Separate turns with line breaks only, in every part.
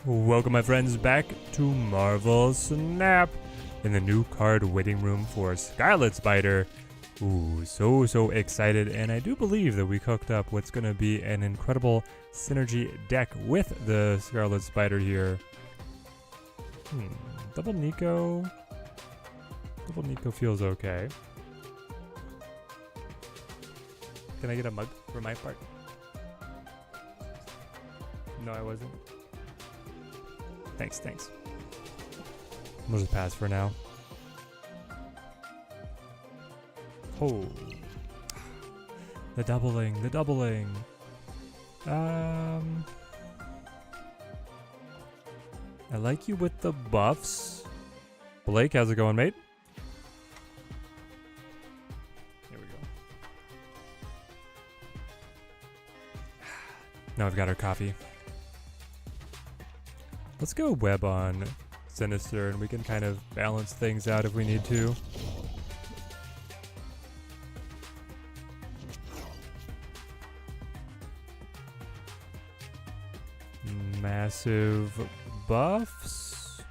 Welcome my friends back to Marvel Snap in the new card waiting room for Scarlet Spider. Ooh, so excited, and I do believe that we cooked up what's going to be an incredible synergy deck with the Scarlet Spider here. Double Nico feels okay. Can I get a mug for my part? No, I wasn't. Thanks. We'll just pass for now. Oh. The doubling. I like you with the buffs. Blake, how's it going, mate? Here we go. Now I've got our coffee. Let's go web on Sinister, and we can kind of balance things out if we need to. Massive buffs?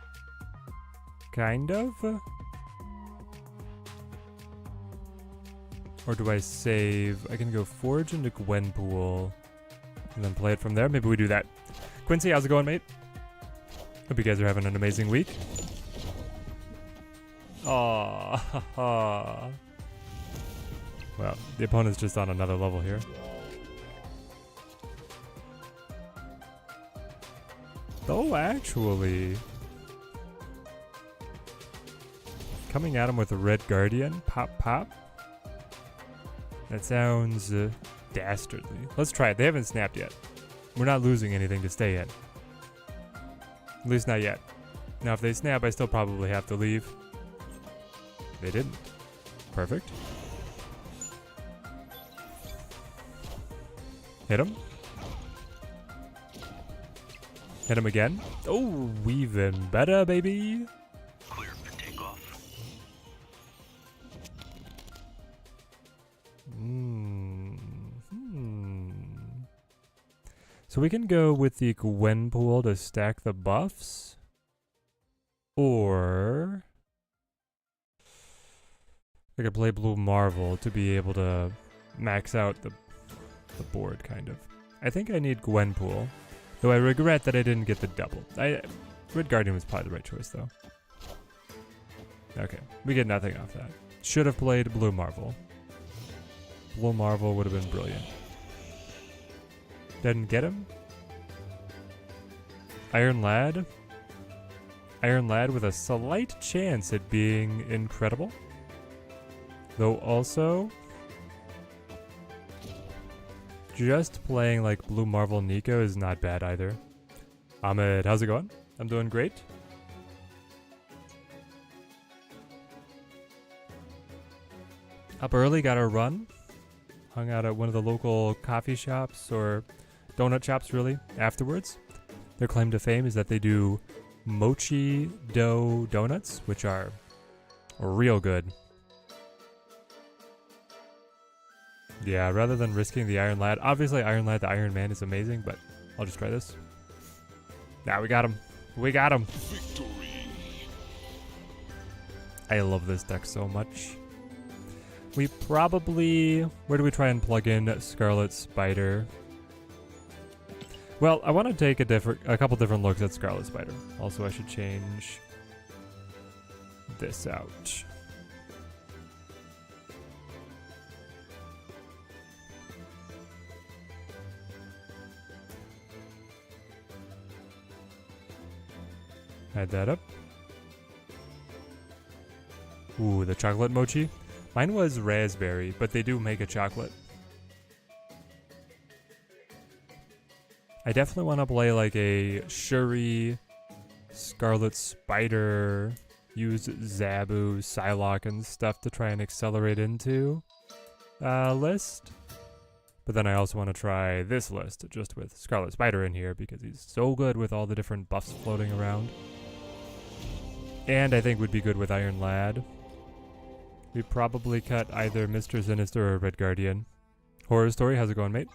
Kind of? Or do I save? I can go Forge into Gwenpool and then play it from there. Maybe we do that. Quincy, how's it going, mate? Hope you guys are having an amazing week. Aww. Well, the opponent's just on another level here. Oh, actually. Coming at him with a Red Guardian. Pop. That sounds dastardly. Let's try it. They haven't snapped yet. We're not losing anything to stay in. At least not yet. Now if they snap, I still probably have to leave. They didn't. Perfect. Hit him. Hit him again. Oh, even better, baby.
Clear for takeoff.
So we can go with the Gwenpool to stack the buffs. Or I could play Blue Marvel to be able to max out the board, kind of. I think I need Gwenpool. Though I regret that I didn't get the double. Red Guardian was probably the right choice, though. Okay, we get nothing off that. Should have played Blue Marvel. Blue Marvel would have been brilliant. Didn't get him. Iron Lad. Iron Lad with a slight chance at being incredible. Though also, just playing like Blue Marvel Nico is not bad either. Ahmed, how's it going? I'm doing great. Up early, got our run. Hung out at one of the local coffee shops or donut shops, really, afterwards. Their claim to fame is that they do mochi dough donuts, which are real good. Yeah, rather than risking the Iron Lad. Obviously, Iron Lad, the Iron Man is amazing, but I'll just try this. Nah, we got him. We got him.
Victory.
I love this deck so much. We probably... Where do we try and plug in Scarlet Spider? Well, I want to take a couple different looks at Scarlet Spider. Also, I should change this out. Add that up. Ooh, the chocolate mochi. Mine was raspberry, but they do make a chocolate. I definitely want to play like a Shuri, Scarlet Spider, use Zabu, Psylocke, and stuff to try and accelerate into list. But then I also want to try this list just with Scarlet Spider in here because he's so good with all the different buffs floating around. And I think would be good with Iron Lad. We probably cut either Mr. Sinister or Red Guardian. Horror Story, how's it going, mate?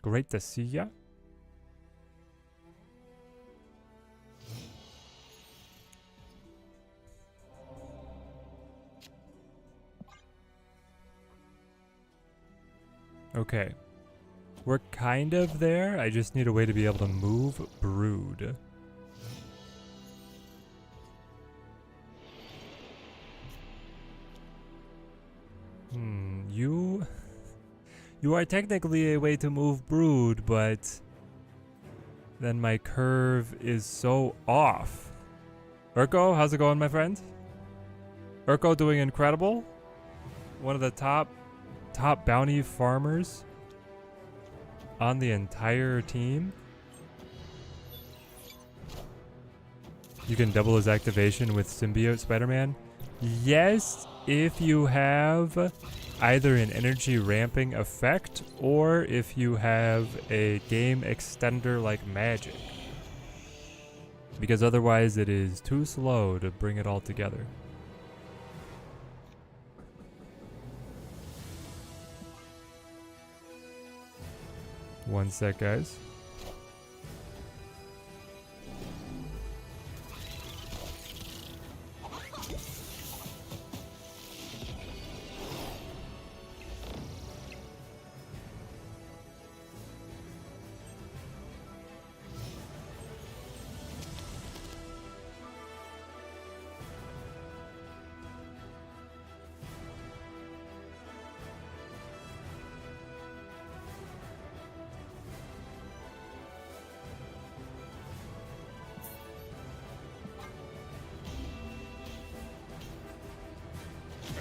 Great to see ya. Okay. We're kind of there. I just need a way to be able to move Brood. You are technically a way to move Brood, but then my curve is so off. Urko, how's it going, my friend? Urko doing incredible. One of the top bounty farmers on the entire team. You can double his activation with Symbiote Spider-Man. Yes, if you have either an energy ramping effect or if you have a game extender like magic. Because otherwise it is too slow to bring it all together. One sec, guys.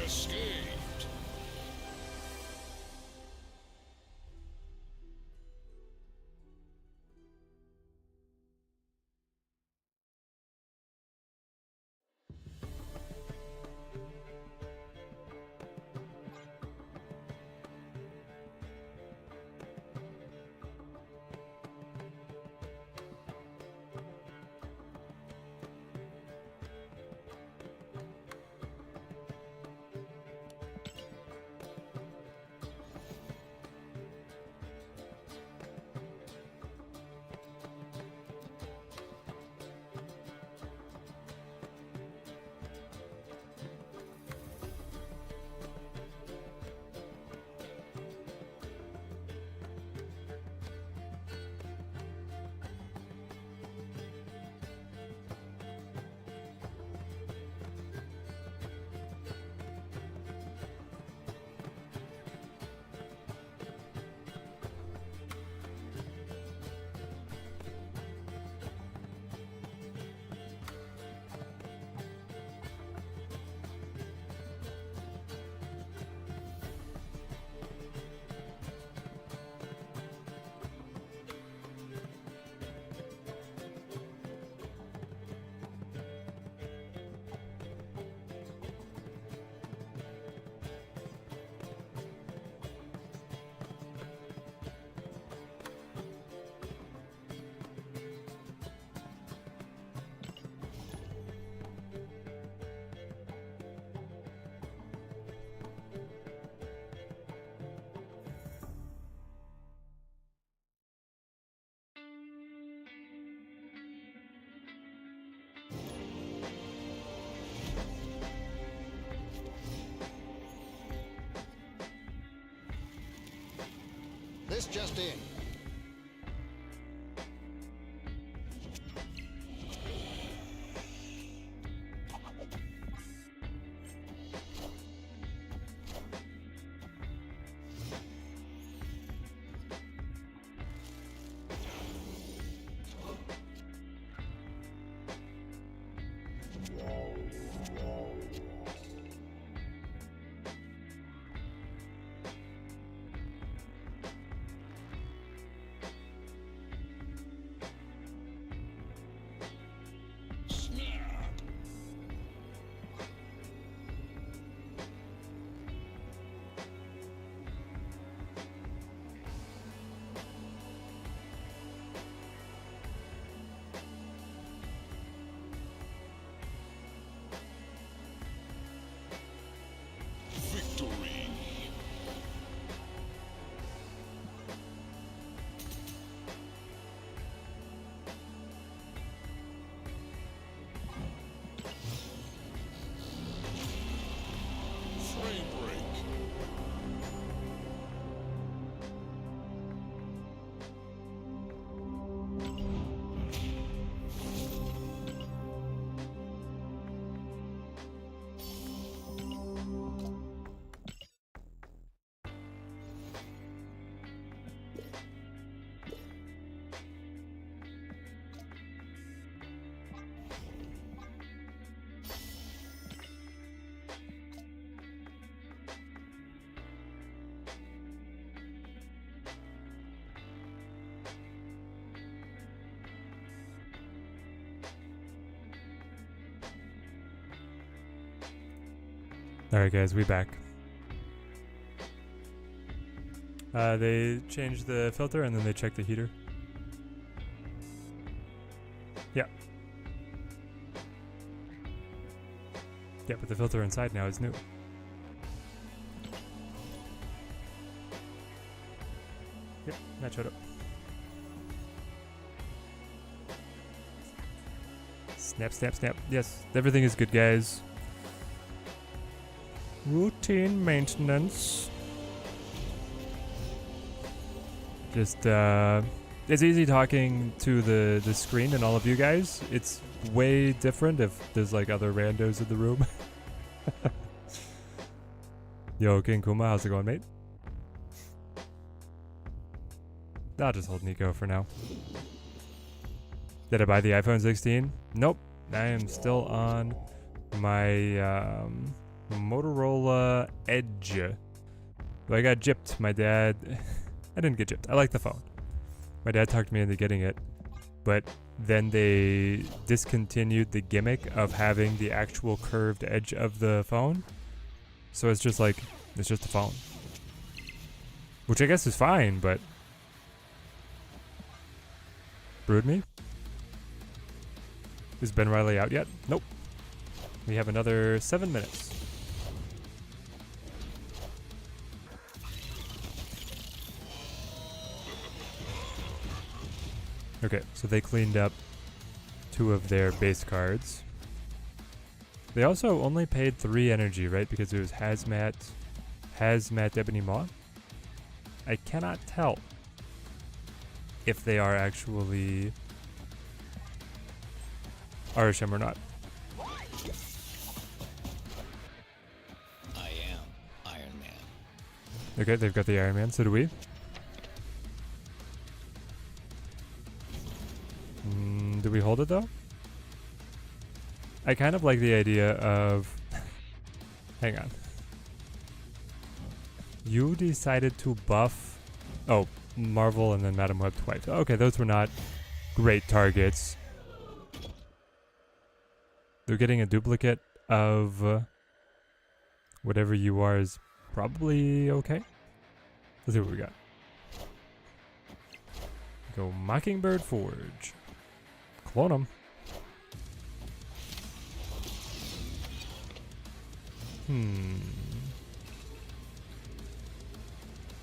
Escaped. This just in.
Alright guys, we back. They changed the filter and then they checked the heater. Yeah. Yeah, but the filter inside now is new. Yep, that showed up. Snap, snap, snap. Yes, everything is good, guys. Routine maintenance. Just, it's easy talking to the screen and all of you guys. It's way different if there's like other randos in the room. Yo, King Kuma, how's it going, mate? I'll just hold Nico for now. Did I buy the iPhone 16? Nope. I am still on my, Motorola Edge. I got gypped. My dad... I didn't get gypped. I like the phone. My dad talked me into getting it. But then they discontinued the gimmick of having the actual curved edge of the phone. So it's just like... It's just a phone. Which I guess is fine, but... Brood me? Is Ben Riley out yet? Nope. We have another 7 minutes. Okay, so they cleaned up 2 of their base cards. They also only paid 3 energy, right? Because it was Hazmat Ebony Maw. I cannot tell if they are actually Arisham or not.
I am Iron Man.
Okay, they've got the Iron Man, so do we. Do we hold it though? I kind of like the idea of... Hang on. You decided to buff... Oh, Marvel and then Madam Web twice. Okay, those were not great targets. They're getting a duplicate of whatever you are is probably okay. Let's see what we got. Go Mockingbird Forge. Clone them.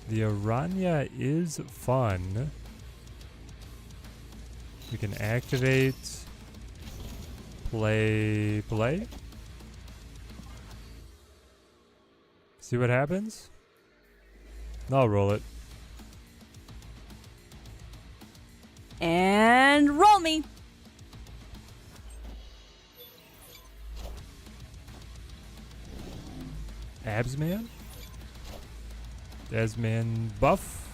The Aranya is fun. We can activate, play. See what happens? I'll roll it.
And roll me.
Absman? Desman buff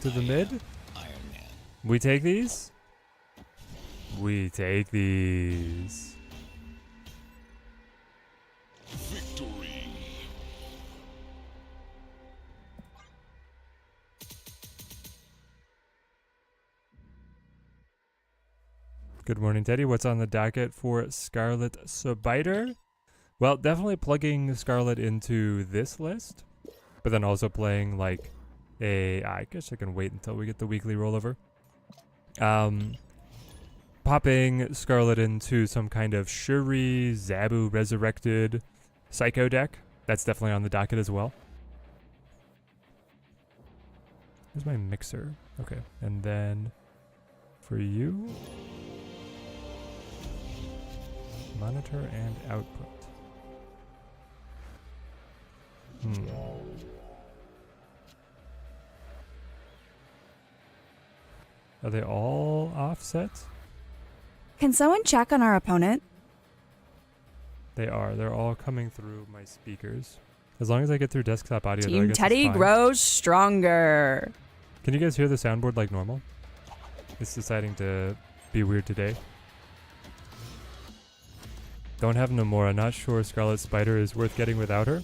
to the mid.
Iron Man.
We take these? We take these.
Victory.
Good morning, Teddy. What's on the docket for Scarlet Spider? Well, definitely plugging Scarlet into this list, but then also playing like I guess I can wait until we get the weekly rollover. Popping Scarlet into some kind of Shuri, Zabu Resurrected Psycho deck. That's definitely on the docket as well. Where's my mixer? Okay, and then for you, monitor and output. Are they all offset?
Can someone check on our opponent?
They are. They're all coming through my speakers. As long as I get through desktop audio, though, I
Team
guess
Teddy
it's fine.
grows stronger.
Can you guys hear the soundboard like normal? It's deciding to be weird today. Don't have Nomura. Not sure Scarlet Spider is worth getting without her.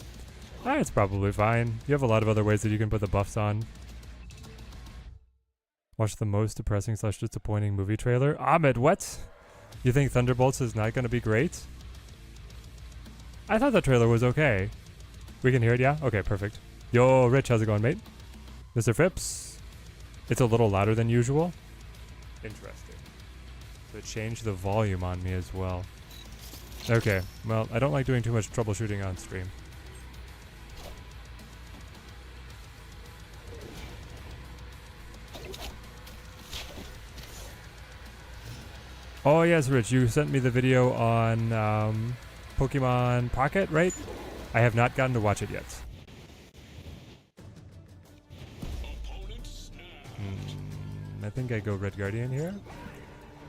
It's probably fine. You have a lot of other ways that you can put the buffs on. Watch the most depressing / disappointing movie trailer. Ahmed, what? You think Thunderbolts is not going to be great? I thought the trailer was okay. We can hear it, yeah? Okay, perfect. Yo, Rich, how's it going, mate? Mr. Phipps? It's a little louder than usual. Interesting. So it changed the volume on me as well. Okay, well, I don't like doing too much troubleshooting on stream. Oh yes, Rich, you sent me the video on Pokemon Pocket, right? I have not gotten to watch it yet. I think I go Red Guardian here.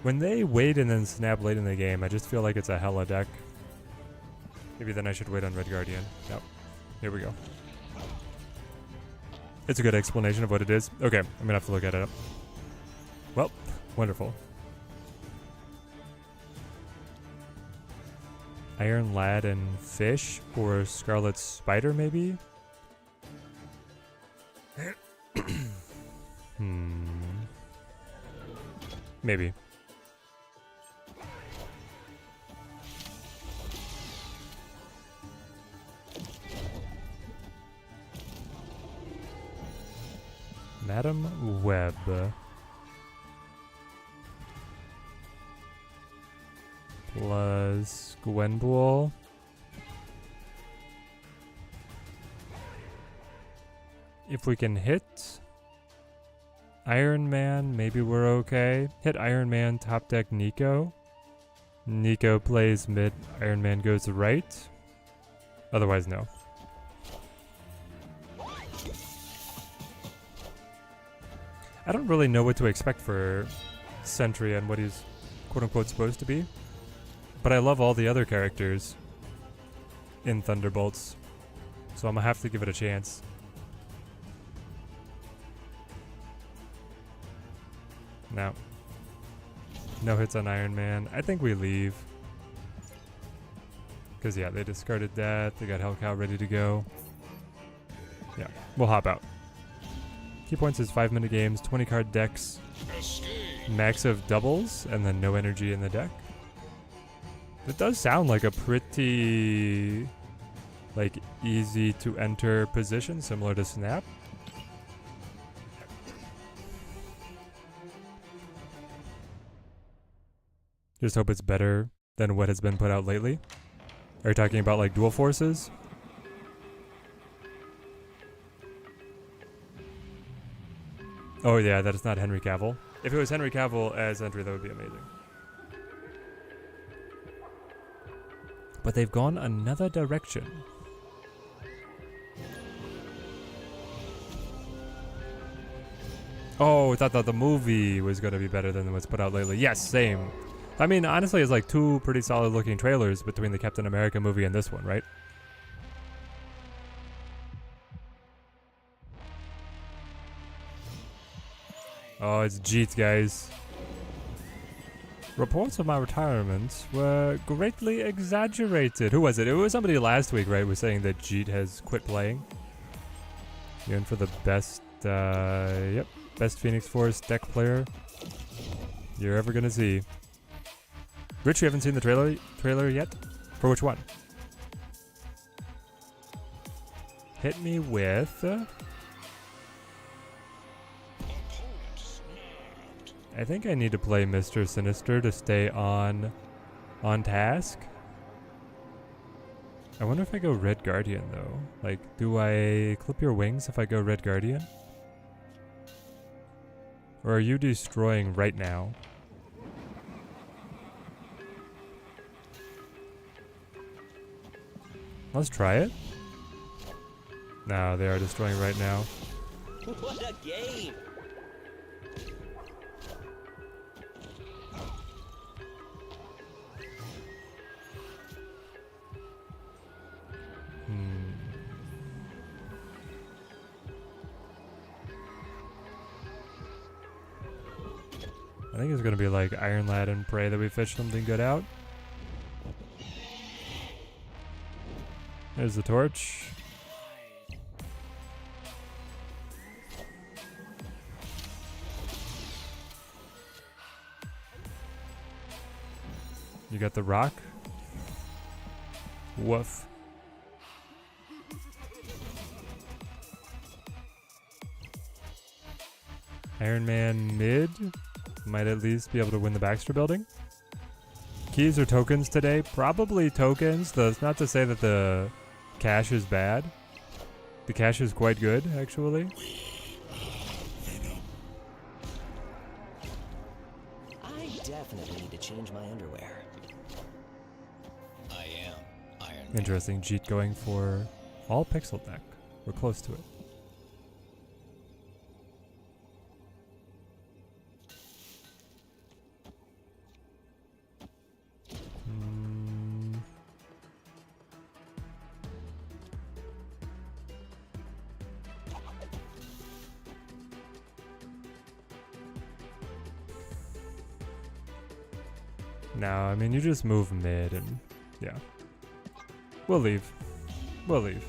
When they wait and then snap late in the game, I just feel like it's a hella deck. Maybe then I should wait on Red Guardian. Nope. Here we go. It's a good explanation of what it is. Okay, I'm gonna have to look at it up. Well, wonderful. Iron Lad and Fish or Scarlet Spider, maybe? Maybe. Madam Web. Plus Gwenpool. If we can hit Iron Man, maybe we're okay. Hit Iron Man, top deck Nico. Nico plays mid, Iron Man goes right. Otherwise, no. I don't really know what to expect for Sentry and what he's quote-unquote supposed to be. But I love all the other characters in Thunderbolts. So I'm gonna have to give it a chance. No. No hits on Iron Man. I think we leave. Because, yeah, they discarded that. They got Hellcow ready to go. Yeah, we'll hop out. Key points is 5-minute games, 20-card decks, max of doubles, and then no energy in the deck. It does sound like a pretty, like, easy to enter position, similar to Snap. Just hope it's better than what has been put out lately. Are you talking about like dual forces? Oh yeah, that is not Henry Cavill. If it was Henry Cavill as entry, that would be amazing. But they've gone another direction. Oh, I thought that the movie was going to be better than what's put out lately. Yes, same. I mean, honestly, it's like two pretty solid looking trailers between the Captain America movie and this one, right? Oh, it's Jeet, guys. Reports of my retirement were greatly exaggerated. Who was it? It was somebody last week, right? Was saying that Jeet has quit playing. You're in for the best, yep, best Phoenix Force deck player you're ever gonna see. Rich, you haven't seen the trailer yet? For which one? Hit me with... I think I need to play Mr. Sinister to stay on task. I wonder if I go Red Guardian though. Like, do I clip your wings if I go Red Guardian? Or are you destroying right now? Let's try it. No, they are destroying right now.
What a game!
I think it's gonna be like Iron Lad and pray that we fish something good out. There's the torch. You got the rock. Woof. Iron Man mid. Might at least be able to win the Baxter building. Keys or tokens today? Probably tokens. That's not to say that the cash is bad. The cash is quite good, actually.
I definitely need to change my underwear.
I am Iron Man.
Interesting. Jeet going for all pixel deck. We're close to it. No, I mean, you just move mid and, yeah. We'll leave. We'll leave.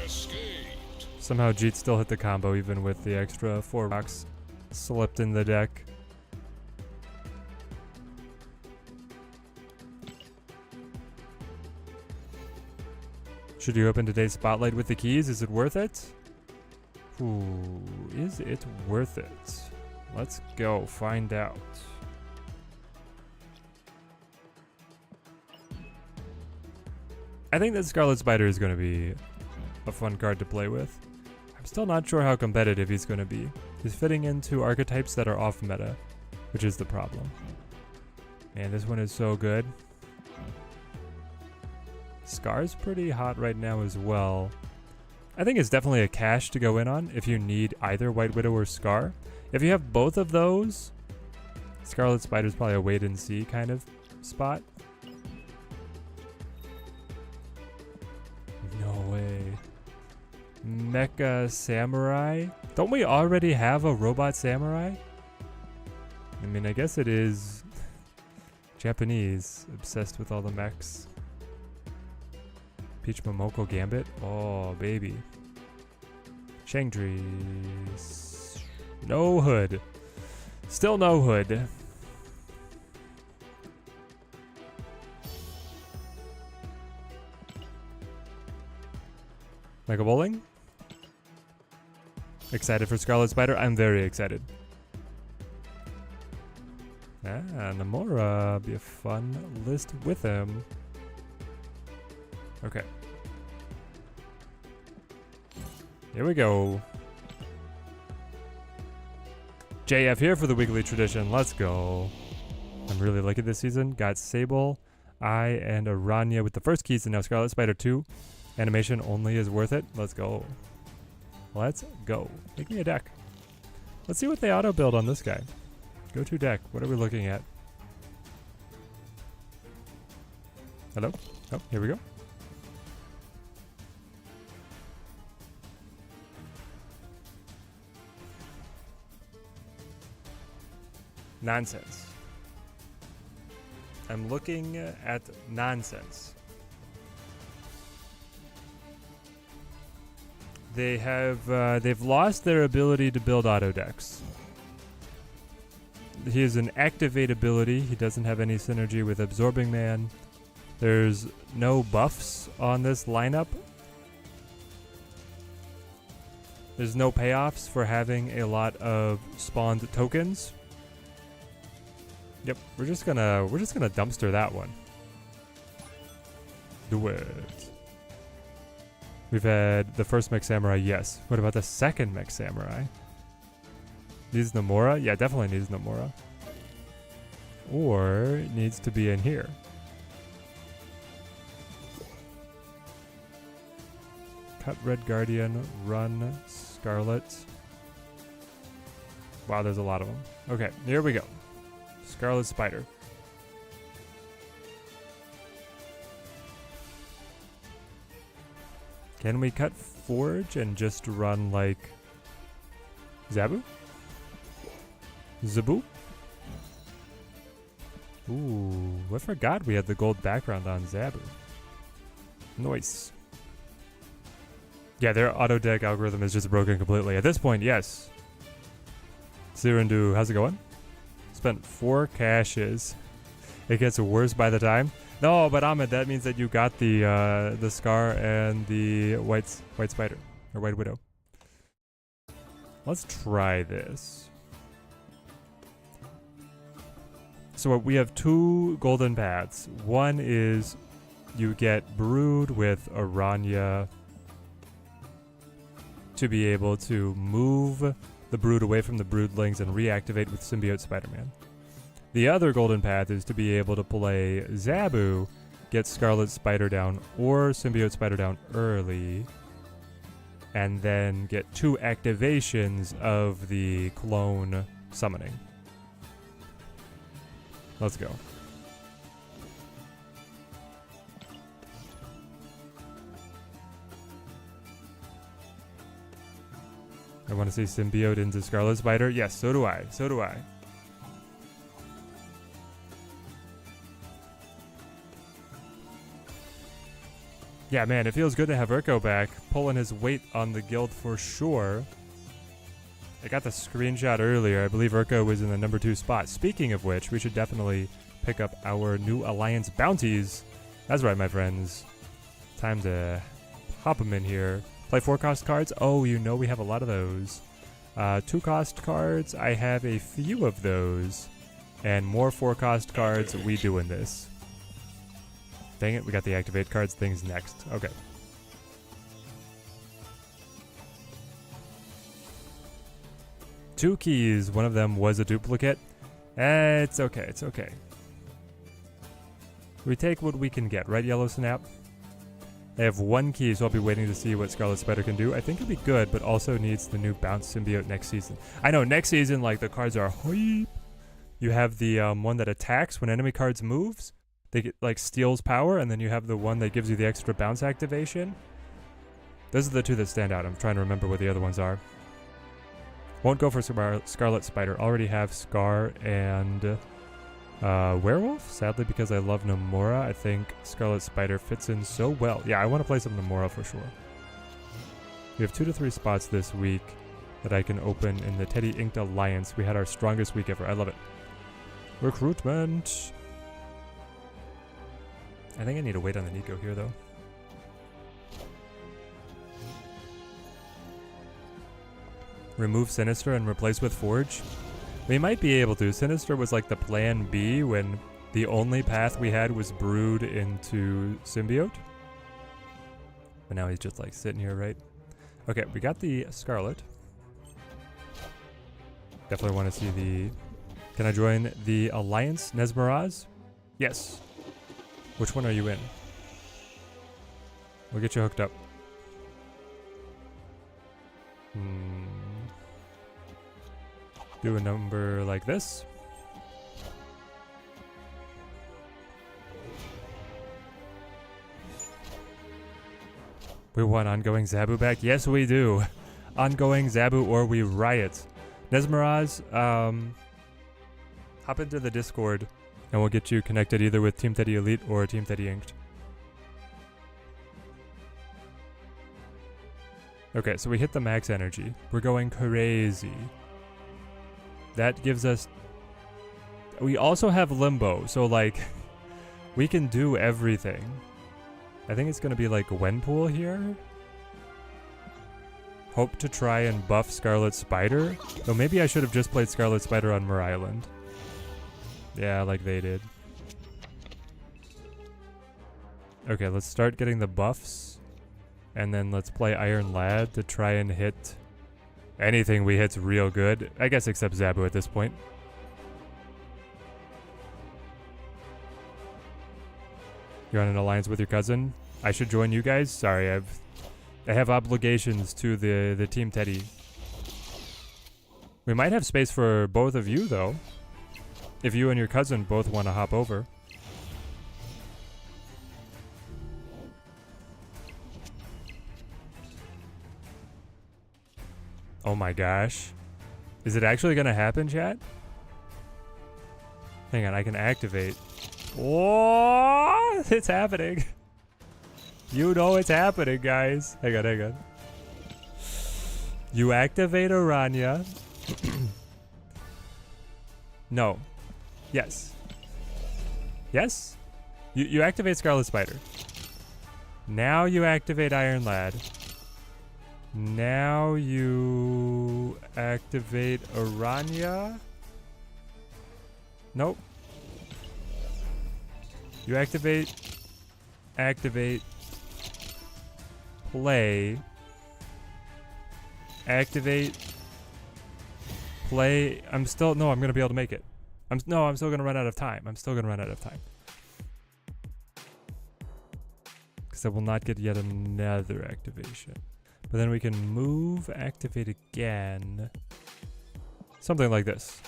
Escaped.
Somehow Jeet still hit the combo even with the extra 4 rocks slipped in the deck. Should you open today's spotlight with the keys? Is it worth it? Ooh, is it worth it? Let's go find out. I think that Scarlet Spider is going to be a fun card to play with. I'm still not sure how competitive he's going to be. He's fitting into archetypes that are off meta, which is the problem. Man, this one is so good. Scar's pretty hot right now as well. I think it's definitely a cash to go in on if you need either White Widow or Scar. If you have both of those, Scarlet Spider's probably a wait and see kind of spot. No way. Mecha Samurai? Don't we already have a robot samurai? I mean, I guess it is Japanese, obsessed with all the mechs. Peach Momoko Gambit? Oh, baby. Shangdries. No hood. Still no hood. Mega Bowling? Excited for Scarlet Spider? I'm very excited. Ah, Namora. Be a fun list with him. Okay. Here we go. JF here for the weekly tradition. Let's go. I'm really lucky this season. Got Sable, I, and Aranya with the first keys, and now Scarlet Spider 2. Animation only is worth it. Let's go. Let's go. Make me a deck. Let's see what they auto build on this guy. Go to deck. What are we looking at? Hello? Oh, here we go. Nonsense. I'm looking at nonsense. They have they've lost their ability to build auto decks. He has an activate ability. He doesn't have any synergy with Absorbing Man. There's no buffs on this lineup. There's no payoffs for having a lot of spawned tokens. Yep, we're just gonna dumpster that one. Do it. We've had the first Mech Samurai, yes. What about the second Mech Samurai? Needs Namora? Yeah, definitely needs Namora. Or it needs to be in here. Cut Red Guardian, run Scarlet. Wow, there's a lot of them. Okay, here we go. Scarlet Spider. Can we cut Forge and just run like Zabu? Zaboop. Ooh, I forgot we had the gold background on Zabu. Nice. Yeah, their auto deck algorithm is just broken completely. At this point, yes. Sirindu, how's it going? Spent 4 caches. It gets worse by the time. No, but Ahmed, that means that you got the Scar and the white spider or white widow. Let's try this. So we have 2 golden paths. One is you get Brood with Aranya to be able to move the Brood away from the Broodlings and reactivate with Symbiote Spider-Man. The other golden path is to be able to play Zabu, get Scarlet Spider down or Symbiote Spider down early, and then get 2 activations of the clone summoning. Let's go. I want to see Symbiote into Scarlet Spider. Yes, so do I. So do I. Yeah, man, it feels good to have Urko back, pulling his weight on the guild for sure. I got the screenshot earlier. I believe Urko was in the number 2 spot. Speaking of which, we should definitely pick up our new Alliance bounties. That's right, my friends. Time to pop them in here. Play 4-cost cards. Oh, you know we have a lot of those. 2-cost cards. I have a few of those. And more 4-cost cards. We doing this. Dang it, we got the activate cards things next. Okay. Two keys. One of them was a duplicate. It's okay. It's okay. We take what we can get, right, Yellow Snap? I have 1 key, so I'll be waiting to see what Scarlet Spider can do. I think it'll be good, but also needs the new Bounce Symbiote next season. I know, next season, like, the cards are hype. You have the one that attacks when enemy cards moves. They get, like, steals power, and then you have the one that gives you the extra bounce activation. Those are the 2 that stand out. I'm trying to remember what the other ones are. Won't go for Scarlet Spider. Already have Scar and Werewolf. Sadly, because I love Nomura, I think Scarlet Spider fits in so well. Yeah, I want to play some Nomura for sure. We have 2 to 3 spots this week that I can open in the Teddy Inked Alliance. We had our strongest week ever. I love it. Recruitment. I think I need to wait on the Nico here, though. Remove Sinister and replace with Forge. We might be able to. Sinister was like the plan B when the only path we had was Brood into Symbiote. But now he's just like sitting here, right? Okay, we got the Scarlet. Definitely want to see the... Can I join the Alliance, Nesmeraz? Yes. Which one are you in? We'll get you hooked up. Do a number like this. We want ongoing Zabu back? Yes, we do. Ongoing Zabu or we riot. Nesmeraz, hop into the Discord and we'll get you connected either with Team Teddy Elite or Team Teddy Inked. Okay, so we hit the max energy. We're going crazy. That gives us... We also have Limbo, so like, we can do everything. I think it's going to be like Gwenpool here. Hope to try and buff Scarlet Spider. Though maybe I should have just played Scarlet Spider on Mer Island. Yeah, like they did. Okay, let's start getting the buffs. And then let's play Iron Lad to try and hit... Anything we hit's real good. I guess except Zabu at this point. You're on an alliance with your cousin? I should join you guys? Sorry, I have obligations to the Team Teddy. We might have space for both of you, though. If you and your cousin both want to hop over. Oh my gosh. Is it actually going to happen, chat? Hang on, I can activate. Oh, it's happening. You know it's happening, guys. Hang on, hang on. You activate Aranya. No. Yes. Yes? You activate Scarlet Spider. Now you activate Iron Lad. Now you activate Aranya. Nope. You activate, play, activate, play. I'm gonna be able to make it. I'm still gonna run out of time. Because I will not get yet another activation. But then we can move, activate again. Something like this.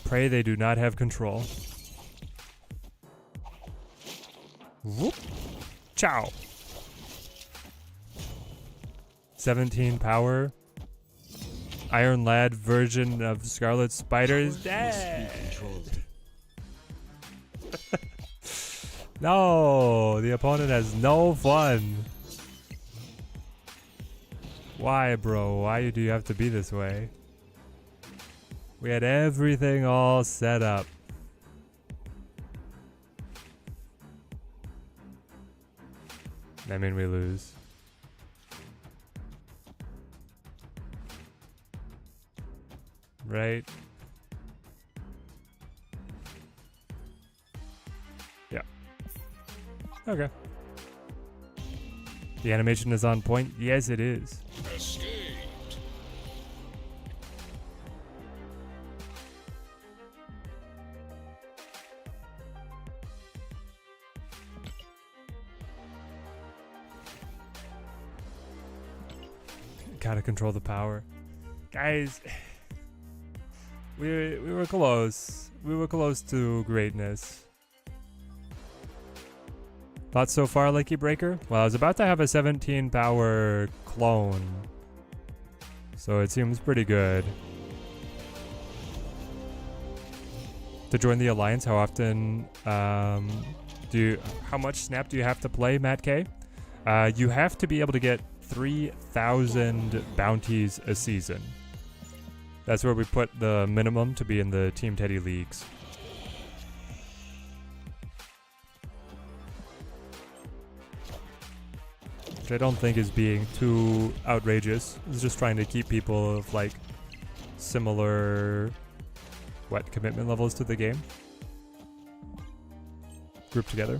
Pray they do not have control. Whoop. Ciao. 17 power. Iron Lad version of Scarlet Spider is dead. No, the opponent has no fun. Why, bro? Why do you have to be this way? We had everything all set up. I mean, we lose. Right? Yeah. Okay. The animation is on point? Yes, it is.
Escaped.
Gotta control the power. Guys, we were close. We were close to greatness. Thoughts so far, Lakey Breaker? Well, I was about to have a 17 power clone, so it seems pretty good. To join the alliance, how often how much snap do you have to play, Matt K? You have to be able to get 3,000 bounties a season. That's where we put the minimum to be in the Team Teddy leagues. Which I don't think is being too outrageous. It's just trying to keep people of like similar commitment levels to the game grouped together.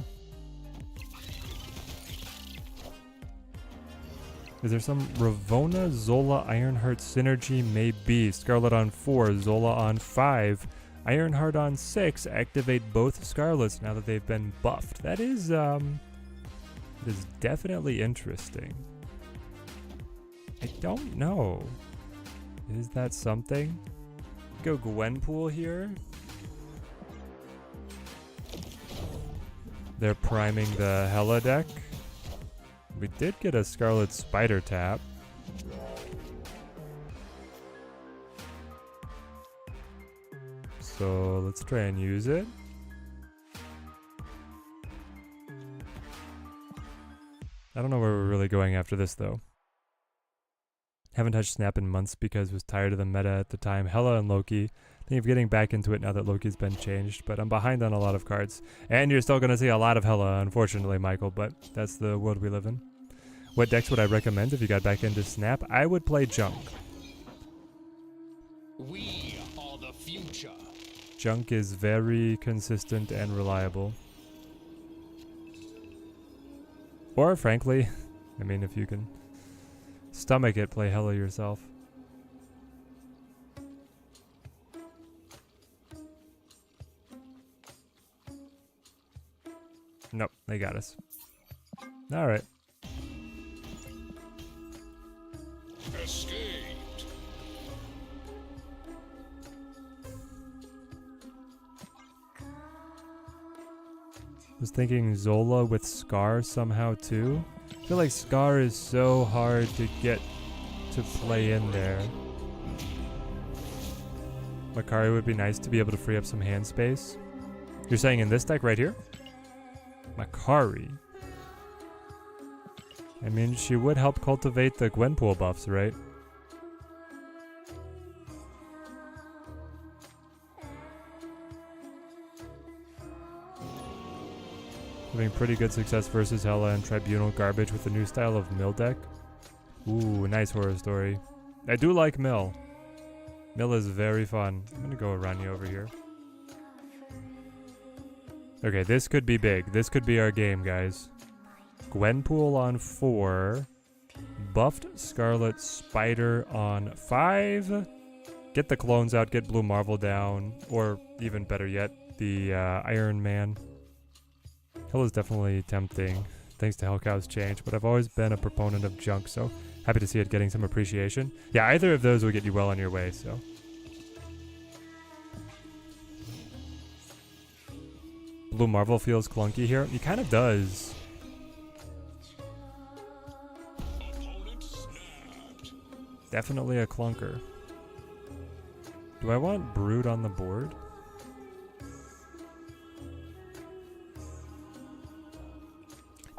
Is there some Ravona, Zola, Ironheart synergy? Maybe. Scarlet on 4, Zola on 5, Ironheart on 6. Activate both Scarlets now that they've been buffed. That is definitely interesting. I don't know. Is that something? Go Gwenpool here. They're priming the Hela deck. We did get a Scarlet Spider tap. So let's try and use it. I don't know where we're really going after this though. Haven't touched Snap in months because was tired of the meta at the time. Hela and Loki. Think of getting back into it now that Loki's been changed, but I'm behind on a lot of cards. And you're still going to see a lot of Hela, unfortunately, Michael, but that's the world we live in. What decks would I recommend if you got back into Snap? I would play Junk.
We are the future.
Junk is very consistent and reliable. Or, frankly, I mean, if you can stomach it, play Hela yourself. Nope, they got us. Alright.
Escaped.
Was thinking Zola with Scar somehow too. I feel like Scar is so hard to get to play in there. Makari would be nice to be able to free up some hand space. You're saying in this deck right here? Makari. I mean, she would help cultivate the Gwenpool buffs, right? Having pretty good success versus Hela and Tribunal Garbage with the new style of Mill deck. Ooh, nice horror story. I do like Mill. Mill is very fun. I'm gonna go Aranya over here. Okay, this could be big. This could be our game, guys. Gwenpool on 4. Buffed Scarlet Spider on 5. Get the clones out, get Blue Marvel down. Or, even better yet, the Iron Man. Hell is definitely tempting, thanks to Hellcow's change, but I've always been a proponent of junk, so happy to see it getting some appreciation. Yeah, either of those will get you well on your way, so. Blue Marvel feels clunky here. He kind of does. Definitely a clunker. Do I want Brood on the board?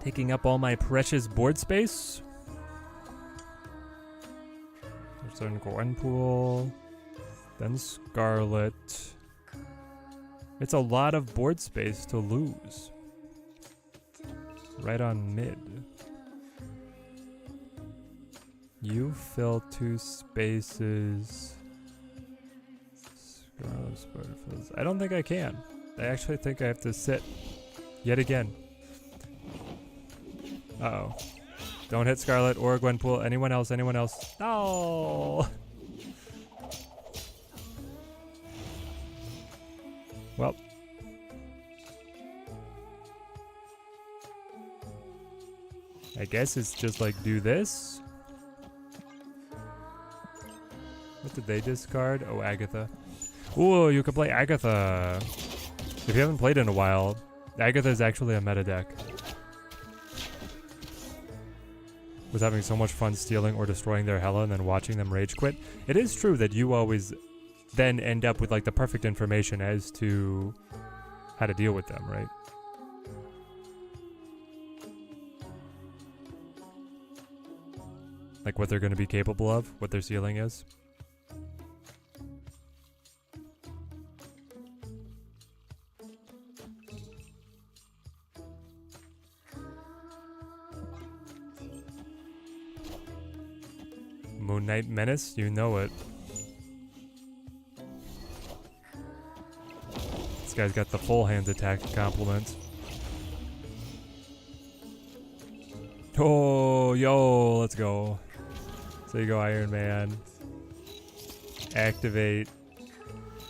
Taking up all my precious board space. There's then Gwenpool. Then Scarlet. It's a lot of board space to lose. Right on mid. You fill 2 spaces. Scarlet Spider fills. I don't think I can. I actually think I have to sit yet again. Uh-oh. Don't hit Scarlet or Gwenpool. Anyone else? Anyone else? No! Well. I guess it's just like do this. What did they discard? Oh, Agatha. Ooh, you could play Agatha. If you haven't played in a while, Agatha is actually a meta deck. Was having so much fun stealing or destroying their Hela and then watching them rage quit. It is true that you always then end up with like the perfect information as to how to deal with them, right? Like what they're going to be capable of, what their ceiling is. Moon Knight Menace, you know it. This guy's got the full hand attack complement. Oh, yo, let's go. So you go Iron Man. Activate.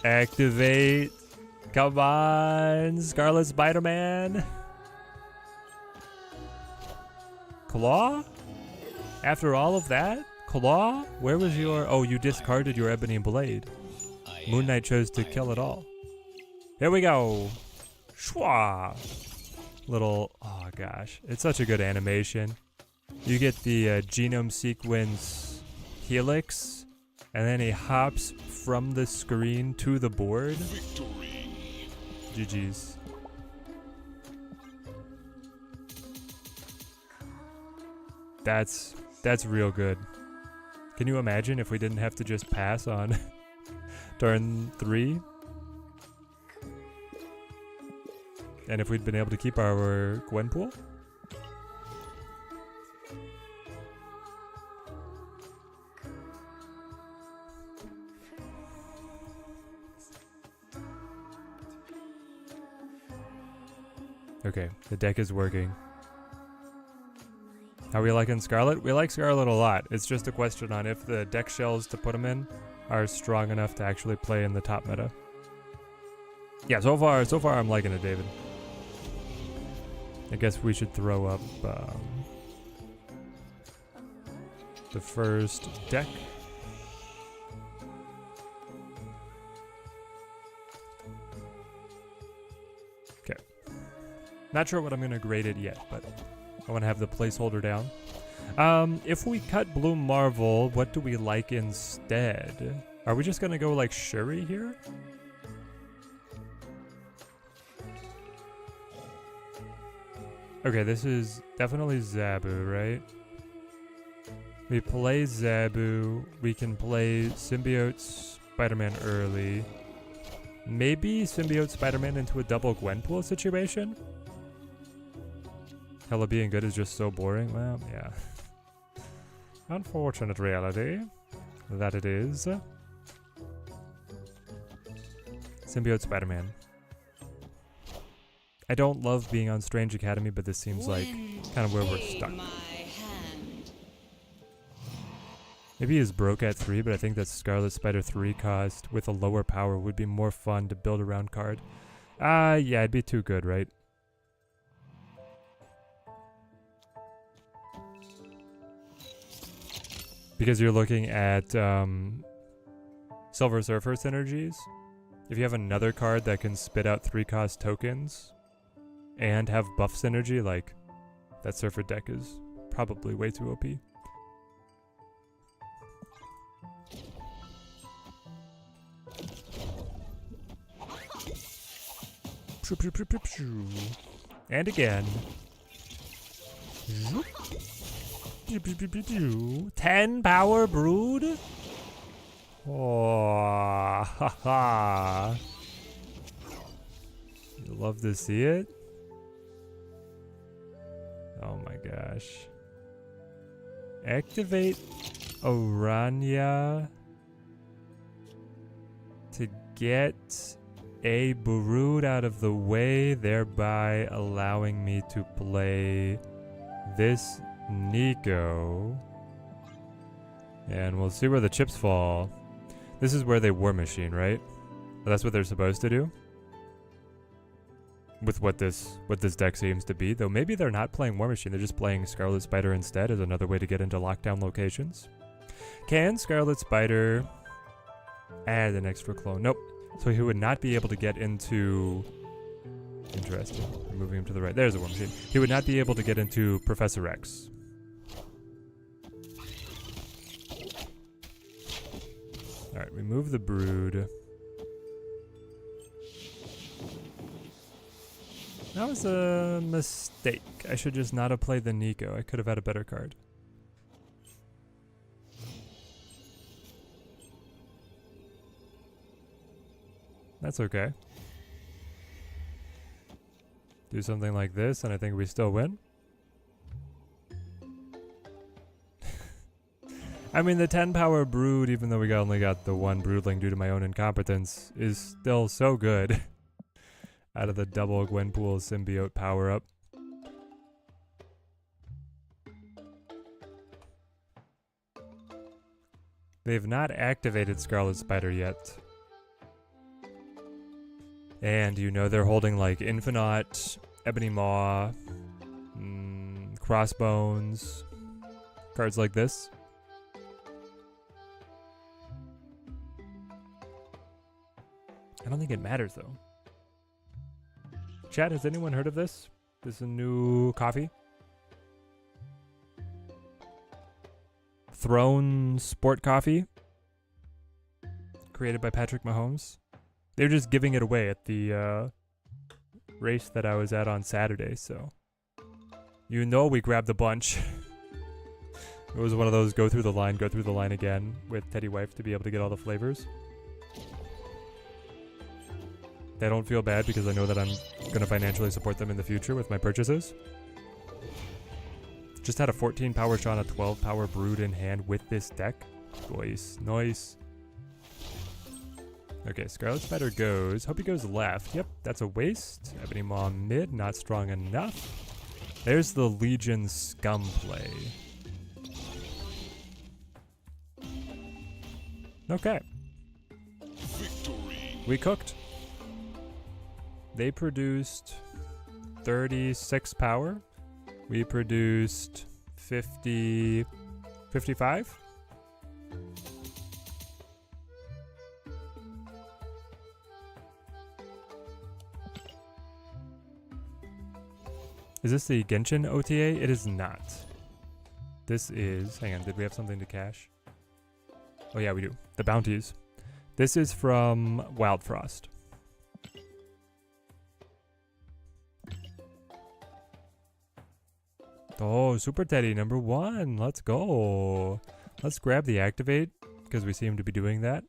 Activate. Come on, Scarlet Spider-Man. Claw? After all of that? Claw? Where was your... Oh, you discarded your Ebony Blade. Moon Knight chose to kill it all. Here we go. Shwa. Little... Oh, gosh. It's such a good animation. You get the genome sequence helix, and then he hops from the screen to the board. Victory. GG's. That's real good. Can you imagine if we didn't have to just pass on turn 3? And if we'd been able to keep our Gwenpool? Okay, the deck is working. How are we liking Scarlet? We like Scarlet a lot. It's just a question on if the deck shells to put them in are strong enough to actually play in the top meta. Yeah, so far I'm liking it, David. I guess we should throw up the first deck. Okay. Not sure what I'm gonna grade it yet, but I want to have the placeholder down. If we cut Blue Marvel, what do we like instead? Are we just gonna go like Shuri here? Okay, this is definitely Zabu, right? We play Zabu. We can play Symbiote Spider-Man early. Maybe Symbiote Spider-Man into a double Gwenpool situation? Hella being good is just so boring. Well, yeah. Unfortunate reality that it is. Symbiote Spider-Man. I don't love being on Strange Academy, but this seems like kind of where we're stuck. Maybe he's broke at 3, but I think that Scarlet Spider 3 cost with a lower power would be more fun to build around card. Yeah, it'd be too good, right? Because you're looking at Silver Surfer synergies. If you have another card that can spit out 3-cost tokens and have buff synergy, like that Surfer deck is probably way too OP. And again. 10 power brood? Oh, haha. You love to see it? Oh my gosh. Activate Orania to get a brood out of the way, thereby allowing me to play this Nico. And we'll see where the chips fall. This is where they War Machine, right? That's what they're supposed to do. With what this deck seems to be. Though maybe they're not playing War Machine, they're just playing Scarlet Spider instead as another way to get into lockdown locations. Can Scarlet Spider add an extra clone? Nope. So he would not be able to get into... Interesting. I'm moving him to the right. There's a War Machine. He would not be able to get into Professor X. Alright, we move the brood. That was a mistake. I should just not have played the Nico. I could have had a better card. That's okay. Do something like this, and I think we still win. I mean, the 10 power brood, even though we only got the 1 broodling due to my own incompetence, is still so good. Out of the double Gwenpool symbiote power up. They've not activated Scarlet Spider yet. And you know they're holding like Infinite, Ebony Maw, Crossbones, cards like this. I don't think it matters though. Chat, has anyone heard of this? This is a new coffee. Throne Sport Coffee. Created by Patrick Mahomes. They're just giving it away at the race that I was at on Saturday, so you know we grabbed a bunch. It was one of those go through the line again with Teddy Wife to be able to get all the flavors. I don't feel bad because I know that I'm going to financially support them in the future with my purchases. Just had a 14 power shot, a 12 power brood in hand with this deck. Nice, nice. Okay, Scarlet Spider goes. Hope he goes left. Yep, that's a waste. Ebony Maw mid, not strong enough. There's the Legion scum play. Okay. Victory. We cooked. They produced 36 power. We produced 55. Is this the Genshin OTA? It is not. This is... Hang on, did we have something to cash? Oh yeah, we do. The bounties. This is from Wild Frost. Oh, Super Teddy number 1. Let's go. Let's grab the activate, because we seem to be doing that.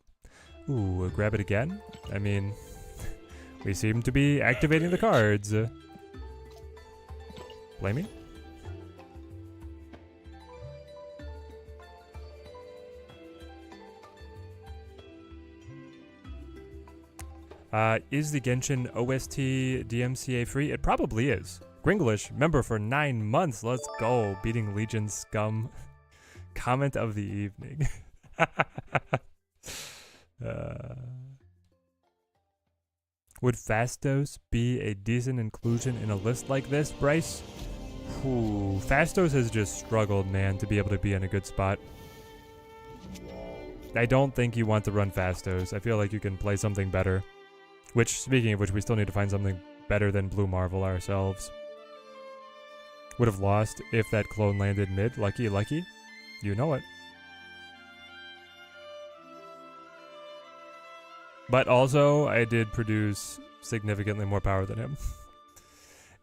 Ooh, grab it again? I mean, we seem to be activating the cards. Blame me? Is the Genshin OST DMCA free? It probably is. Gringlish, member for 9 months. Let's go. Beating Legion scum. Comment of the evening. Would Fastos be a decent inclusion in a list like this, Bryce? Ooh, Fastos has just struggled, man, to be able to be in a good spot. I don't think you want to run Fastos. I feel like you can play something better. Which, speaking of which, we still need to find something better than Blue Marvel ourselves. Would have lost if that clone landed mid. Lucky, lucky. You know it. But also, I did produce significantly more power than him.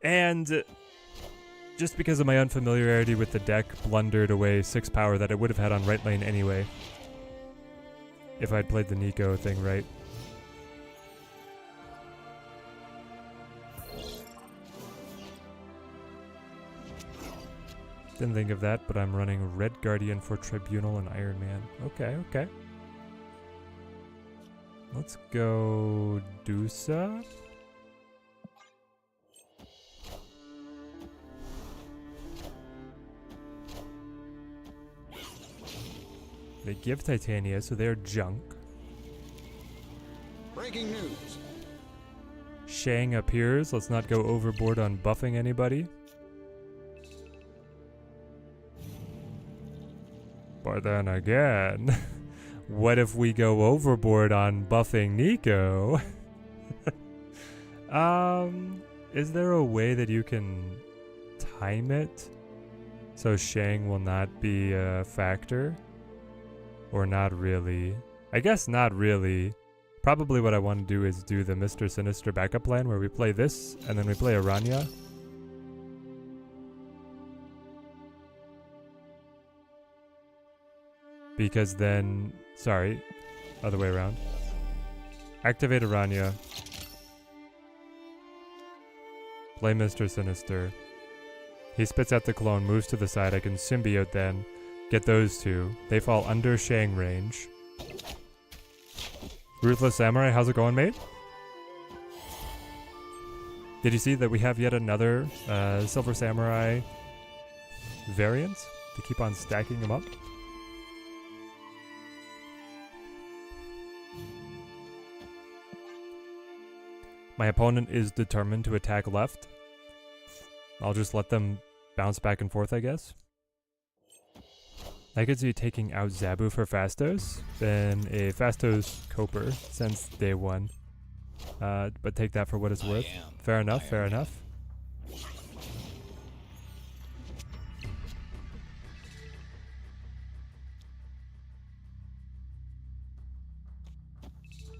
And just because of my unfamiliarity with the deck, blundered away 6 power that I would have had on right lane anyway. If I'd played the Nico thing right. Didn't think of that, but I'm running Red Guardian for Tribunal and Iron Man. Okay, okay. Let's go Dusa. They give Titania, so they're junk.
Breaking news.
Shang appears. Let's not go overboard on buffing anybody. But then again, what if we go overboard on buffing Nico? Is there a way that you can time it so Shang will not be a factor? Or not really? I guess not really. Probably what I want to do is do the Mr. Sinister backup plan where we play this and then we play Aranya. Because then, sorry, other way around. Activate Aranya. Play Mr. Sinister. He spits out the clone, moves to the side. I can symbiote then. Get those two. They fall under Shang range. Ruthless Samurai, how's it going, mate? Did you see that we have yet another Silver Samurai variant? To keep on stacking them up. My opponent is determined to attack left. I'll just let them bounce back and forth, I guess. I could see taking out Zabu for Fastos, then a Fastos Coper since day one. But take that for what it's worth. Fair enough, fair enough.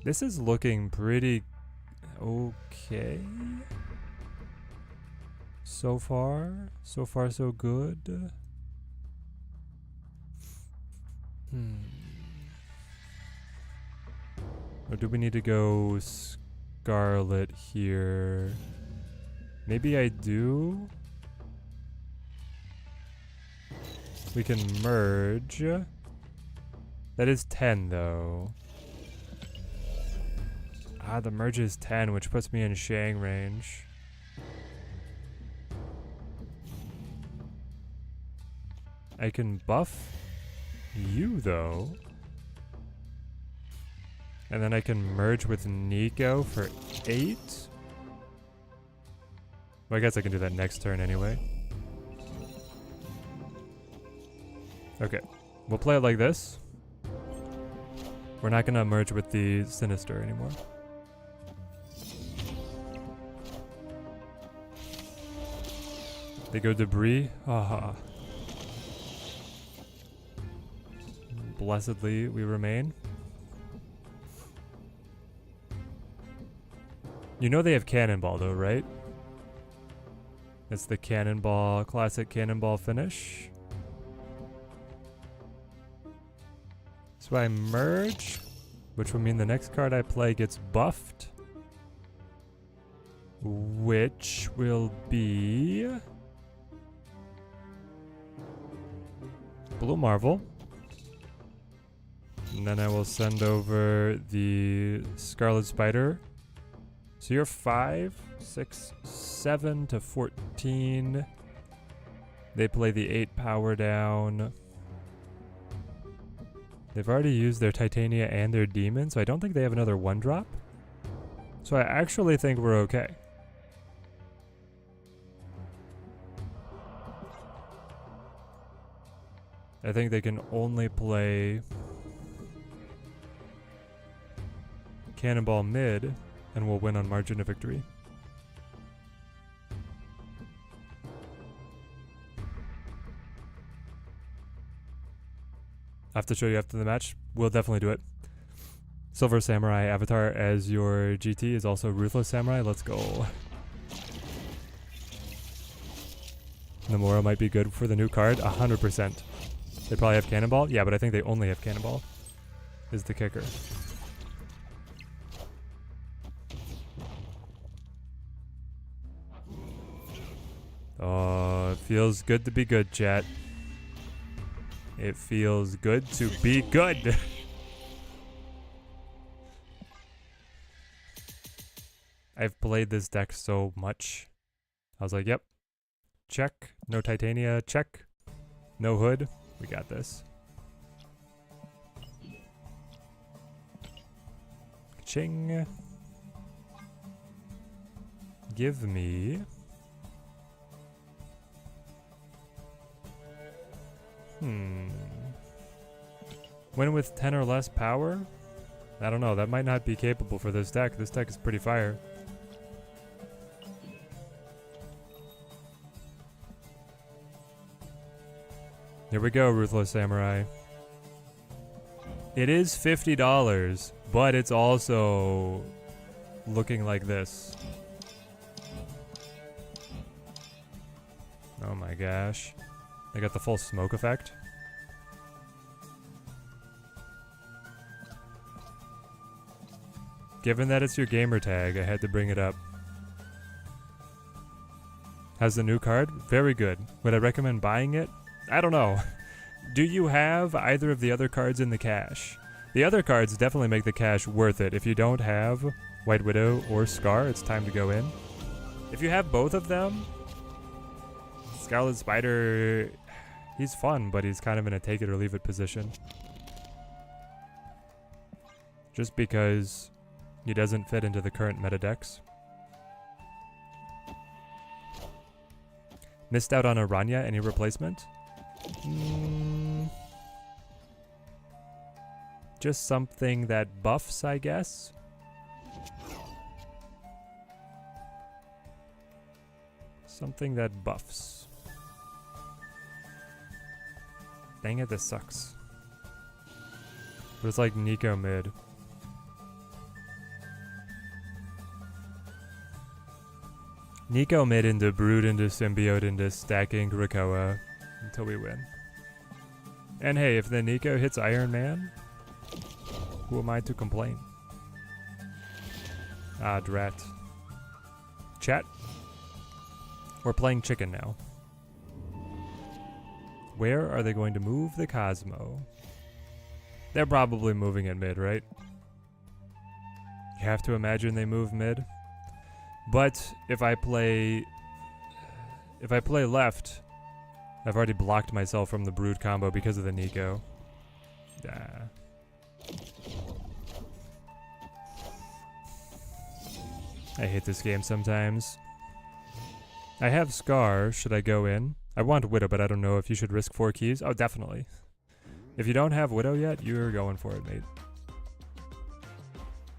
This is looking pretty okay. So far so good. Or do we need to go Scarlet here? Maybe I do. We can merge. That is 10 though. Ah, the merge is 10, which puts me in Shang range. I can buff you though. And then I can merge with Nico for 8. Well, I guess I can do that next turn anyway. Okay, we'll play it like this. We're not gonna merge with the Sinister anymore. They go Debris. Haha. Blessedly, we remain. You know they have Cannonball though, right? It's the Cannonball, classic Cannonball finish. So I merge, which will mean the next card I play gets buffed. Which will be Blue Marvel. And then I will send over the Scarlet Spider. So you're 5, 6, 7 to 14. They play the 8 power down. They've already used their Titania and their Demon, so I don't think they have another 1-drop. So I actually think we're okay. I think they can only play Cannonball mid, and we'll win on margin of victory. I have to show you after the match. We'll definitely do it. Silver Samurai avatar as your GT is also Ruthless Samurai. Let's go. Nomura might be good for the new card. 100%. They probably have Cannonball. Yeah, but I think they only have Cannonball. Is the kicker. Oh, it feels good to be good, chat. It feels good to be good. I've played this deck so much. I was like, yep. Check. No Titania. Check. No Hood. We got this. Ka-ching. Give me... Win with 10 or less power? I don't know. That might not be capable for this deck. This deck is pretty fire. Here we go, Ruthless Samurai. It is $50, but it's also looking like this. Oh my gosh. I got the full smoke effect. Given that it's your gamer tag, I had to bring it up. Has the new card? Very good. Would I recommend buying it? I don't know. Do you have either of the other cards in the cache? The other cards definitely make the cache worth it. If you don't have White Widow or Scar, it's time to go in. If you have both of them, Scarlet Spider, he's fun, but he's kind of in a take it or leave it position. Just because he doesn't fit into the current meta decks. Missed out on Aranya, any replacement? Just something that buffs, I guess. Something that buffs. Dang it, this sucks. But it's like Nico mid. Nico mid into Brood into Symbiote into stacking Krakoa until we win. And hey, if the Nico hits Iron Man, who am I to complain? Ah, drat. Chat. We're playing chicken now. Where are they going to move the Cosmo? They're probably moving it mid, right? You have to imagine they move mid. But if I play left, I've already blocked myself from the Brood combo because of the Nico. I hate this game sometimes. I have Scar. Should I go in? I want Widow, but I don't know if you should risk 4 keys. Oh, definitely. If you don't have Widow yet, you're going for it, mate.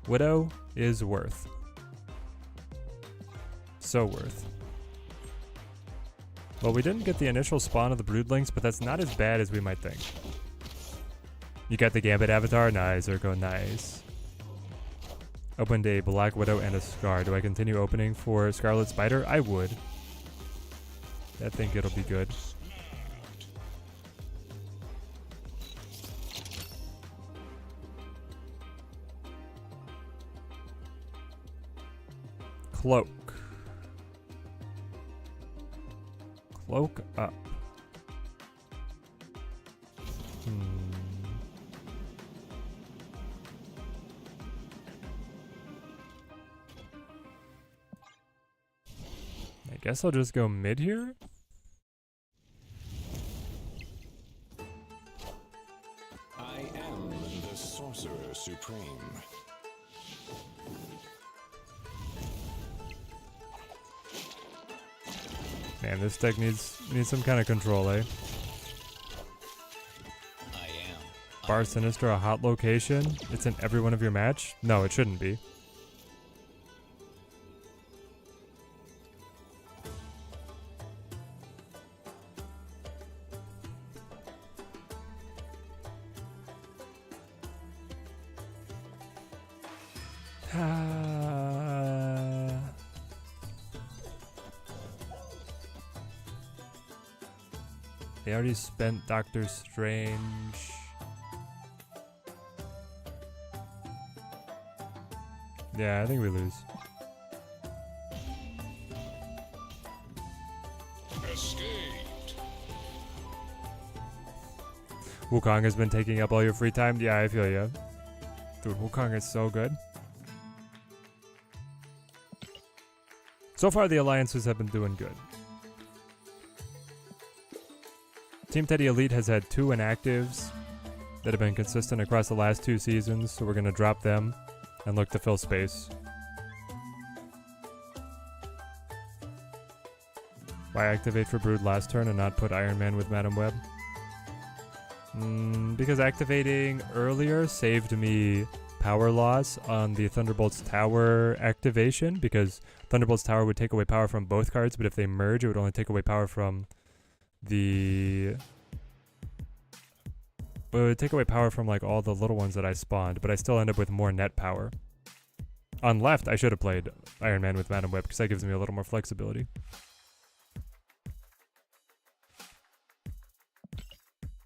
Widow is worth. So worth. Well, we didn't get the initial spawn of the Broodlings, but that's not as bad as we might think. You got the Gambit avatar? Nice, Urko, nice. Opened a Black Widow and a Scar. Do I continue opening for Scarlet Spider? I would. I think it'll be good. Cloak. Cloak up. I guess I'll just go mid here.
I am the Sorcerer Supreme.
Man, this deck needs some kind of control, eh?
I am.
Bar Sinister, a hot location. It's in every one of your match? No, it shouldn't be. They already spent Doctor Strange. Yeah, I think we lose.
Escaped.
Wukong has been taking up all your free time. Yeah, I feel ya. Dude, Wukong is so good. So far, the alliances have been doing good. Team Teddy Elite has had 2 inactives that have been consistent across the last 2 seasons, so we're going to drop them and look to fill space. Why activate for Brood last turn and not put Iron Man with Madam Web? Because activating earlier saved me power loss on the Thunderbolt's Tower activation, because Thunderbolt's Tower would take away power from both cards, but if they merge, it would only take away power from it would take away power from like all the little ones that I spawned, but I still end up with more net power. On left, I should have played Iron Man with Madam Web because that gives me a little more flexibility.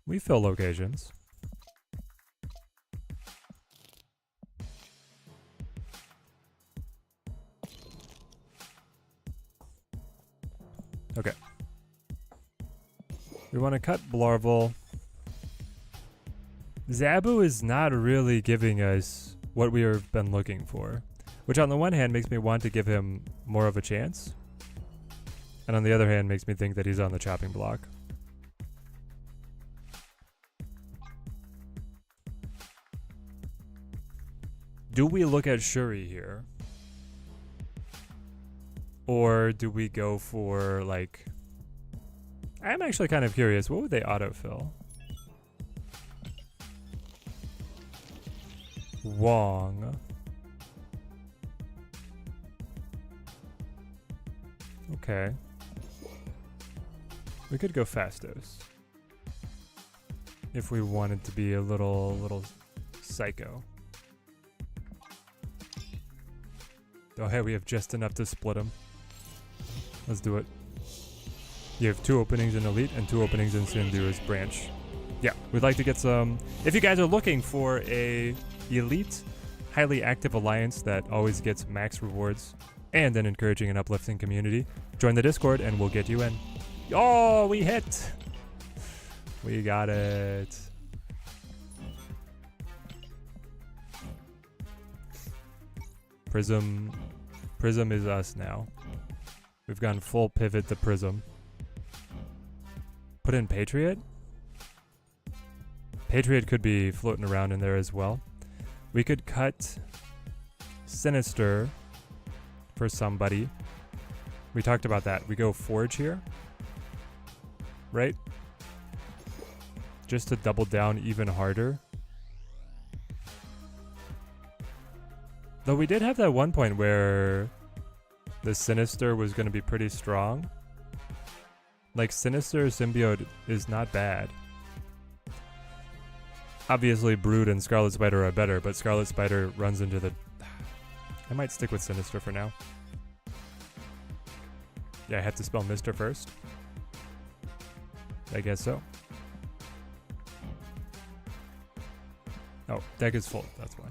We fill locations. Okay. We want to cut Blarvel. Zabu is not really giving us what we have been looking for, which on the one hand makes me want to give him more of a chance, and on the other hand makes me think that he's on the chopping block. Do we look at Shuri here? Or do we go for, like... I'm actually kind of curious. What would they autofill? Wong. Okay. We could go Fastos. If we wanted to be a little psycho. Oh, hey, we have just enough to split them. Let's do it. You have 2 openings in Elite and 2 openings in Syndua's branch. Yeah, we'd like to get some... If you guys are looking for a Elite, highly active alliance that always gets max rewards and an encouraging and uplifting community, join the Discord and we'll get you in. Oh, we hit! We got it. Prism is us now. We've gone full pivot to Prism. Put in Patriot? Patriot could be floating around in there as well. We could cut Sinister for somebody. We talked about that. We go Forge here. Right? Just to double down even harder. Though we did have that one point where the Sinister was going to be pretty strong. Like, Sinister Symbiote is not bad. Obviously, Brood and Scarlet Spider are better, but Scarlet Spider runs into the... I might stick with Sinister for now. Yeah, I have to spell Mr. first. I guess so. Oh, deck is full. That's why.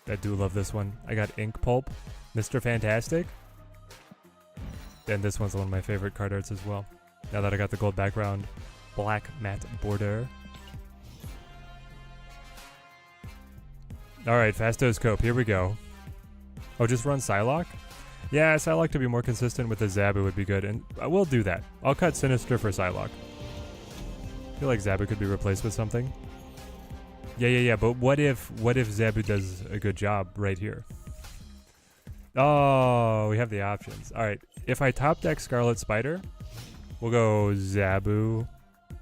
I do love this one. I got Ink Pulp, Mr. Fantastic. And this one's one of my favorite card arts as well. Now that I got the gold background, black matte border. Alright, Phastoscope, here we go. Oh, just run Psylocke? Yeah, Psylocke to be more consistent with the Zabu would be good, and I will do that. I'll cut Sinister for Psylocke. I feel like Zabu could be replaced with something. Yeah, but what if Zabu does a good job right here? Oh, we have the options. Alright, if I top deck Scarlet Spider, we'll go Zabu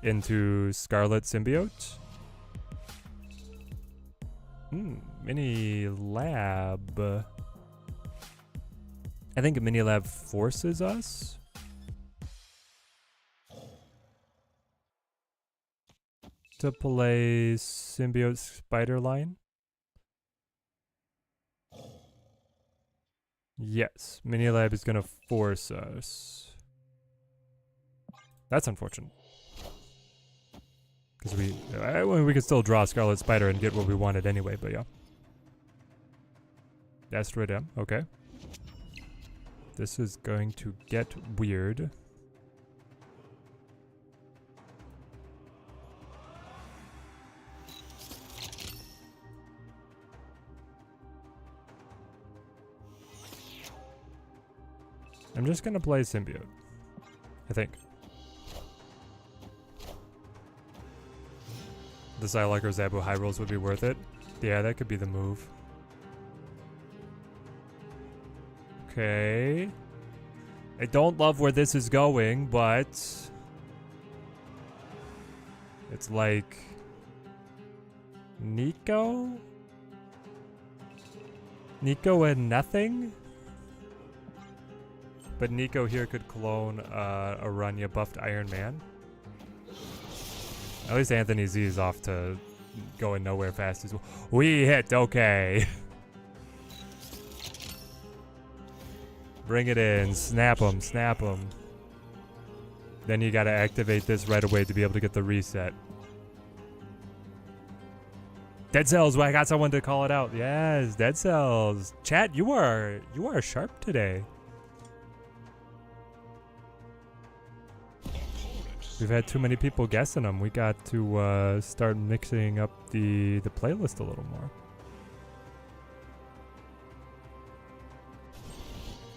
into Scarlet Symbiote. Mini Lab. I think a Mini Lab forces us. To play Symbiote Spider line. Yes, Mini Lab is gonna force us. That's unfortunate. Because we could still draw Scarlet Spider and get what we wanted anyway, but yeah. Asteroid M, okay. This is going to get weird. I'm just gonna play Symbiote, I think. The Psylocke or Zabu high rolls would be worth it. Yeah, that could be the move. Okay. I don't love where this is going, but it's like Nico and nothing? But Nico here could clone a Aranya buffed Iron Man. At least Anthony Z is off to going nowhere fast as well. We hit, okay. Bring it in, snap him, snap him. Then you gotta activate this right away to be able to get the reset. Dead Cells, well, I got someone to call it out. Yes, Dead Cells. Chat, you are sharp today. We've had too many people guessing them. We got to start mixing up the playlist a little more.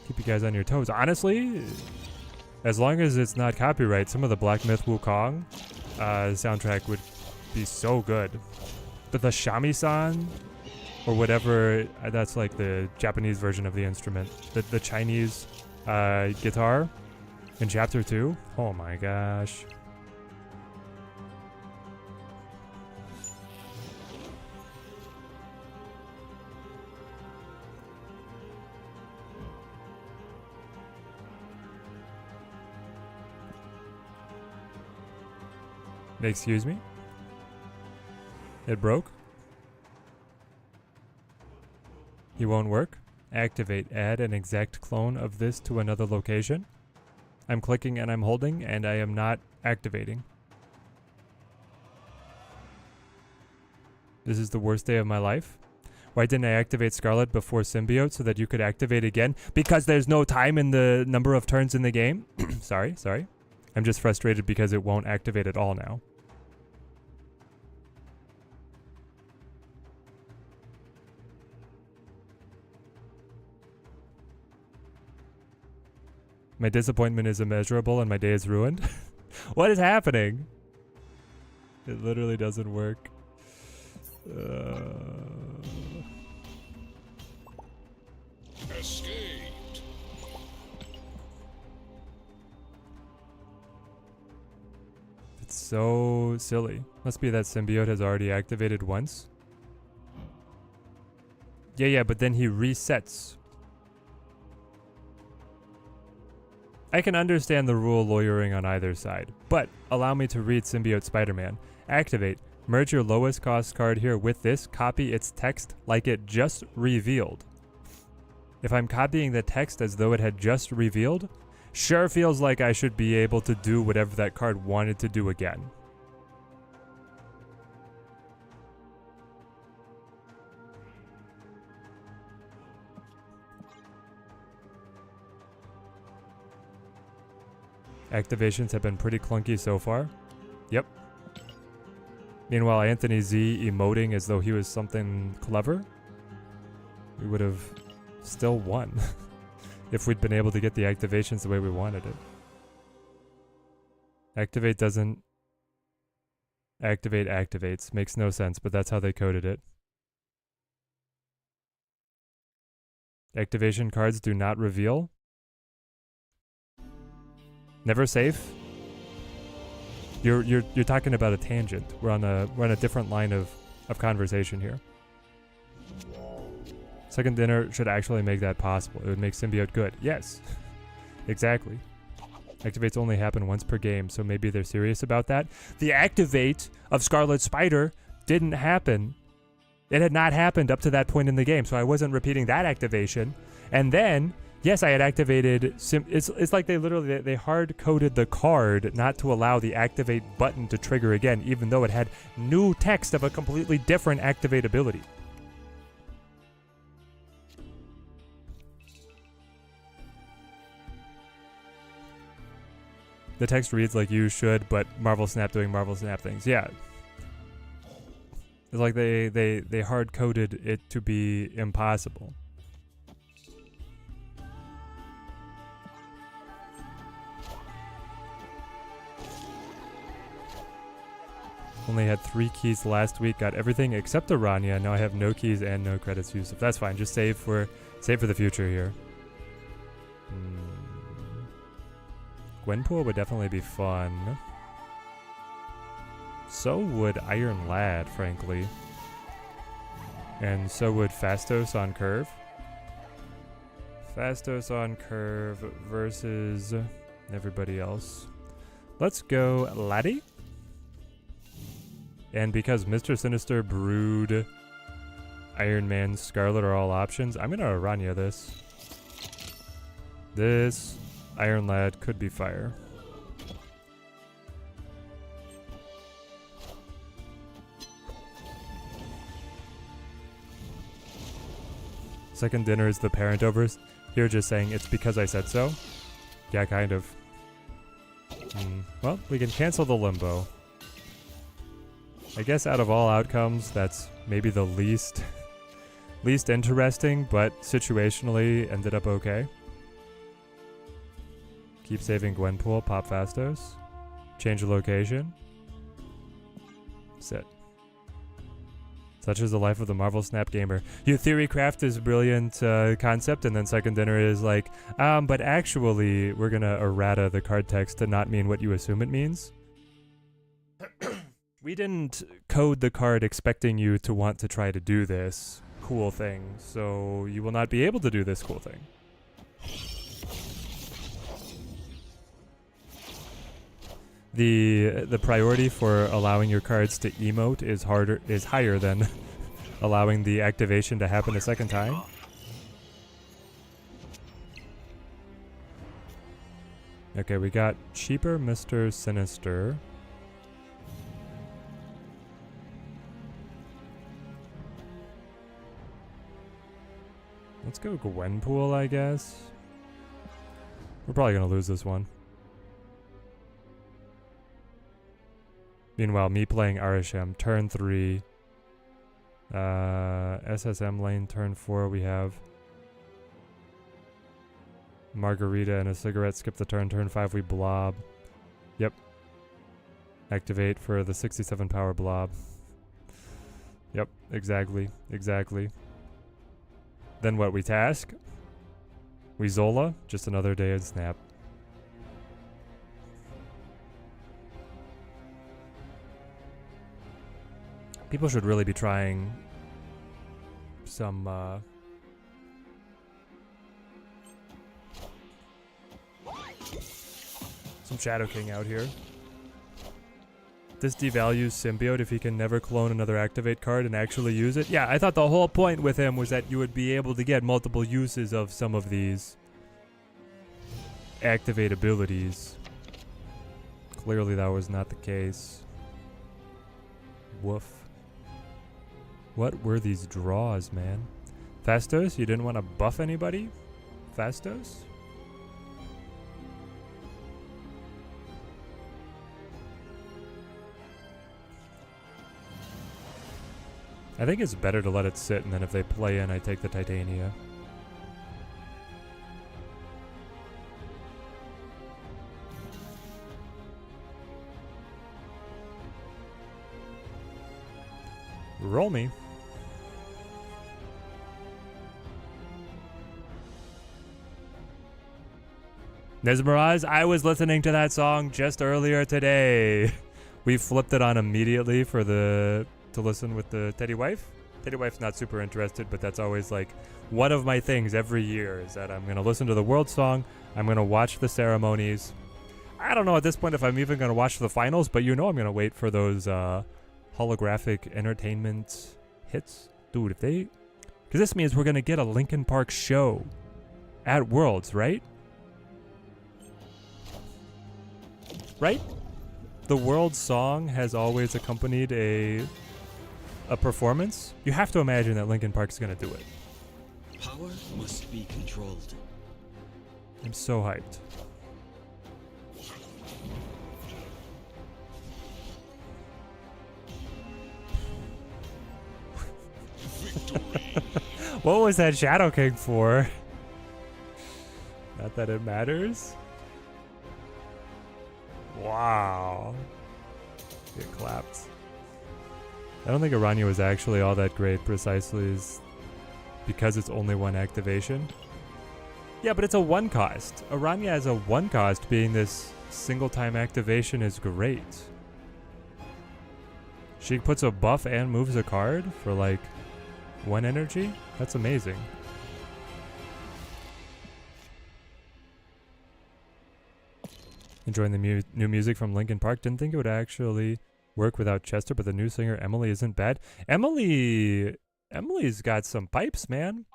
Keep you guys on your toes. Honestly, as long as it's not copyright, some of the Black Myth Wukong soundtrack would be so good. But the shamisen, or whatever, that's like the Japanese version of the instrument. The Chinese guitar in Chapter 2. Oh my gosh. Excuse me? It broke? You won't work? Activate. Add an exact clone of this to another location. I'm clicking and I'm holding and I am not activating. This is the worst day of my life. Why didn't I activate Scarlet before Symbiote so that you could activate again? Because there's no time in the number of turns in the game. Sorry. I'm just frustrated because it won't activate at all now. My disappointment is immeasurable and my day is ruined. What is happening? It literally doesn't work.
Escaped.
It's so silly. Must be that Symbiote has already activated once. Yeah, but then he resets. I can understand the rule lawyering on either side, but allow me to read Symbiote Spider-Man. Activate. Merge your lowest cost card here with this. Copy its text like it just revealed. If I'm copying the text as though it had just revealed, sure feels like I should be able to do whatever that card wanted to do again. Activations have been pretty clunky so far. Yep. Meanwhile, Anthony Z emoting as though he was something clever. We would have still won if we'd been able to get the activations the way we wanted it. Activate doesn't activate activates. Makes no sense, but that's how they coded it. Activation cards do not reveal. Never safe. You're talking about a tangent. We're on a different line of conversation here. Second dinner should actually make that possible. It would make symbiote good. Yes. Exactly. Activates only happen once per game, so maybe they're serious about that. The activate of Scarlet Spider didn't happen. It had not happened up to that point in the game, so I wasn't repeating that activation. And then, yes, I had activated... It's like they hard-coded the card not to allow the activate button to trigger again, even though it had new text of a completely different activate ability. The text reads like you should, but Marvel Snap doing Marvel Snap things. Yeah. It's like they hard-coded it to be impossible. Only had 3 keys last week, got everything except Aranya. Now I have no keys and no credits used. If that's fine, just save for the future here. Gwenpool would definitely be fun. So would Iron Lad, frankly. And so would Fastos on Curve. Fastos on Curve versus everybody else. Let's go Laddie. And because Mr. Sinister, Brood, Iron Man, Scarlet are all options, I'm gonna Aranya this. This Iron Lad could be fire. Second dinner is the parent overs. Here just saying it's because I said so. Yeah, kind of. Well, we can cancel the limbo. I guess out of all outcomes, that's maybe the least interesting, but situationally ended up okay. Keep saving Gwenpool, pop Fastos. Change the location. Sit. Such is the life of the Marvel Snap gamer. Your theory craft is a brilliant concept, and then second dinner is like, but actually, we're gonna errata the card text to not mean what you assume it means. We didn't code the card expecting you to want to try to do this cool thing, so you will not be able to do this cool thing. The priority for allowing your cards to emote is higher than allowing the activation to happen a second time. Okay, we got cheaper Mr. Sinister. Let's go Gwenpool, I guess. We're probably gonna lose this one. Meanwhile, me playing Arishem, turn 3. SSM lane, turn 4. We have Margarita and a cigarette. Skip the turn. Turn 5, we blob. Yep. Activate for the 67 power blob. Yep, exactly. Exactly. Then what? We task? We Zola? Just another day of Snap. People should really be trying some Shadow King out here. This devalues Symbiote if he can never clone another activate card and actually use it. Yeah, I thought the whole point with him was that you would be able to get multiple uses of some of these activate abilities. Clearly that was not the case. Woof. What were these draws, man? Fastos, you didn't want to buff anybody? Fastos? I think it's better to let it sit, and then if they play in, I take the Titania. Roll me. Mesmerize, I was listening to that song just earlier today. We flipped it on immediately for to listen with the Teddy wife. Teddy wife's not super interested, but that's always like one of my things every year is that I'm going to listen to the world song. I'm going to watch the ceremonies. I don't know at this point if I'm even going to watch the finals, but you know I'm going to wait for those holographic entertainment hits. Dude, if they... Because this means we're going to get a Linkin Park show at Worlds, right? Right? The world song has always accompanied a performance. You have to imagine that Linkin Park's gonna do it.
Power must be controlled.
I'm so hyped. What was that Shadow King for? Not that it matters. Wow. Get clapped. I don't think Aranya was actually all that great precisely because it's only one activation. Yeah, but it's a one cost. Aranya as a one cost being this single time activation is great. She puts a buff and moves a card for like one energy? That's amazing. Enjoying the new music from Linkin Park. Didn't think it would actually work without Chester, but the new singer Emily isn't bad. Emily's got some pipes, man.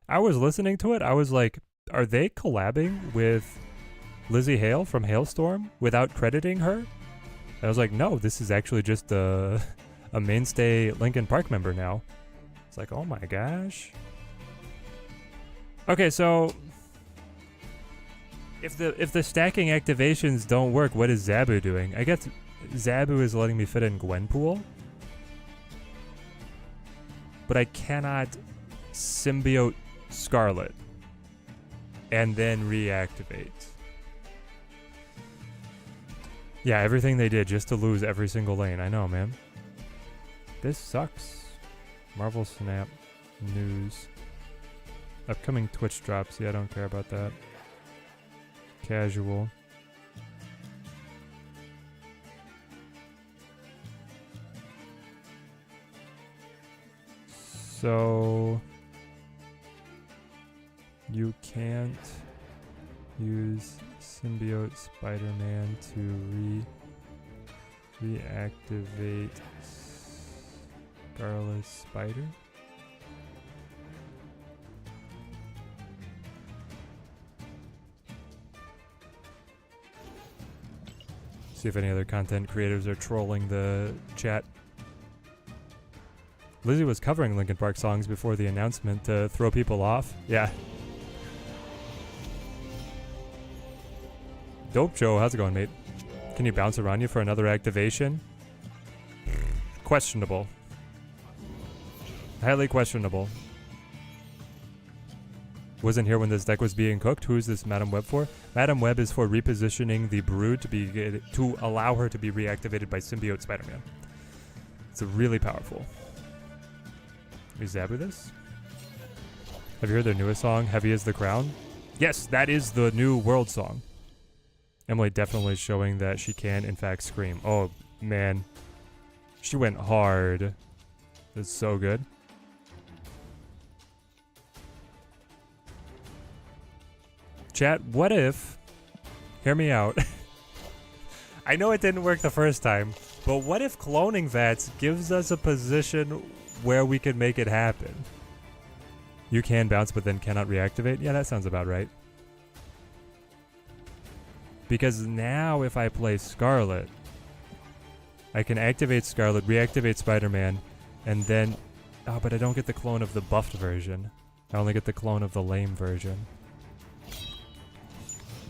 I was listening to it. I was like, are they collabing with Lizzie Hale from Hailstorm without crediting her? I was like, no, this is actually just a mainstay Linkin Park member now. It's like, oh my gosh. Okay, so if the stacking activations don't work, what is Zabu doing? I guess Zabu is letting me fit in Gwenpool, but I cannot symbiote Scarlet and then reactivate. Yeah, everything they did just to lose every single lane. I know, man. This sucks. Marvel Snap news. Upcoming Twitch drops. Yeah, I don't care about that. Casual. So you can't use Symbiote Spider-Man to reactivate Scarlet Spider? See if any other content creators are trolling the chat. Lizzie was covering Linkin Park songs before the announcement to throw people off. Yeah. Dope Joe, how's it going, mate? Can you bounce around you for another activation? Questionable. Highly questionable. Wasn't here when this deck was being cooked. Who is this Madam Web for? Madam Web is for repositioning the Brood to allow her to be reactivated by Symbiote Spider-Man. It's really powerful. We Zabu this? Have you heard their newest song, Heavy as the Crown? Yes, that is the new world song. Emily definitely showing that she can, in fact, scream. Oh, man. She went hard. It's so good. Chat, what if... Hear me out. I know it didn't work the first time, But what if cloning VATS gives us a position where we can make it happen? You can bounce, but then cannot reactivate? Yeah, that sounds about right. Because now if I play Scarlet, I can activate Scarlet, reactivate Spider-Man, and then... Oh, but I don't get the clone of the buffed version. I only get the clone of the lame version.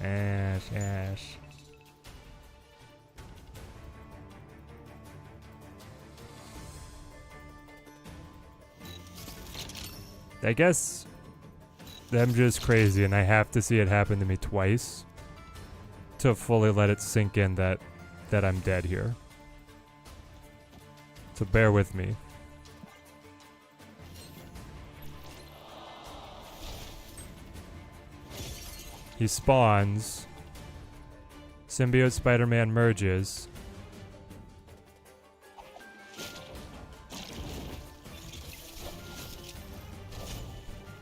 Ash, ash. I guess I'm just crazy and I have to see it happen to me twice to fully let it sink in that I'm dead here. So bear with me. He spawns. Symbiote Spider-Man merges.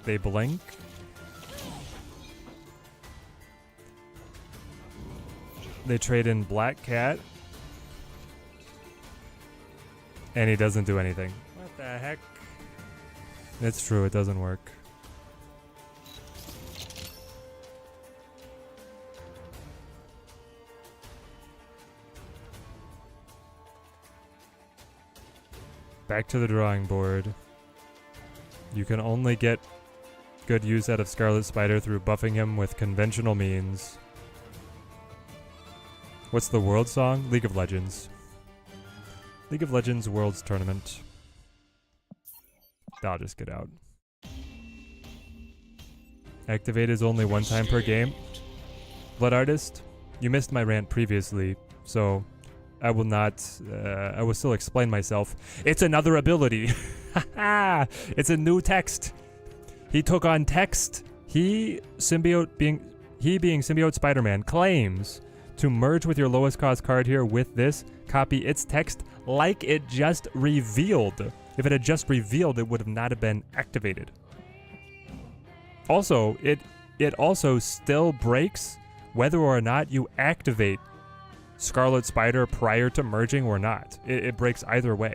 They blink. They trade in Black Cat. And he doesn't do anything. What the heck? It's true, it doesn't work. Back to the drawing board. You can only get good use out of Scarlet Spider through buffing him with conventional means. What's the world song? League of Legends. League of Legends Worlds Tournament. I'll just get out. Activate is only one time per game. Blood Artist, you missed my rant previously, so I will not, I will still explain myself. It's another ability. It's a new text. He took on text. He being Symbiote Spider-Man claims to merge with your lowest cost card here with this, copy its text like it just revealed. If it had just revealed, it would have not have been activated. Also, it also still breaks whether or not you activate Scarlet Spider prior to merging or not. It breaks either way.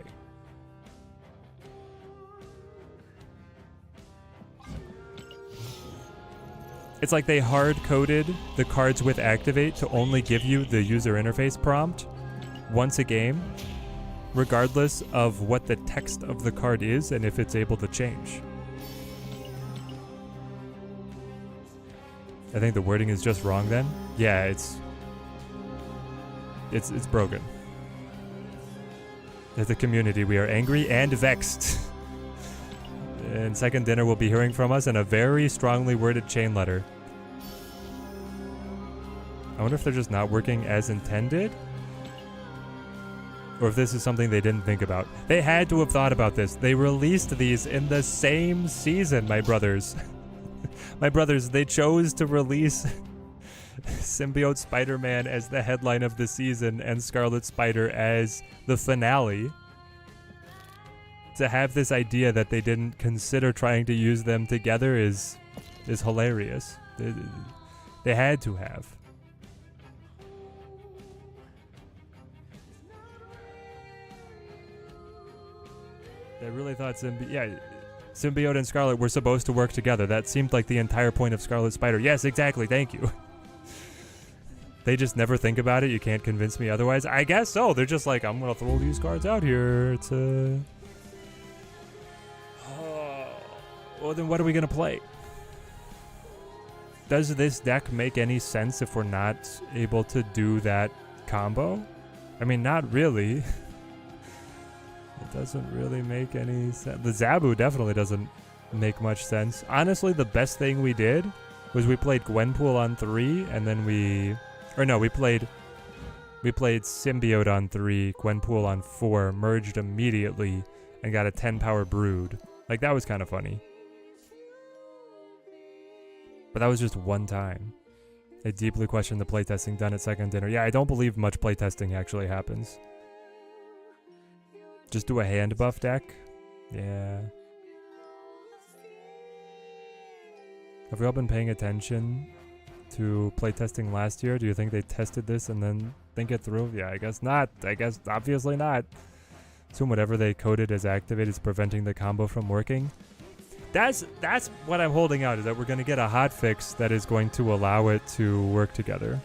It's like they hard-coded the cards with activate to only give you the user interface prompt once a game, regardless of what the text of the card is and if it's able to change. I think the wording is just wrong then. Yeah, it's broken. As a community, we are angry and vexed. And Second Dinner will be hearing from us in a very strongly worded chain letter. I wonder if they're just not working as intended? Or if this is something they didn't think about. They had to have thought about this. They released these in the same season, my brothers. My brothers, they chose to release Symbiote Spider-Man as the headline of the season and Scarlet Spider as the finale. To have this idea that they didn't consider trying to use them together is hilarious. They had to have. They really thought Symbiote and Scarlet were supposed to work together. That seemed like the entire point of Scarlet Spider. Yes, exactly. Thank you. They just never think about it. You can't convince me otherwise. I guess so. They're just like, I'm going to throw these cards out here. It's a... Well, then what are we going to play? Does this deck make any sense if we're not able to do that combo? I mean, not really. It doesn't really make any sense. The Zabu definitely doesn't make much sense. Honestly, the best thing we did was we played Gwenpool on 3, and then we played Symbiote on 3, Gwenpool on 4, merged immediately, and got a 10-power Brood. Like, that was kind of funny. But that was just one time. I deeply question the playtesting done at Second Dinner. Yeah, I don't believe much playtesting actually happens. Just do a hand buff deck? Yeah. Have we all been paying attention to playtesting last year? Do you think they tested this and then think it through? Yeah, I guess not. I guess obviously not. Assume whatever they coded as activate is preventing the combo from working. That's what I'm holding out, is that we're going to get a hotfix that is going to allow it to work together.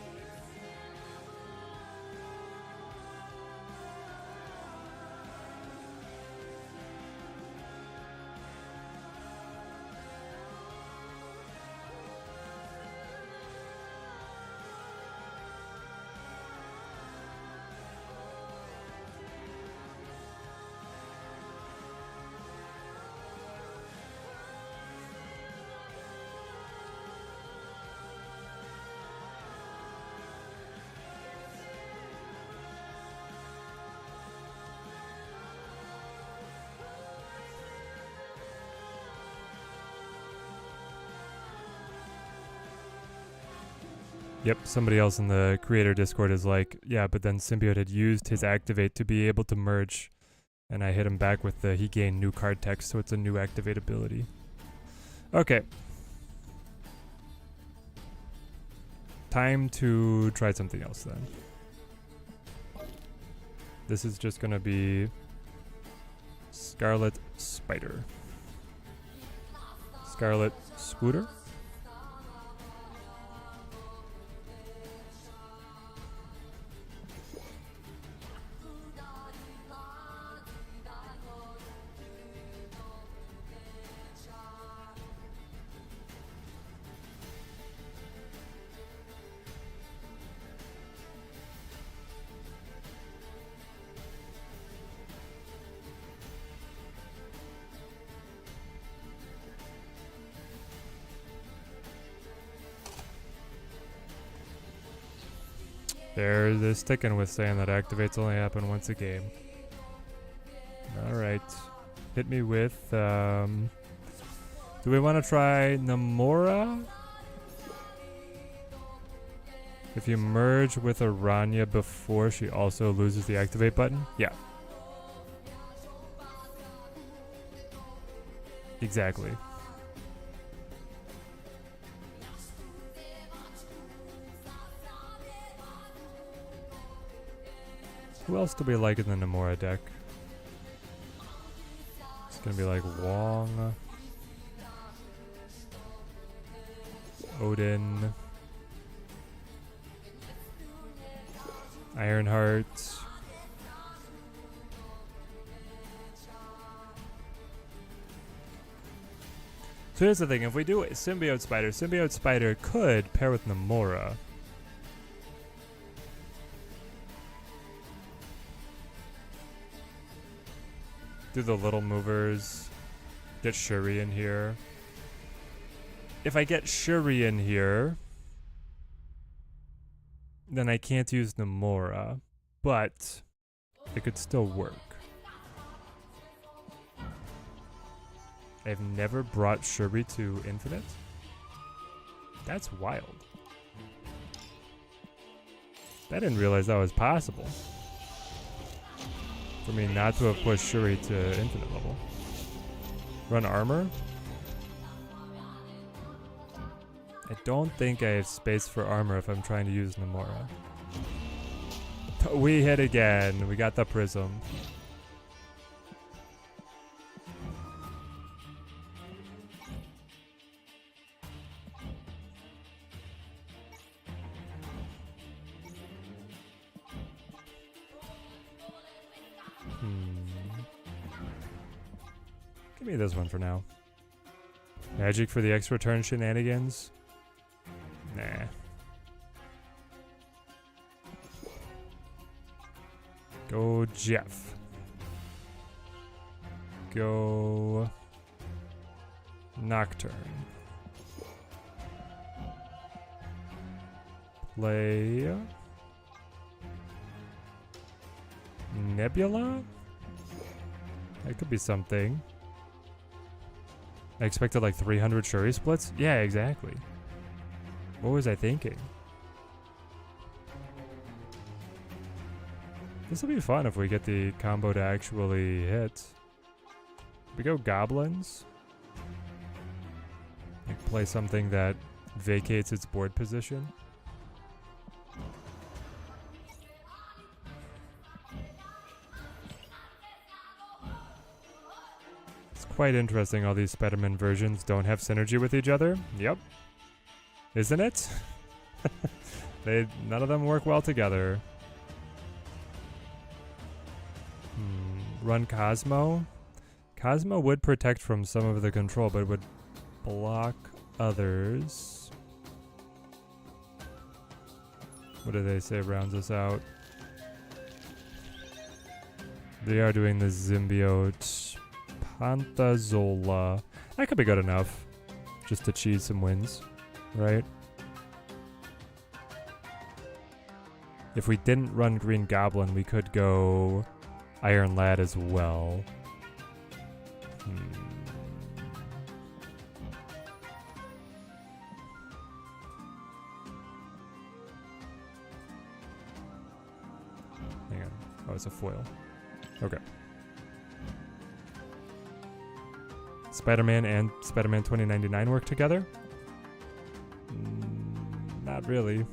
Yep, somebody else in the creator Discord is like, yeah, but then Symbiote had used his activate to be able to merge, and I hit him back with the he gained new card text, so it's a new activate ability. Okay. Time to try something else then. This is just gonna be Scarlet Spider. Scarlet Scooter? They're sticking with saying that activates only happen once a game. Alright. Hit me with, do we want to try Namora? If you merge with Aranya before she also loses the activate button? Yeah. Exactly. Who else do we like in the Namora deck? It's gonna be like Wong, Odin, Ironheart. So here's the thing, if we do Symbiote Spider could pair with Namora. Do the little movers. Get Shuri in here. If I get Shuri in here, then I can't use Namora, but it could still work. I've never brought Shuri to Infinite. That's wild. I didn't realize that was possible. For me not to have pushed Shuri to Infinite level. Run armor? I don't think I have space for armor if I'm trying to use Namora. We hit again. We got the prism. Give me this one for now. Magic for the extra turn shenanigans? Nah. Go Jeff. Go Nocturne. Play Nebula? That could be something. I expected like 300 Shuri splits? Yeah, exactly. What was I thinking? This will be fun if we get the combo to actually hit. We go Goblins. Like play something that vacates its board position. It's quite interesting all these Spider-Man versions don't have synergy with each other. Yep. Isn't it? None of them work well together. Run Cosmo. Cosmo would protect from some of the control, but would block others. What do they say rounds us out? They are doing the symbiote Pantazola. That could be good enough. Just to cheese some wins, right? If we didn't run Green Goblin, we could go Iron Lad as well. Hang on. Oh, it's a foil. Okay. Spider-Man and Spider-Man 2099 work together? Not really.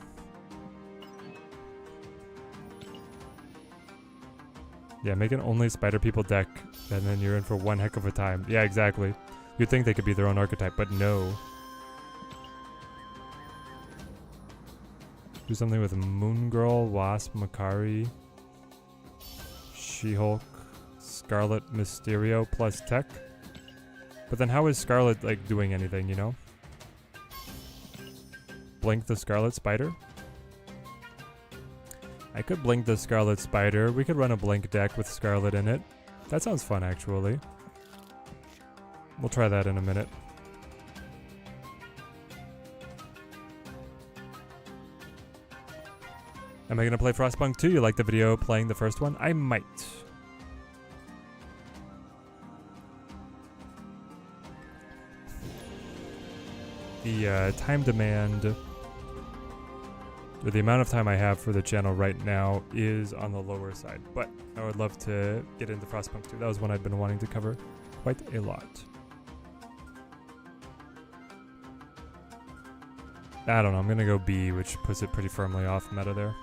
Yeah, make an only Spider People deck, and then you're in for one heck of a time. Yeah, exactly. You'd think they could be their own archetype, but no. Do something with Moon Girl, Wasp, Makari, She-Hulk, Scarlet, Mysterio, plus tech. But then how is Scarlet, like, doing anything, you know? Blink the Scarlet Spider? I could blink the Scarlet Spider. We could run a blink deck with Scarlet in it. That sounds fun, actually. We'll try that in a minute. Am I going to play Frostpunk 2? You like the video playing the first one? I might. The time demand, or the amount of time I have for the channel right now, is on the lower side. But I would love to get into Frostpunk 2. That was one I've been wanting to cover quite a lot. I don't know, I'm going to go B, which puts it pretty firmly off meta there.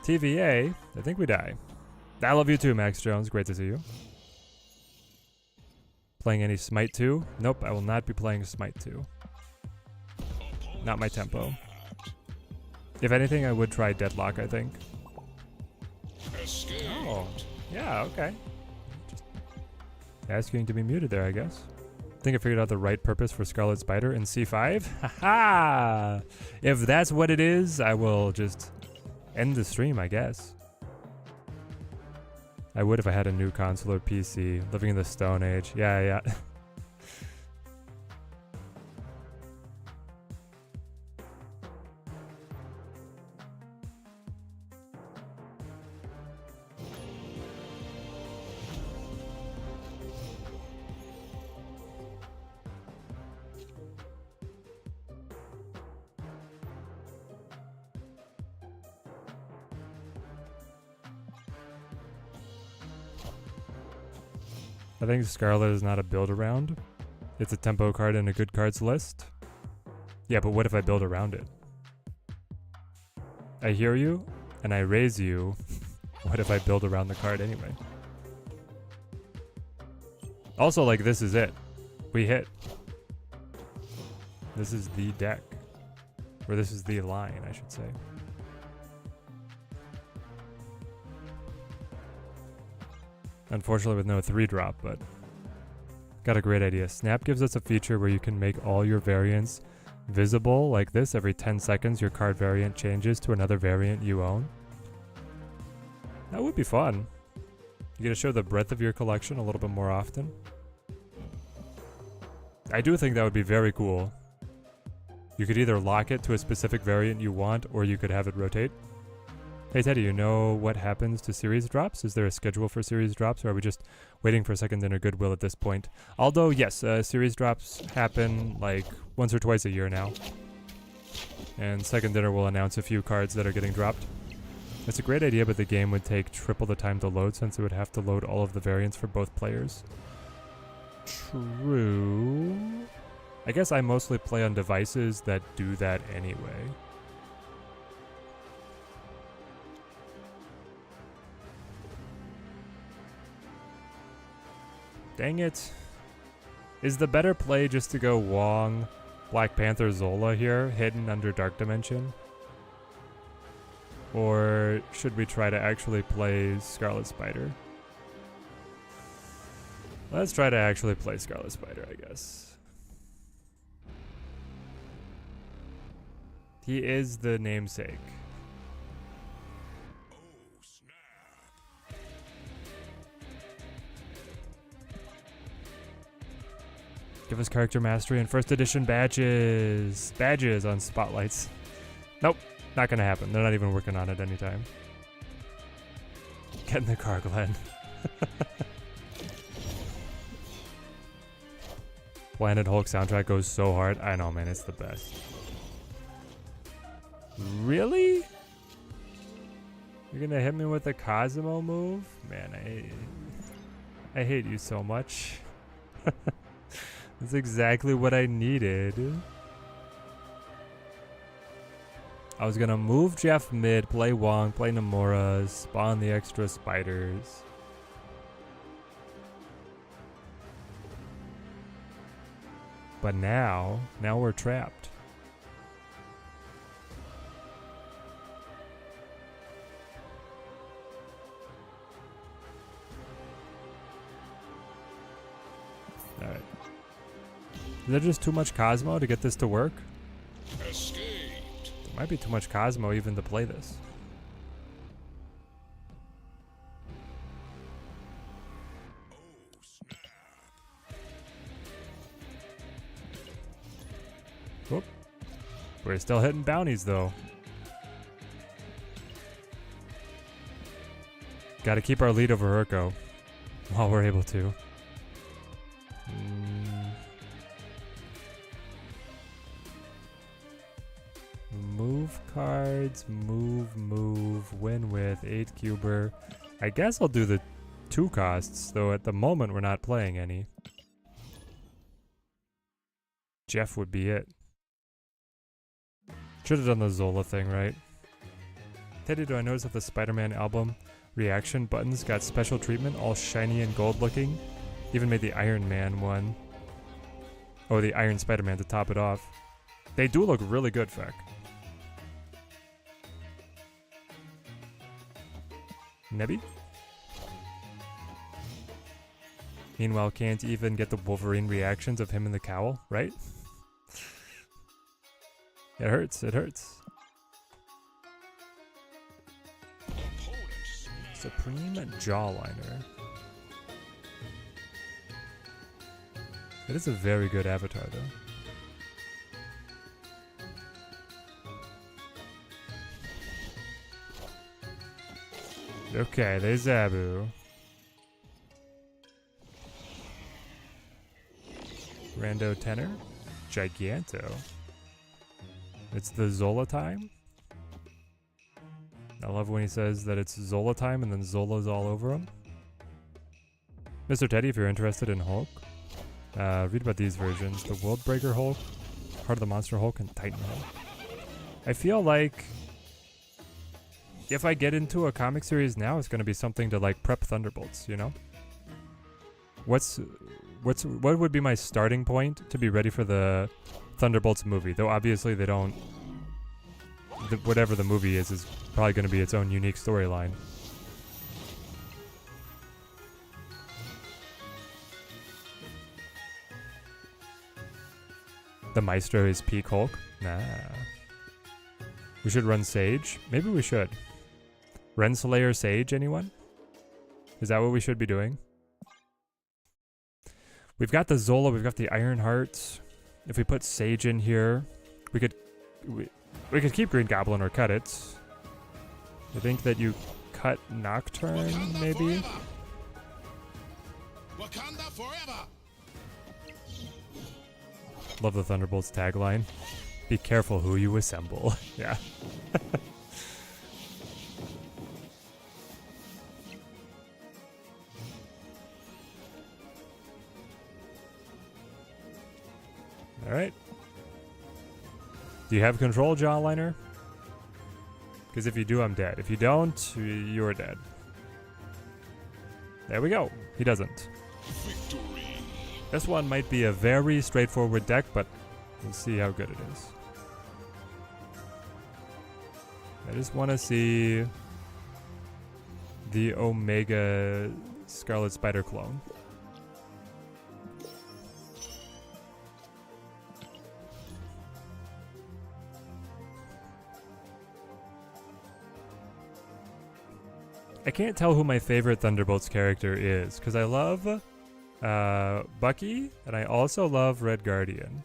TVA, I think we die. I love you too, Max Jones. Great to see you. Playing any Smite 2? Nope, I will not be playing Smite 2. Not my tempo. If anything, I would try Deadlock, I think.
Escape.
Oh, yeah, okay. Just asking to be muted there, I guess. I think I figured out the right purpose for Scarlet Spider in C5. Haha! If that's what it is, I will just end the stream, I guess. I would if I had a new console or PC. Living in the Stone Age. Yeah. I think Scarlet is not a build around. It's a tempo card in a good cards list. Yeah, but what if I build around it? I hear you, and I raise you. What if I build around the card anyway? Also, like, this is it. We hit. This is the deck. Or this is the line, I should say. Unfortunately with no 3-drop, but got a great idea. Snap gives us a feature where you can make all your variants visible like this. Every 10 seconds your card variant changes to another variant you own. That would be fun. You get to show the breadth of your collection a little bit more often. I do think that would be very cool. You could either lock it to a specific variant you want, or you could have it rotate. Hey Teddy, you know what happens to series drops? Is there a schedule for series drops, or are we just waiting for Second Dinner Goodwill at this point? Although, yes, series drops happen like once or twice a year now. And Second Dinner will announce a few cards that are getting dropped. It's a great idea, but the game would take triple the time to load since it would have to load all of the variants for both players. True. I guess I mostly play on devices that do that anyway. Dang it. Is the better play just to go Wong, Black Panther, Zola here, hidden under Dark Dimension? Or should we try to actually play Scarlet Spider? Let's try to actually play Scarlet Spider, I guess. He is the namesake. Give us character mastery and first edition badges. Badges on spotlights. Nope, not gonna happen. They're not even working on it anytime. Get in the car, Glenn. Planet Hulk soundtrack goes so hard. I know, man, it's the best. Really? You're gonna hit me with a Cosmo move? Man, I hate you so much. That's exactly what I needed. I was gonna move Jeff mid, play Wong, play Nomura, spawn the extra spiders. But now we're trapped. Alright. Is there just too much Cosmo to get this to work?
Escaped.
There might be too much Cosmo even to play this. Whoop. We're still hitting bounties though. Gotta keep our lead over Urko while we're able to. Move cards, move, win with 8 cuber. I guess I'll do the 2 costs, though at the moment we're not playing any. Jeff would be it. Should have done the Zola thing, right? Teddy, do I notice that the Spider-Man album reaction buttons got special treatment, all shiny and gold looking? Even made the Iron Man one. Oh, the Iron Spider-Man to top it off. They do look really good, Feck. Nebby? Meanwhile, can't even get the Wolverine reactions of him in the cowl, right? It hurts, it hurts. Supreme Jawliner. It is a very good avatar, though. Okay, there's Zabu. Rando Tenor. Giganto. It's the Zola time. I love when he says that it's Zola time and then Zola's all over him. Mr. Teddy, if you're interested in Hulk, read about these versions. The Worldbreaker Hulk, Heart of the Monster Hulk, and Titan Hulk. I feel like if I get into a comic series now, it's going to be something to like prep Thunderbolts, you know? What would be my starting point to be ready for the Thunderbolts movie? Though obviously they don't, whatever the movie is probably going to be its own unique storyline. The Maestro is peak Hulk? Nah. We should run Sage? Maybe we should. Renslayer Sage, anyone? Is that what we should be doing? We've got the Zola, we've got the Iron Heart. If we put Sage in here, we could keep Green Goblin or cut it. I think that you cut Nocturne, maybe?
Wakanda forever.
Love the Thunderbolts tagline. Be careful who you assemble. Yeah. Alright. Do you have control, Jawliner? Because if you do, I'm dead. If you don't, you're dead. There we go. He doesn't.
Victory.
This one might be a very straightforward deck, but we'll see how good it is. I just want to see the Omega Scarlet Spider clone. I can't tell who my favorite Thunderbolts character is, because I love Bucky, and I also love Red Guardian.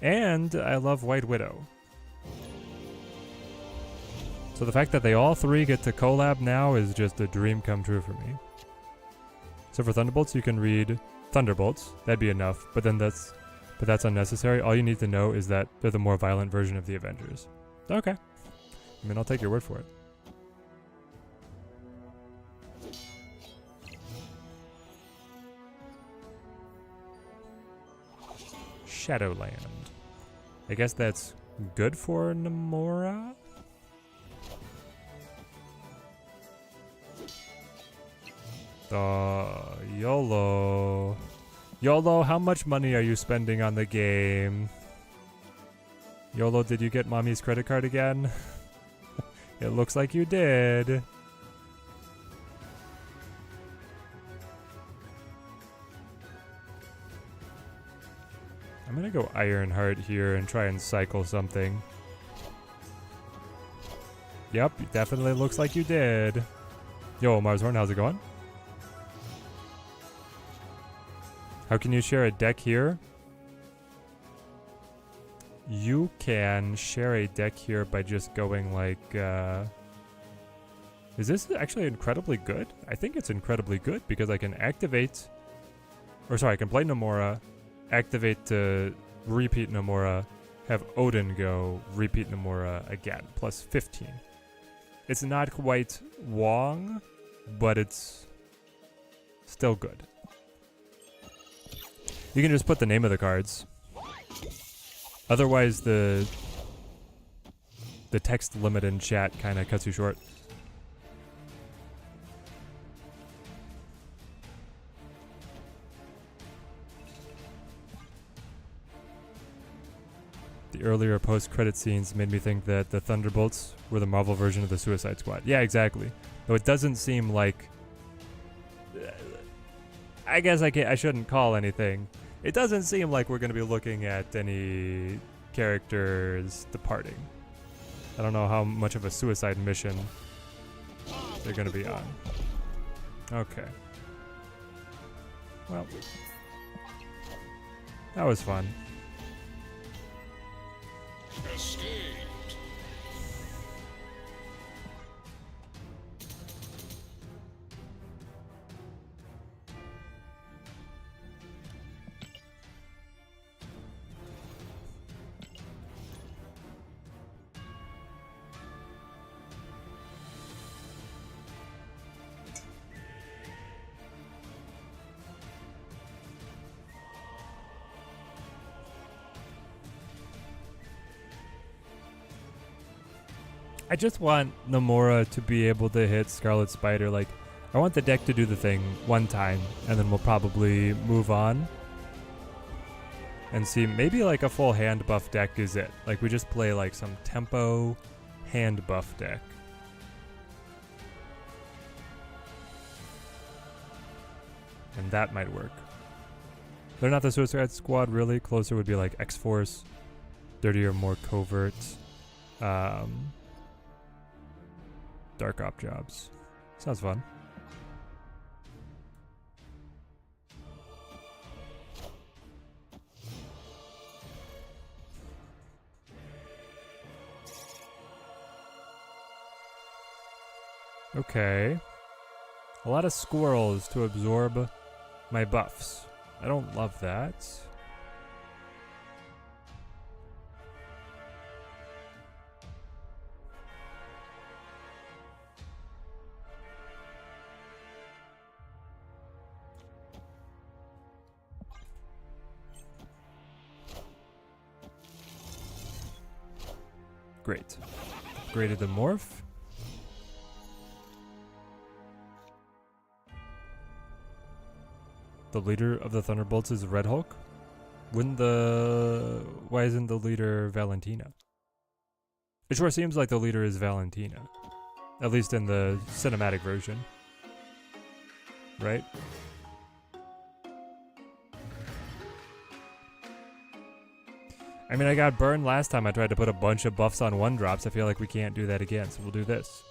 And I love White Widow. So the fact that they all three get to collab now is just a dream come true for me. So for Thunderbolts, you can read Thunderbolts. That'd be enough, but that's unnecessary. All you need to know is that they're the more violent version of the Avengers. Okay. I mean, I'll take your word for it. Shadowland. I guess that's good for Nomura? YOLO. YOLO, how much money are you spending on the game? YOLO, did you get mommy's credit card again? It looks like you did. I'm gonna go Ironheart here and try and cycle something. Yep, it definitely looks like you did. Yo, Marshorn, how's it going? How can you share a deck here? You can share a deck here by just going like, is this actually incredibly good? I think it's incredibly good because I can activate, or sorry, I can play Nomura, activate to repeat Nomura, have Odin go, repeat Nomura again, plus 15. It's not quite Wong, but it's still good. You can just put the name of the cards. Otherwise, the text limit in chat kind of cuts you short. The earlier post-credit scenes made me think that the Thunderbolts were the Marvel version of the Suicide Squad. Yeah, exactly. Though it doesn't seem like... I guess I shouldn't call anything. It doesn't seem like we're going to be looking at any characters departing. I don't know how much of a suicide mission they're going to be on. Okay. Well, that was fun.
Escaped.
I just want Nomura to be able to hit Scarlet Spider. Like, I want the deck to do the thing one time, and then we'll probably move on. And see, maybe like a full hand buff deck is it. Like, we just play like some tempo hand buff deck. And that might work. They're not the Suicide Squad, really. Closer would be like X-Force, dirtier, more covert. Dark op jobs. Sounds fun. Okay. A lot of squirrels to absorb my buffs. I don't love that. Great. Upgraded the morph. The leader of the Thunderbolts is Red Hulk? Why isn't the leader Valentina? It sure seems like the leader is Valentina. At least in the cinematic version. Right? I mean, I got burned last time I tried to put a bunch of buffs on 1-drops. I feel like we can't do that again, so we'll do this.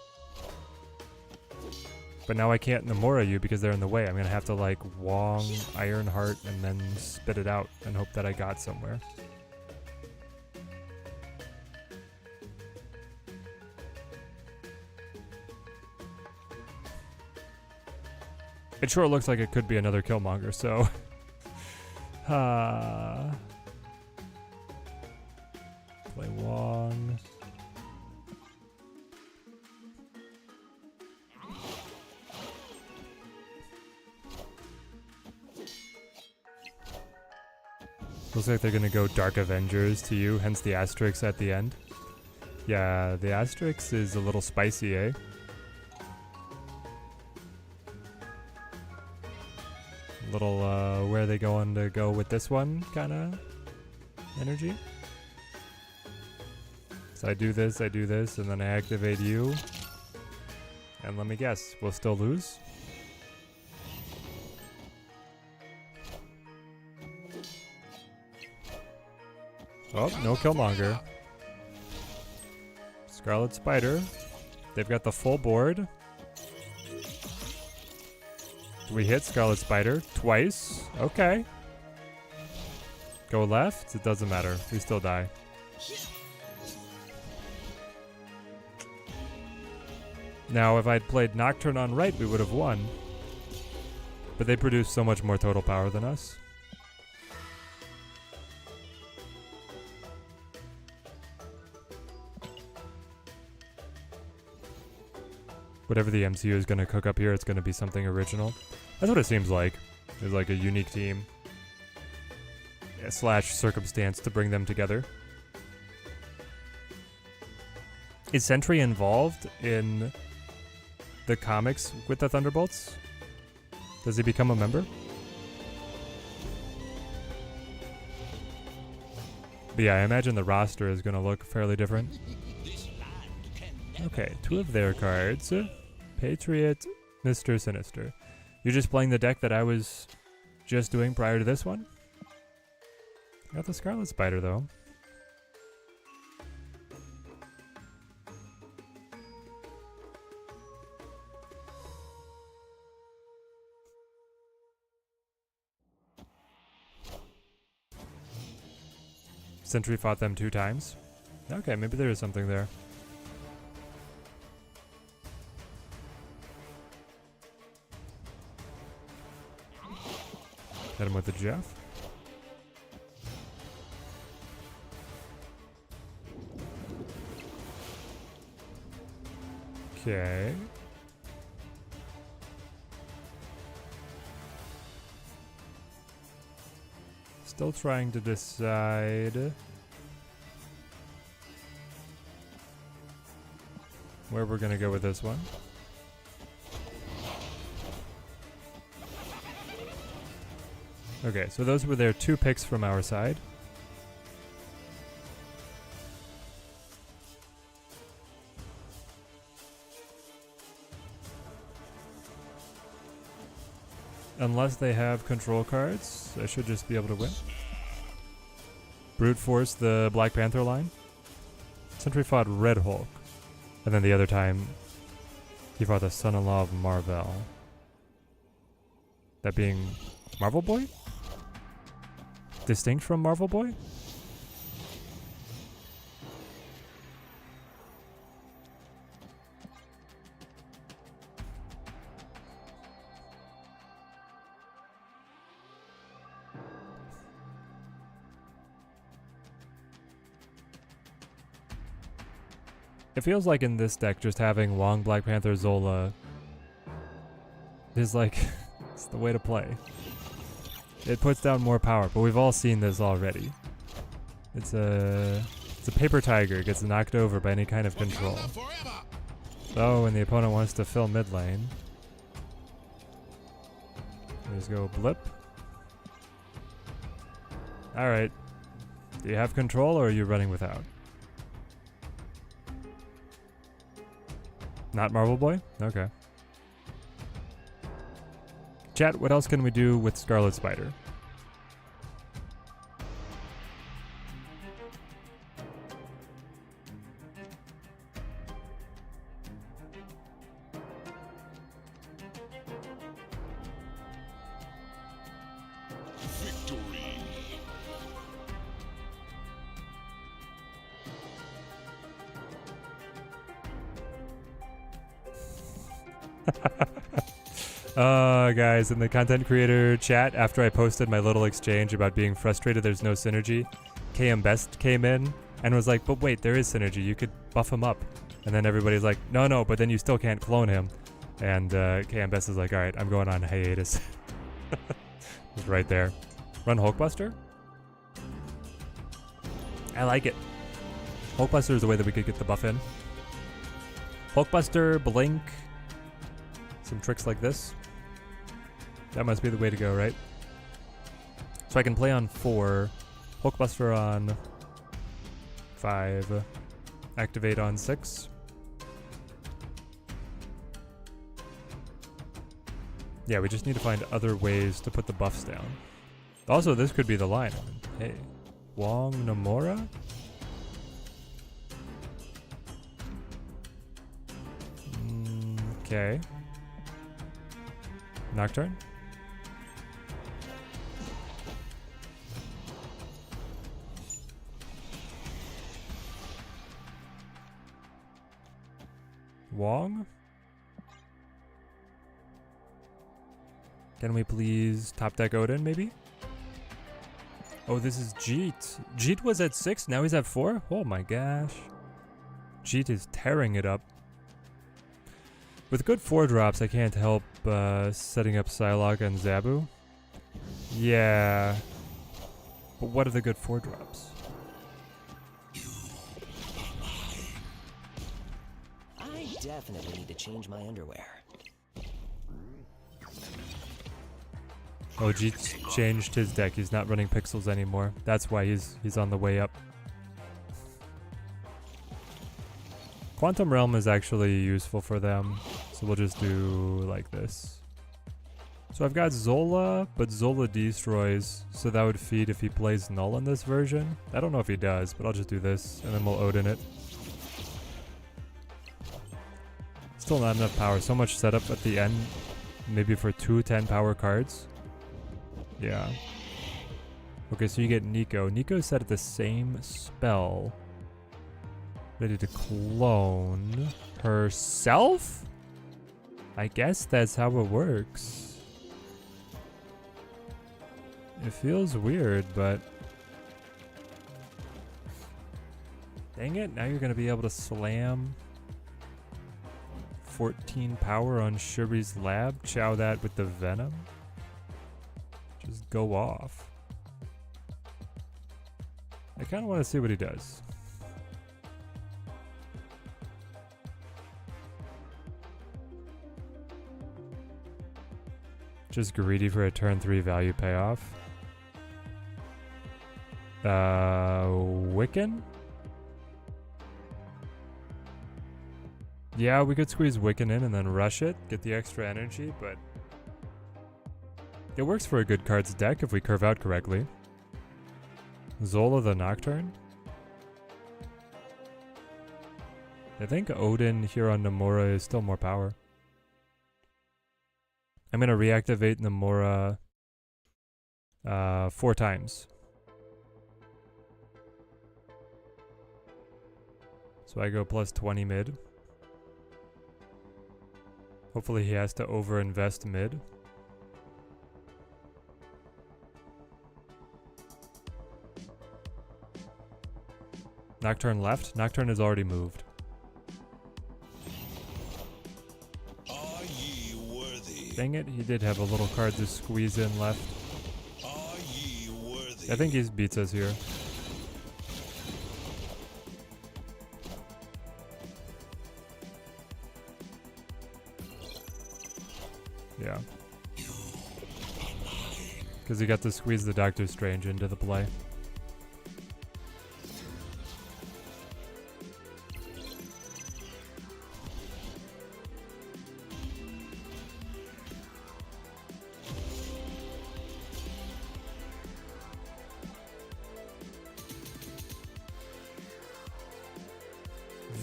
But now I can't Nomura you because they're in the way. I'm gonna have to like Wong Ironheart and then spit it out and hope that I got somewhere. It sure looks like it could be another Killmonger, so play Wong. Looks like they're gonna go Dark Avengers to you, hence the asterisk at the end. Yeah, the asterisk is a little spicy, eh? Little, where are they going to go with this one kind of energy? So I do this, and then I activate you. And let me guess, we'll still lose? Oh, no Killmonger. Scarlet Spider. They've got the full board. We hit Scarlet Spider twice. Okay. Go left. It doesn't matter. We still die. Now, if I'd played Nocturne on right, we would have won. But they produce so much more total power than us. Whatever the MCU is going to cook up here, it's going to be something original. That's what it seems like. It's like a unique team. Yeah, slash circumstance to bring them together. Is Sentry involved in the comics with the Thunderbolts? Does he become a member? But yeah, I imagine the roster is going to look fairly different. Okay, 2 of their cards. Patriot, Mr. Sinister. You're just playing the deck that I was just doing prior to this one? Got the Scarlet Spider, though. Sentry fought them 2 times. Okay, maybe there is something there. Hit him with the Jeff. Okay. Still trying to decide where we're gonna go with this one. Okay, so those were their 2 picks from our side. Unless they have control cards, I should just be able to win. Brute Force the Black Panther line. Sentry fought Red Hulk. And then the other time, he fought the son-in-law of Marvel. That being Marvel Boy? Distinct from Marvel Boy? It feels like in this deck, just having Wong, Black Panther, Zola is like, it's the way to play. It puts down more power, but we've all seen this already. It's a paper tiger, gets knocked over by any kind of control. Oh, and the opponent wants to fill mid lane. Just go blip. Alright. Do you have control or are you running without? Not Marvel Boy? Okay. Chat, what else can we do with Scarlet Spider?
Victory.
Guys, in the content creator chat, after I posted my little exchange about being frustrated there's no synergy, KM Best came in and was like, but wait, there is synergy, you could buff him up. And then everybody's like, no, but then you still can't clone him. And KM Best is like, alright, I'm going on hiatus. Just right there. Run Hulkbuster? I like it. Hulkbuster is the way that we could get the buff in. Hulkbuster, Blink, some tricks like this. That must be the way to go, right? So I can play on 4, Hulkbuster on 5, activate on 6. Yeah, we just need to find other ways to put the buffs down. Also, this could be the line. Hey, Wong Nomura? Okay. Nocturne? Wong? Can we please top deck Odin, maybe? Oh, this is Jeet. Jeet was at 6, now he's at 4? Oh my gosh. Jeet is tearing it up. With good 4 drops, I can't help setting up Psylocke and Zabu. Yeah. But what are the good 4 drops?
I definitely need to change my underwear.
Oh, Jeet's changed his deck. He's not running pixels anymore. That's why he's on the way up. Quantum Realm is actually useful for them, so we'll just do like this. So I've got Zola, but Zola destroys, so that would feed if he plays Null in this version. I don't know if he does, but I'll just do this, and then we'll Odin it. Still not enough power. So much setup at the end, maybe for 2 10-power cards. Yeah. Okay, so you get Nico. Nico set at the same spell. Ready to clone herself? I guess that's how it works. It feels weird, but... Dang it, now you're gonna be able to slam 14 power on Shuri's lab, chow that with the venom. Just go off. I kind of want to see what he does. Just greedy for a turn 3 value payoff. Wiccan? Yeah, we could squeeze Wiccan in and then rush it, get the extra energy, but it works for a good cards deck if we curve out correctly. Zola the Nocturne? I think Odin here on Nomura is still more power. I'm going to reactivate Nomura 4 times. So I go plus 20 mid. Hopefully he has to overinvest mid. Nocturne left. Nocturne is already moved.
Are ye worthy?
Dang it, he did have a little card to squeeze in left.
Are ye worthy?
I think he beats us here. Yeah. Because he got to squeeze the Doctor Strange into the play.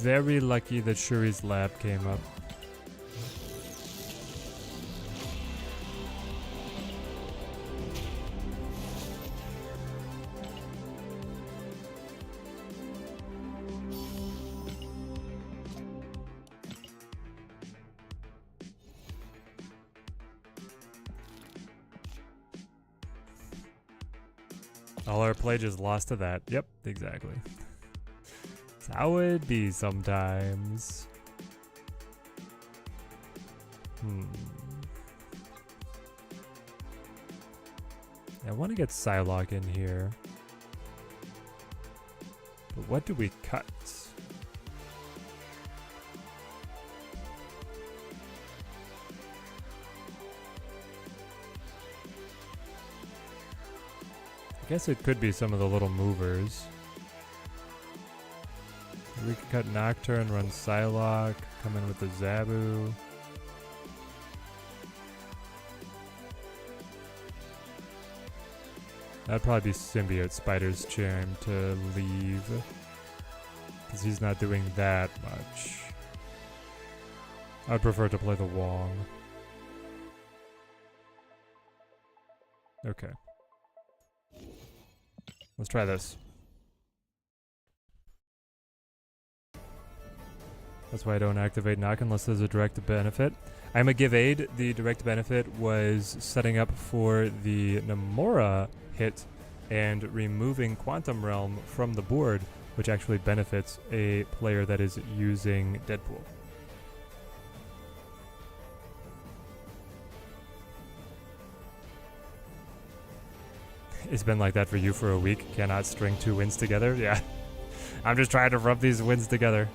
very lucky that Shuri's lab came up. All our play just lost to that. Yep, exactly. That's how it be sometimes. I want to get Psylocke in here. But what do we cut? I guess it could be some of the little movers. We could cut Nocturne, run Psylocke, come in with the Zabu. That'd probably be Symbiote Spider's charm to leave. Because he's not doing that much. I'd prefer to play the Wong. Okay. Let's try this. That's why I don't activate knock unless there's a direct benefit. I'm a give aid. The direct benefit was setting up for the Namora hit and removing Quantum Realm from the board, which actually benefits a player that is using Deadpool. It's been like that for you for a week. Cannot string 2 wins together. Yeah. I'm just trying to rub these wins together.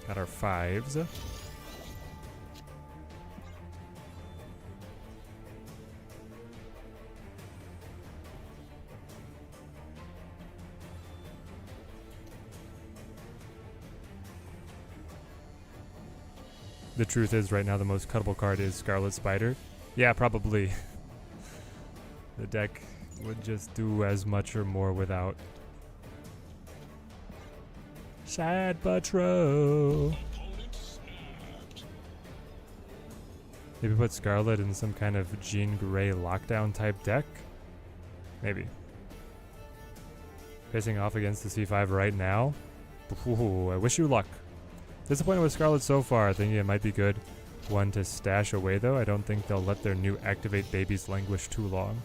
Got our 5s. The truth is, right now, the most cuttable card is Scarlet Spider. Yeah, probably. The deck would just do as much or more without. Sad but true. Maybe put Scarlet in some kind of Jean Grey lockdown type deck? Maybe. Facing off against the C5 right now? Ooh, I wish you luck. Disappointed with Scarlet so far. Thinking it might be good one to stash away though. I don't think they'll let their new activate babies languish too long.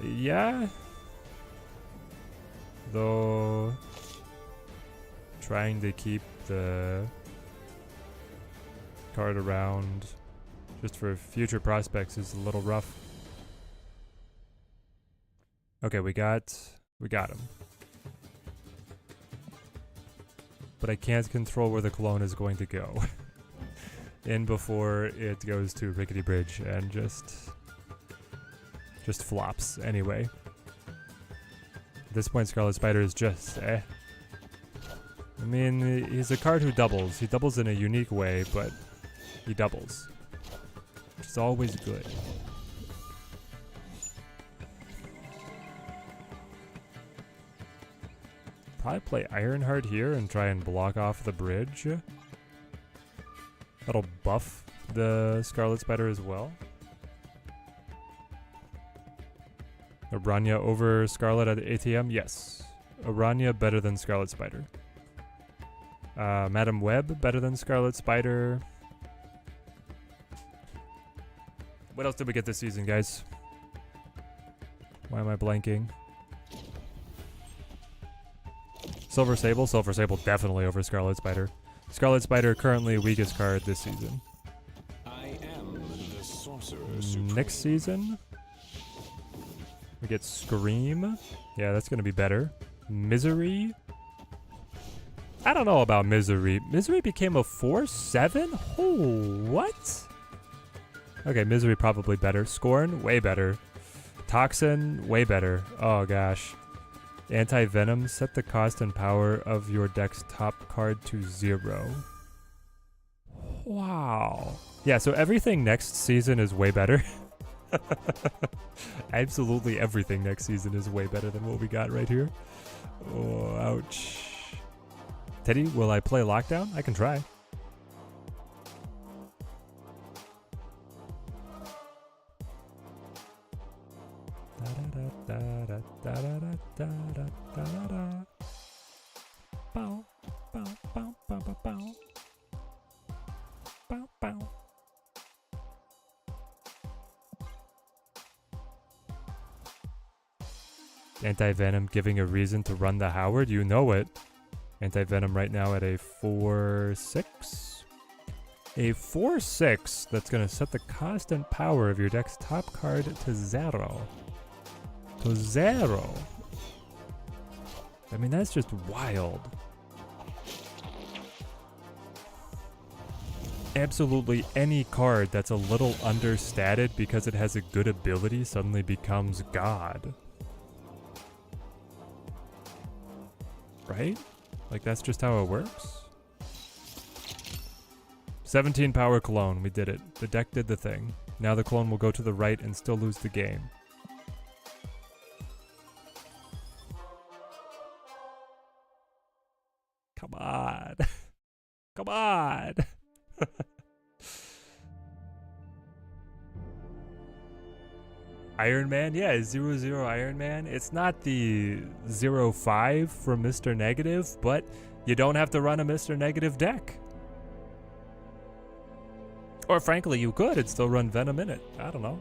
Yeah. Though trying to keep the card around just for future prospects is a little rough. Okay, we got him. But I can't control where the clone is going to go. In before it goes to Rickety Bridge and just flops anyway. At this point, Scarlet Spider is just eh. I mean, he's a card who doubles. He doubles in a unique way, but he doubles. Which is always good. Probably play Ironheart here and try and block off the bridge. That'll buff the Scarlet Spider as well. Aranya over Scarlet at ATM? Yes. Aranya better than Scarlet Spider. Madam Web better than Scarlet Spider. What else did we get this season, guys? Why am I blanking? Silver Sable? Silver Sable definitely over Scarlet Spider. Scarlet Spider currently weakest card this season.
I am the Sorcerer Supreme.
Next season, we get Scream. Yeah, that's going to be better. Misery. I don't know about Misery. Misery became a 4/7? Oh, what? Okay, Misery probably better. Scorn, way better. Toxin, way better. Oh, gosh. Anti-Venom, set the cost and power of your deck's top card to 0. Wow. Yeah, so everything next season is way better. Absolutely everything next season is way better than what we got right here. Oh, ouch. Teddy, will I play Lockdown? I can try. Bow, bow, bow, bow, bow, bow. Bow, bow. Anti-Venom giving a reason to run the Howard. You know it. Anti-Venom right now at a 4-6. A 4-6 that's going to set the cost and power of your deck's top card to 0. To 0. I mean, that's just wild. Absolutely any card that's a little understated because it has a good ability suddenly becomes God. Right? Like, that's just how it works. 17 power clone. We did it. The deck did the thing. Now the clone will go to the right and still lose the game. Come on. Come on. Iron Man? Yeah, 0-0 Iron Man. It's not the 0-5 from Mr. Negative, but you don't have to run a Mr. Negative deck. Or frankly, you could and still run Venom in it. I don't know.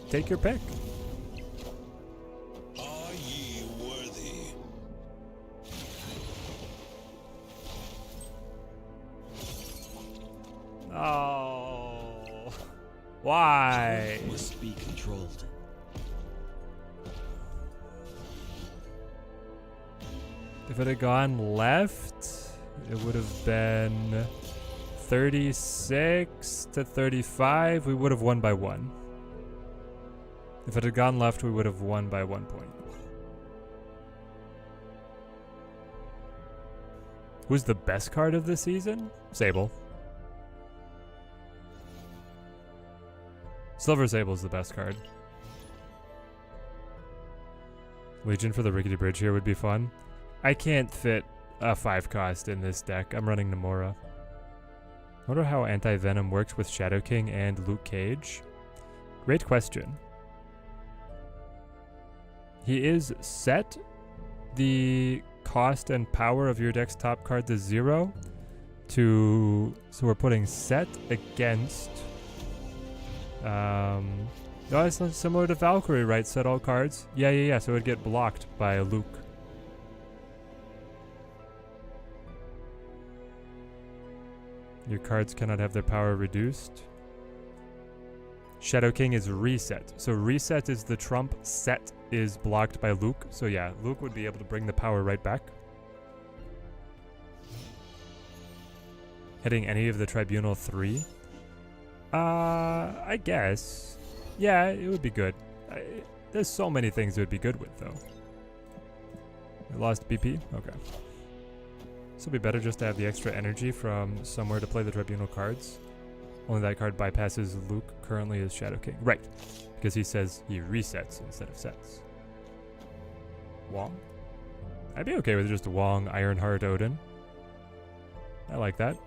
Take your pick.
Are ye worthy?
Oh. Why?
Must be controlled.
If it had gone left, it would have been 36 to 35. We would have won by 1. If it had gone left, we would have won by 1 point. Who's the best card of the season? Sable. Silver Sable's the best card. Legion for the Rickety Bridge here would be fun. I can't fit a 5 cost in this deck. I'm running Nomura. I wonder how Anti-Venom works with Shadow King and Luke Cage. Great question. He is set the cost and power of your deck's top card to 0 to... So we're putting set against... no, it's similar to Valkyrie, right? Set all cards. Yeah. So it would get blocked by Luke. Your cards cannot have their power reduced. Shadow King is reset. So reset is the trump. Set is blocked by Luke. So yeah, Luke would be able to bring the power right back. Hitting any of the Tribunal 3? I guess. Yeah, it would be good. There's so many things it would be good with, though. You lost BP? Okay. So it'd be better just to have the extra energy from somewhere to play the Tribunal cards. Only that card bypasses Luke currently as Shadow King. Right. Because he says he resets instead of sets. Wong? I'd be okay with just a Wong, Ironheart, Odin. I like that.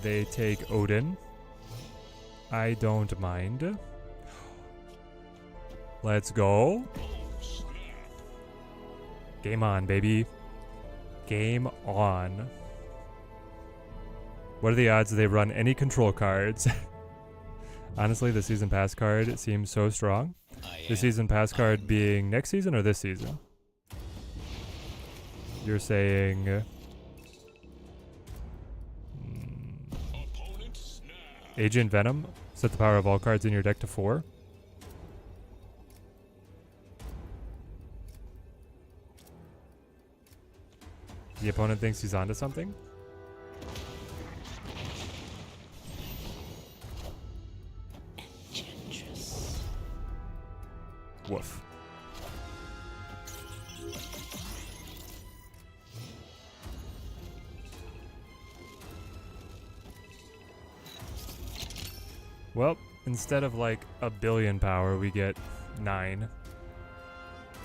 They take Odin. I don't mind. Let's go. Game on, baby. Game on. What are the odds they run any control cards? Honestly, the season pass card seems so strong. The season pass card being next season or this season? You're saying... Agent Venom? Set the power of all cards in your deck to 4. The opponent thinks he's onto something? Woof. Well, instead of like 1 billion power, we get 9.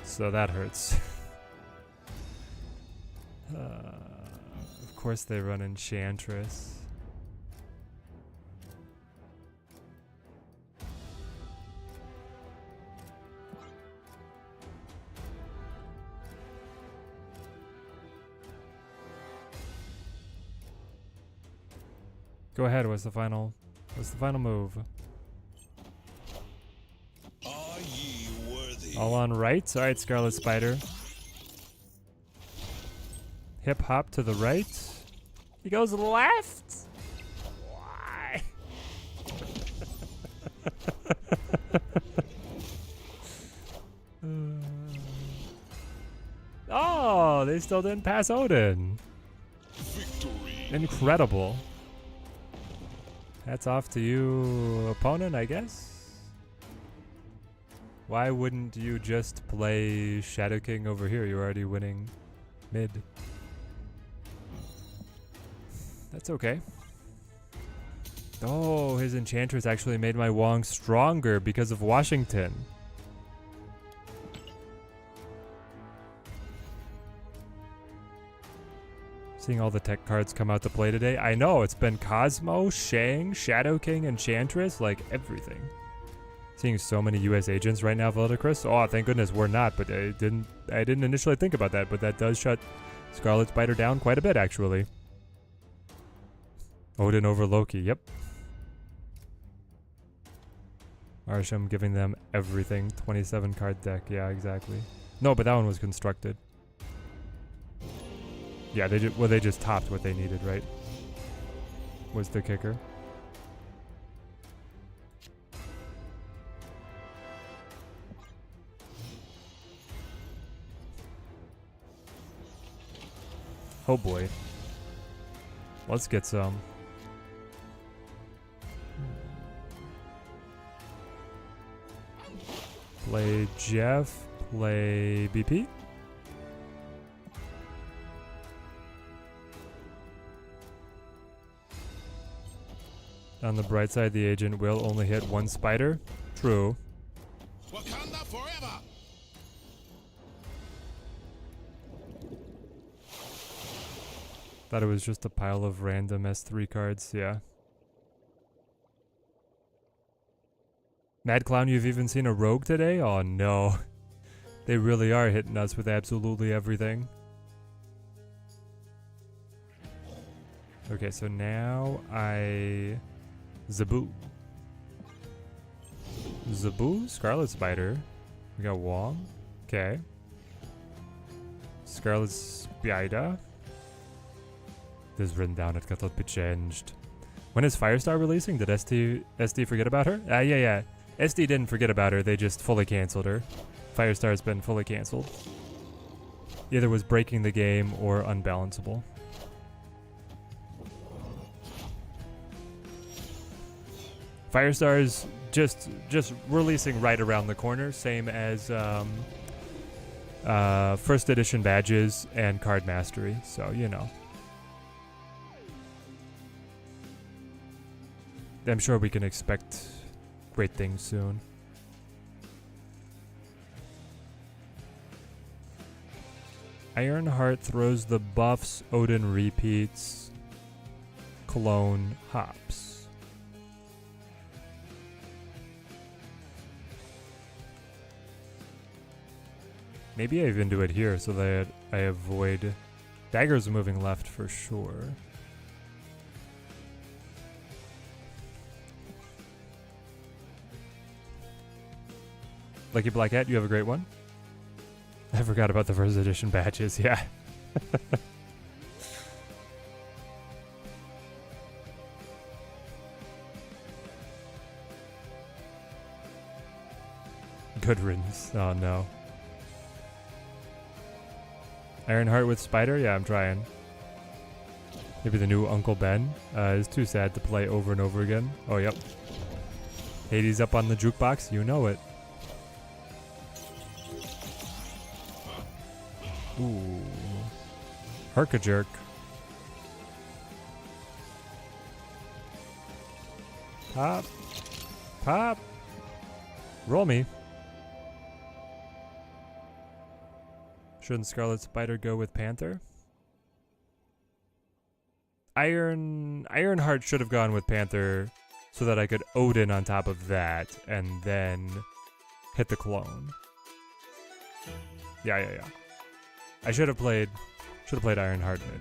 So that hurts. Of course they run Enchantress. Go ahead, what's the final move?
Are ye worthy?
All on right? Alright, Scarlet Spider. Hip hop to the right. He goes left! Why? Oh, they still didn't pass Odin.
Victory.
Incredible. Hats off to you, opponent, I guess. Why wouldn't you just play Shadow King over here? You're already winning mid. That's okay. Oh, his Enchantress actually made my Wong stronger because of Washington. Seeing all the tech cards come out to play today. I know, it's been Cosmo, Shang, Shadow King, Enchantress, like everything. Seeing so many US agents right now, Valdecris. Oh, thank goodness we're not, but I didn't initially think about that, but that does shut Scarlet Spider down quite a bit, actually. Odin over Loki, yep. Arsham giving them everything. 27 card deck, yeah, exactly. No, but that one was constructed. Yeah, they just topped what they needed, right? Was the kicker. Oh boy. Let's get some. Play Jeff, play BP. On the bright side, the agent will only hit 1 spider. True.
Wakanda forever.
Thought it was just a pile of random S3 cards, yeah. Mad Clown, you've even seen a rogue today? Oh no. They really are hitting us with absolutely everything. Okay, so now Zabu. Scarlet Spider. We got Wong. Okay. Scarlet Spider. This is written down, it got a little bit changed. When is Firestar releasing? Did SD forget about her? Yeah. SD didn't forget about her, they just fully canceled her. Firestar's been fully canceled. Either was breaking the game or unbalanceable. Firestar's just releasing right around the corner, same as first edition badges and card mastery, so you know. I'm sure we can expect great things soon. Ironheart throws the buffs, Odin repeats, Cologne hops. Maybe I even do it here so that I avoid daggers moving left for sure. Lucky Black Hat, you have a great one. I forgot about the first edition badges, yeah. Good riddance. Oh no. Ironheart with Spider? Yeah, I'm trying. Maybe the new Uncle Ben is too sad to play over and over again. Oh, yep. Hades up on the jukebox, you know it. Ooh. Herkajerk. Pop. Pop. Roll me. Shouldn't Scarlet Spider go with Panther? Ironheart should have gone with Panther so that I could Odin on top of that and then hit the clone. Yeah. I should have played Ironheart mid.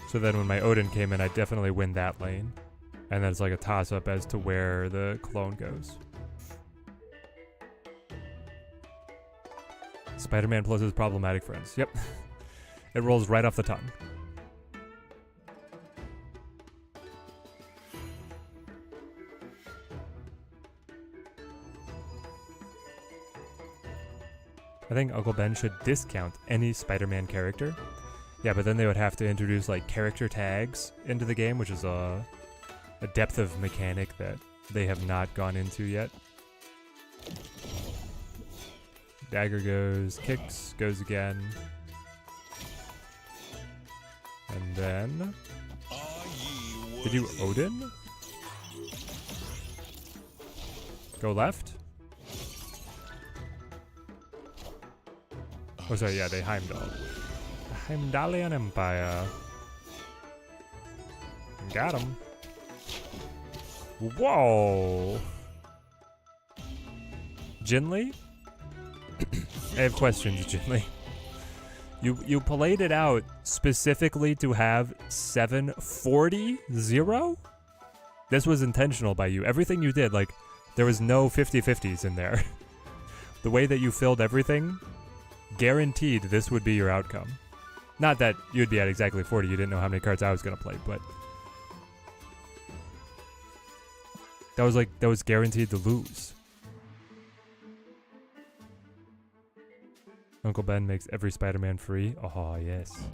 So then when my Odin came in, I definitely win that lane. And then it's like a toss-up as to where the clone goes. Spider-Man plus his problematic friends. Yep. It rolls right off the tongue. I think Uncle Ben should discount any Spider-Man character. Yeah, but then they would have to introduce like character tags into the game, which is a depth of mechanic that they have not gone into yet. Dagger goes, kicks, goes again. And then... Did you Odin? Go left? Oh, sorry, yeah, they Heimdall. The Heimdallian Empire. Got him. Whoa! Jinli? I have questions, Jinli. You played it out specifically to have 740-0? This was intentional by you. Everything you did, like, there was no 50-50s in there. The way that you filled everything, guaranteed this would be your outcome. Not that you'd be at exactly 40, you didn't know how many cards I was going to play, but... That was guaranteed to lose. Uncle Ben makes every Spider-Man free. Oh, yes.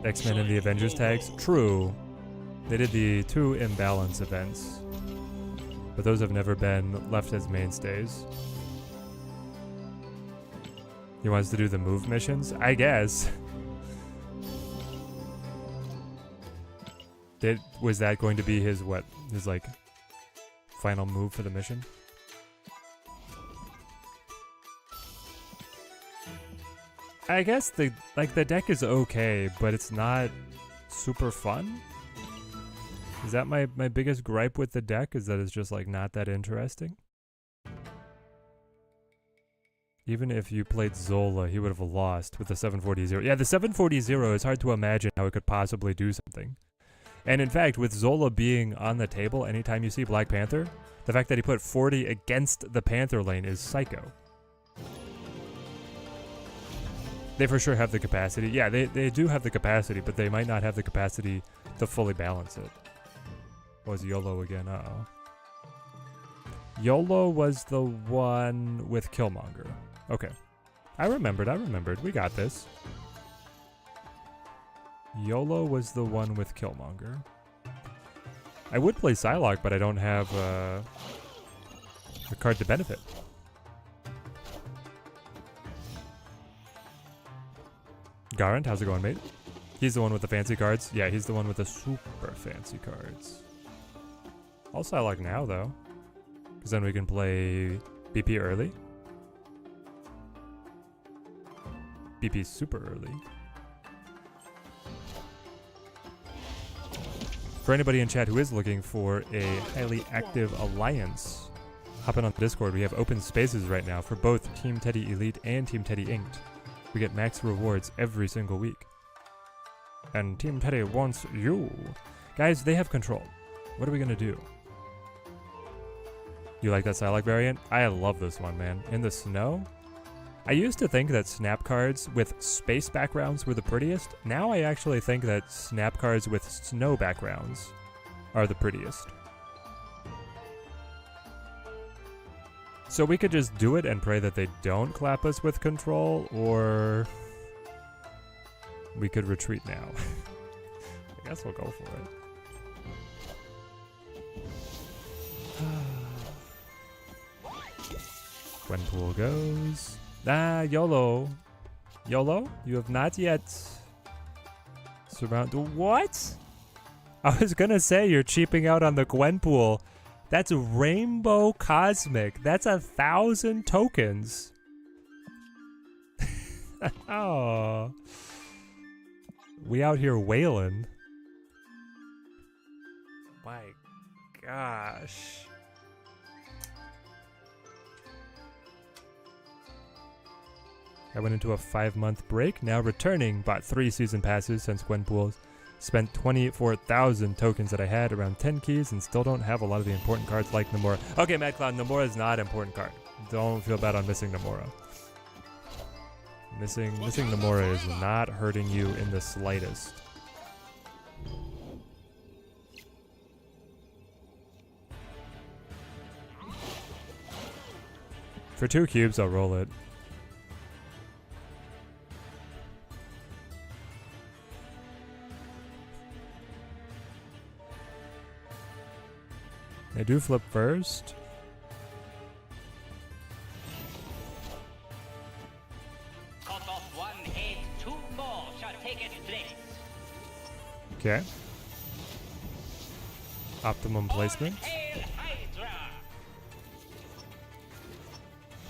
X-Men and the Avengers tags? True. They did the 2 imbalance events. But those have never been left as mainstays. He wants to do the move missions? I guess. Was that going to be his, what? His, like, final move for the mission? I guess the deck is okay, but it's not super fun. Is that my biggest gripe with the deck, is that it's just like not that interesting? Even if you played Zola, he would have lost with the 740-0. Yeah, the 740-0 is hard to imagine how it could possibly do something. And in fact, with Zola being on the table anytime you see Black Panther, the fact that he put 40 against the Panther lane is psycho. They for sure have the capacity. Yeah, they do have the capacity, but they might not have the capacity to fully balance it. What was YOLO again? Uh-oh. YOLO was the one with Killmonger. Okay. I remembered. We got this. YOLO was the one with Killmonger. I would play Psylocke, but I don't have a card to benefit. Garant, how's it going, mate? He's the one with the fancy cards. Yeah, he's the one with the super fancy cards. I'll Psylocke now, though. Because then we can play BP early. BP super early. For anybody in chat who is looking for a highly active alliance, hop in on the Discord. We have open spaces right now for both Team Teddy Elite and Team Teddy Inked. We get max rewards every single week. And Team Teddy wants you. Guys, they have control. What are we going to do? You like that Psylocke variant? I love this one, man. In the snow? I used to think that snap cards with space backgrounds were the prettiest. Now I actually think that snap cards with snow backgrounds are the prettiest. So we could just do it and pray that they don't clap us with control, or we could retreat now. I guess we'll go for it. Gwenpool goes. Ah, YOLO. YOLO, you have not yet Surround. What? I was gonna say you're cheaping out on the Gwenpool. That's Rainbow Cosmic. That's 1,000 tokens. Oh. We out here wailing. My gosh. I went into a 5-month break, now returning, bought 3 season passes since Gwenpool. Spent 24,000 tokens that I had, around 10 keys, and still don't have a lot of the important cards like Nomura. Okay, Mad Cloud, Nomura is not an important card. Don't feel bad on missing Nomura. Missing Nomura is not hurting you in the slightest. For 2 cubes, I'll roll it. I do flip first.
Cut off one head, 2 more shall take its place.
Okay. Optimum placement.
Hail Hydra!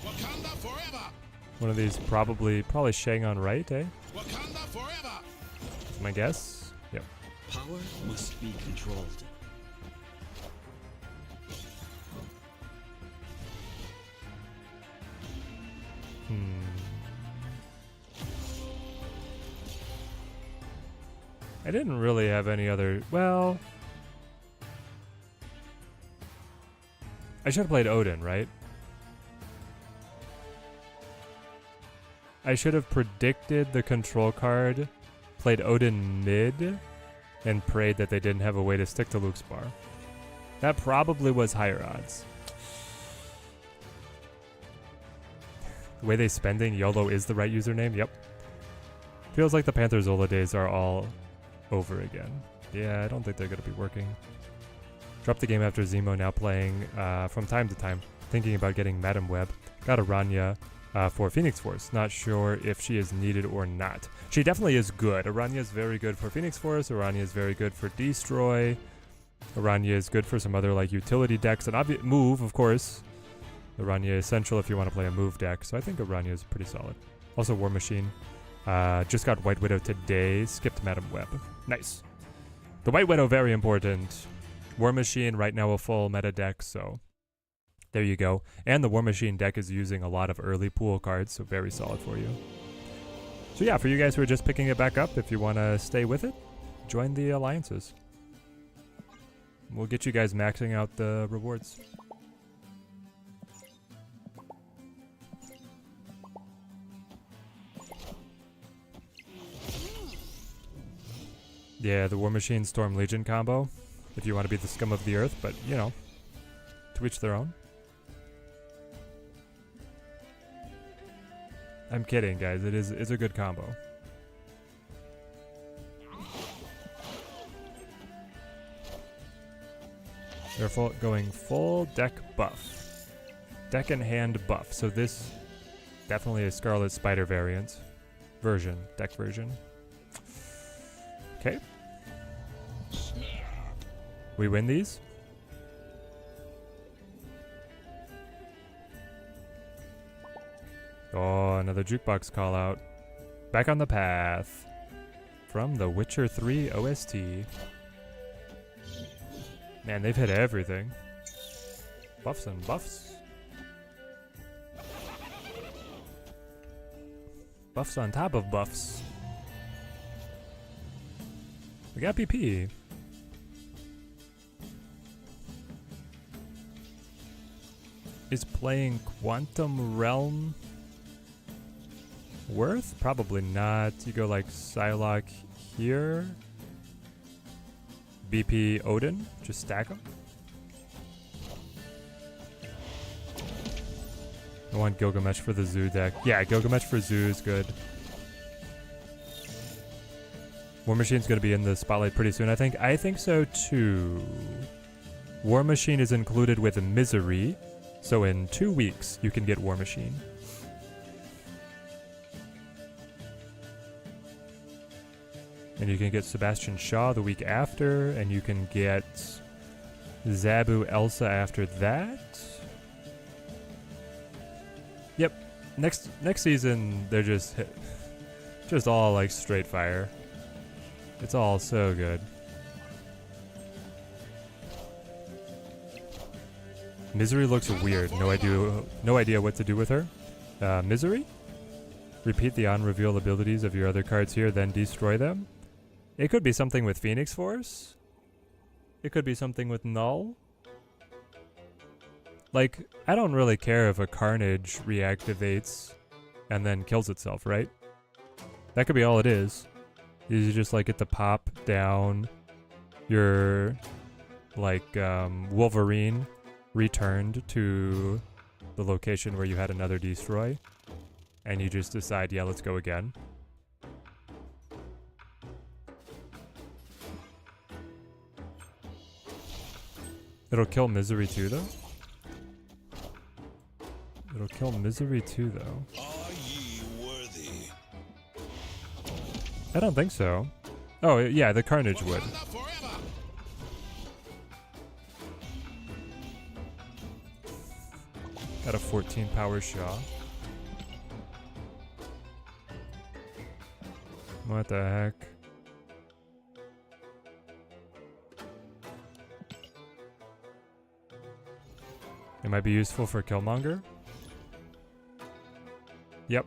Wakanda forever!
One of these probably Shang on right, eh?
Wakanda forever!
That's my guess. Yep.
Power must be controlled.
I didn't really have any other. Well, I should have played Odin, right? I should have predicted the control card, played Odin mid, and prayed that they didn't have a way to stick to Luke's bar. That probably was higher odds. The way they spending YOLO is the right username. Yep. Feels like the Panther Zola days are all over again. Yeah, I don't think they're going to be working. Dropped the game after Zemo, now playing from time to time. Thinking about getting Madam Web. Got Aranya for Phoenix Force. Not sure if she is needed or not. She definitely is good. Aranya is very good for Phoenix Force. Aranya is very good for Destroy. Aranya is good for some other like utility decks. And move, of course. Aranya is essential if you want to play a move deck. So I think Aranya is pretty solid. Also War Machine. Just got White Widow today. Skipped Madam Web. Nice. The White Widow, very important. War Machine, right now a full meta deck, so there you go. And the War Machine deck is using a lot of early pool cards, so very solid for you. So yeah, for you guys who are just picking it back up, if you want to stay with it, join the alliances. We'll get you guys maxing out the rewards. Yeah, the War Machine Storm Legion combo, if you want to be the scum of the earth, but, you know, to each their own. I'm kidding, guys. It's a good combo. They're going full deck buff. Deck and hand buff. So this definitely a Scarlet Spider variant. Deck version. Okay. We win these? Oh, another jukebox call out. Back on the path. From the Witcher 3 OST. Man, they've hit everything. Buffs and buffs. Buffs on top of buffs. We got PP. Is playing Quantum Realm worth? Probably not. You go like Psylocke here. BP Odin. Just stack them. I want Gilgamesh for the Zoo deck. Yeah, Gilgamesh for Zoo is good. War Machine's going to be in the spotlight pretty soon, I think. I think so, too. War Machine is included with Misery. So in 2 weeks, you can get War Machine. And you can get Sebastian Shaw the week after, and you can get Zabu Elsa after that. Yep. Next season they're just all like straight fire. It's all so good. Misery looks weird. No idea what to do with her. Misery? Repeat the on-reveal abilities of your other cards here, then destroy them. It could be something with Phoenix Force. It could be something with Null. Like, I don't really care if a Carnage reactivates and then kills itself, right? That could be all it is. You just like get to pop down your like Wolverine returned to the location where you had another destroy, and you just decide, yeah, let's go again. It'll kill Misery too, though. It'll kill Misery too, though.
Are ye worthy?
I don't think so. Oh, yeah, the Carnage would.
Wakanda forever!
Got a 14 power Shaw. What the heck? It might be useful for Killmonger. Yep.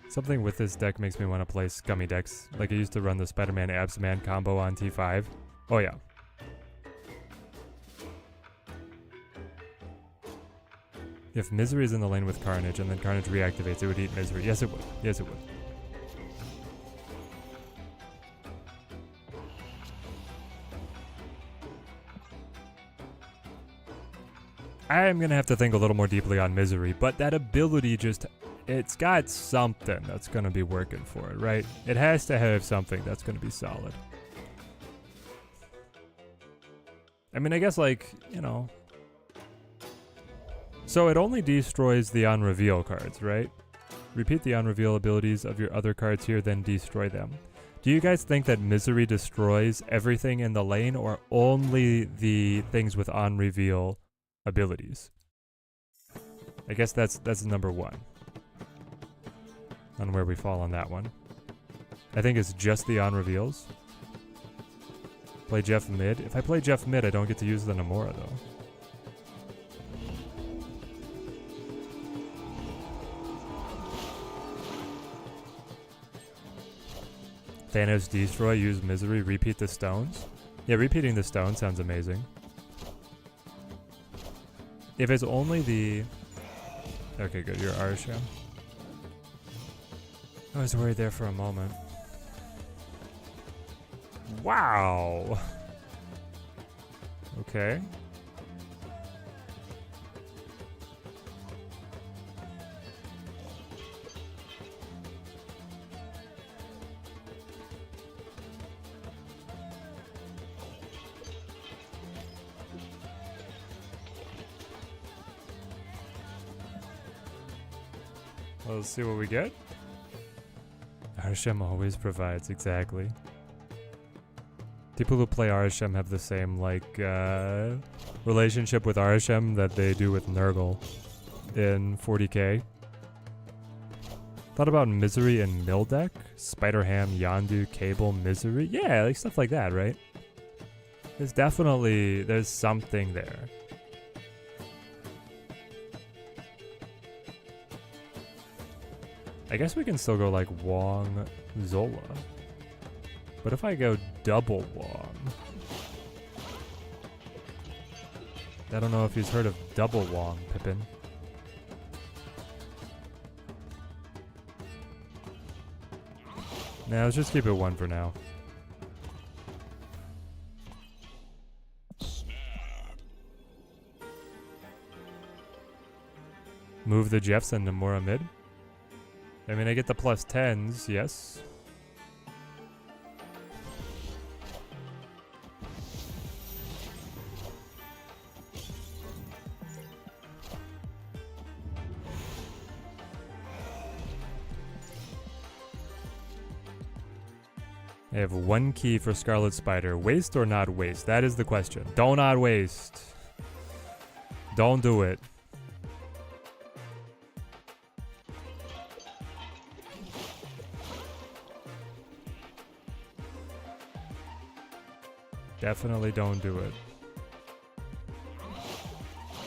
Something with this deck makes me want to play scummy decks. Like I used to run the Spider-Man Absman combo on T5. Oh yeah. If Misery is in the lane with Carnage and then Carnage reactivates, it would eat Misery. Yes, it would. Yes, it would. I'm going to have to think a little more deeply on Misery, but that ability just, it's got something that's going to be working for it, right? It has to have something that's going to be solid. I mean, I guess like, you know. So it only destroys the on-reveal cards, right? Repeat the on-reveal abilities of your other cards here, then destroy them. Do you guys think that Misery destroys everything in the lane or only the things with on-reveal abilities? I guess that's number one on where we fall on that one. I think it's just the on-reveals. Play Jeff mid. If I play Jeff mid, I don't get to use the Namora though. Thanos destroy, use Misery, repeat the stones. Yeah, repeating the stone sounds amazing. If it's only the... Okay, good, you're Arsham. I was worried there for a moment. Wow! Okay. Let's see what we get. Arsham always provides, exactly. People who play Arsham have the same, like, relationship with Arsham that they do with Nurgle in 40k. Thought about Misery and Mildeck? Spider-Ham, Yondu, Cable, Misery? Yeah, like stuff like that, right? There's something there. I guess we can still go like Wong, Zola. But if I go double Wong... I don't know if he's heard of double Wong, Pippin. Nah, let's just keep it one for now. Move the Jeffs and Namora mid. I mean, I get the plus 10s, yes. I have one key for Scarlet Spider. Waste or not waste? That is the question. Do not waste. Don't do it. Definitely don't do it.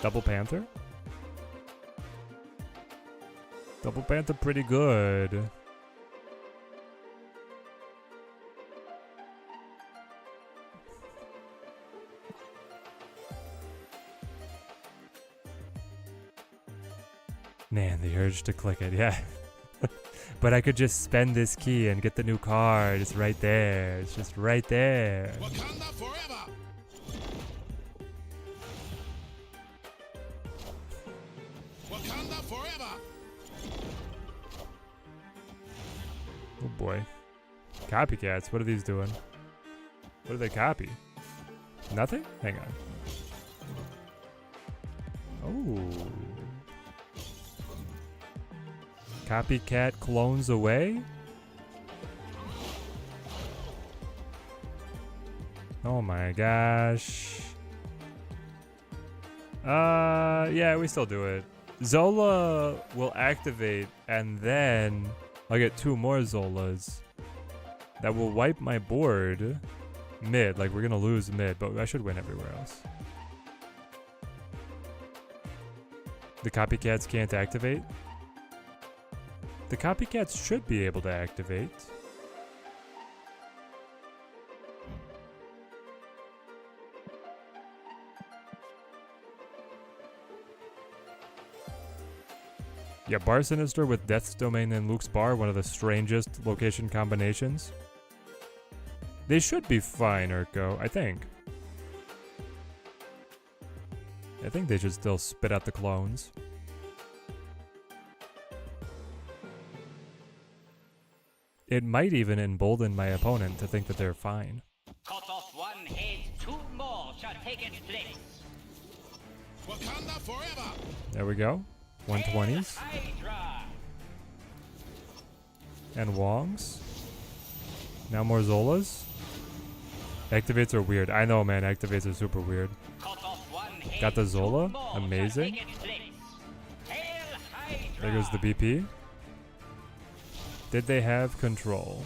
Double Panther? Double Panther pretty good. Man, the urge to click it, yeah. But I could just spend this key and get the new card. It's right there. It's just right there.
Wakanda forever! Wakanda forever!
Oh boy. Copycats, what are these doing? What do they copy? Nothing? Hang on. Oh. Copycat clones away? Oh my gosh. Yeah, we still do it. Zola will activate and then I'll get 2 more Zolas. That will wipe my board mid. Like, we're gonna lose mid, but I should win everywhere else. The copycats can't activate? The copycats should be able to activate. Yeah, Bar Sinister with Death's Domain and Luke's Bar, one of the strangest location combinations. They should be fine, Urko, I think. I think they should still spit out the clones. It might even embolden my opponent to think that they're fine.
Cut off one head, 2 more shall take its place.
Wakanda forever!
There we go. 120s.
Hydra.
And Wongs. Now more Zolas. Activates are weird. I know, man. Activates are super weird.
Cut off one head,
Got the Zola.
2 more shall
Amazing.
take its place. Hail Hydra.
There goes the BP. Did they have control?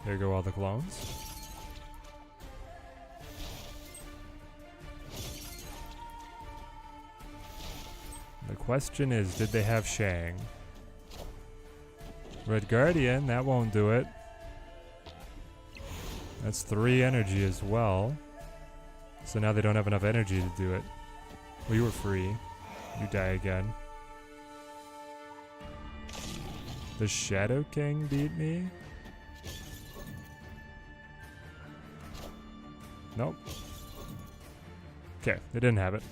There go all the clones. The question is, did they have Shang? Red Guardian, that won't do it. That's 3 energy as well. So now they don't have enough energy to do it. Well, you were free. You die again. The Shadow King beat me? Nope. Okay, they didn't have it.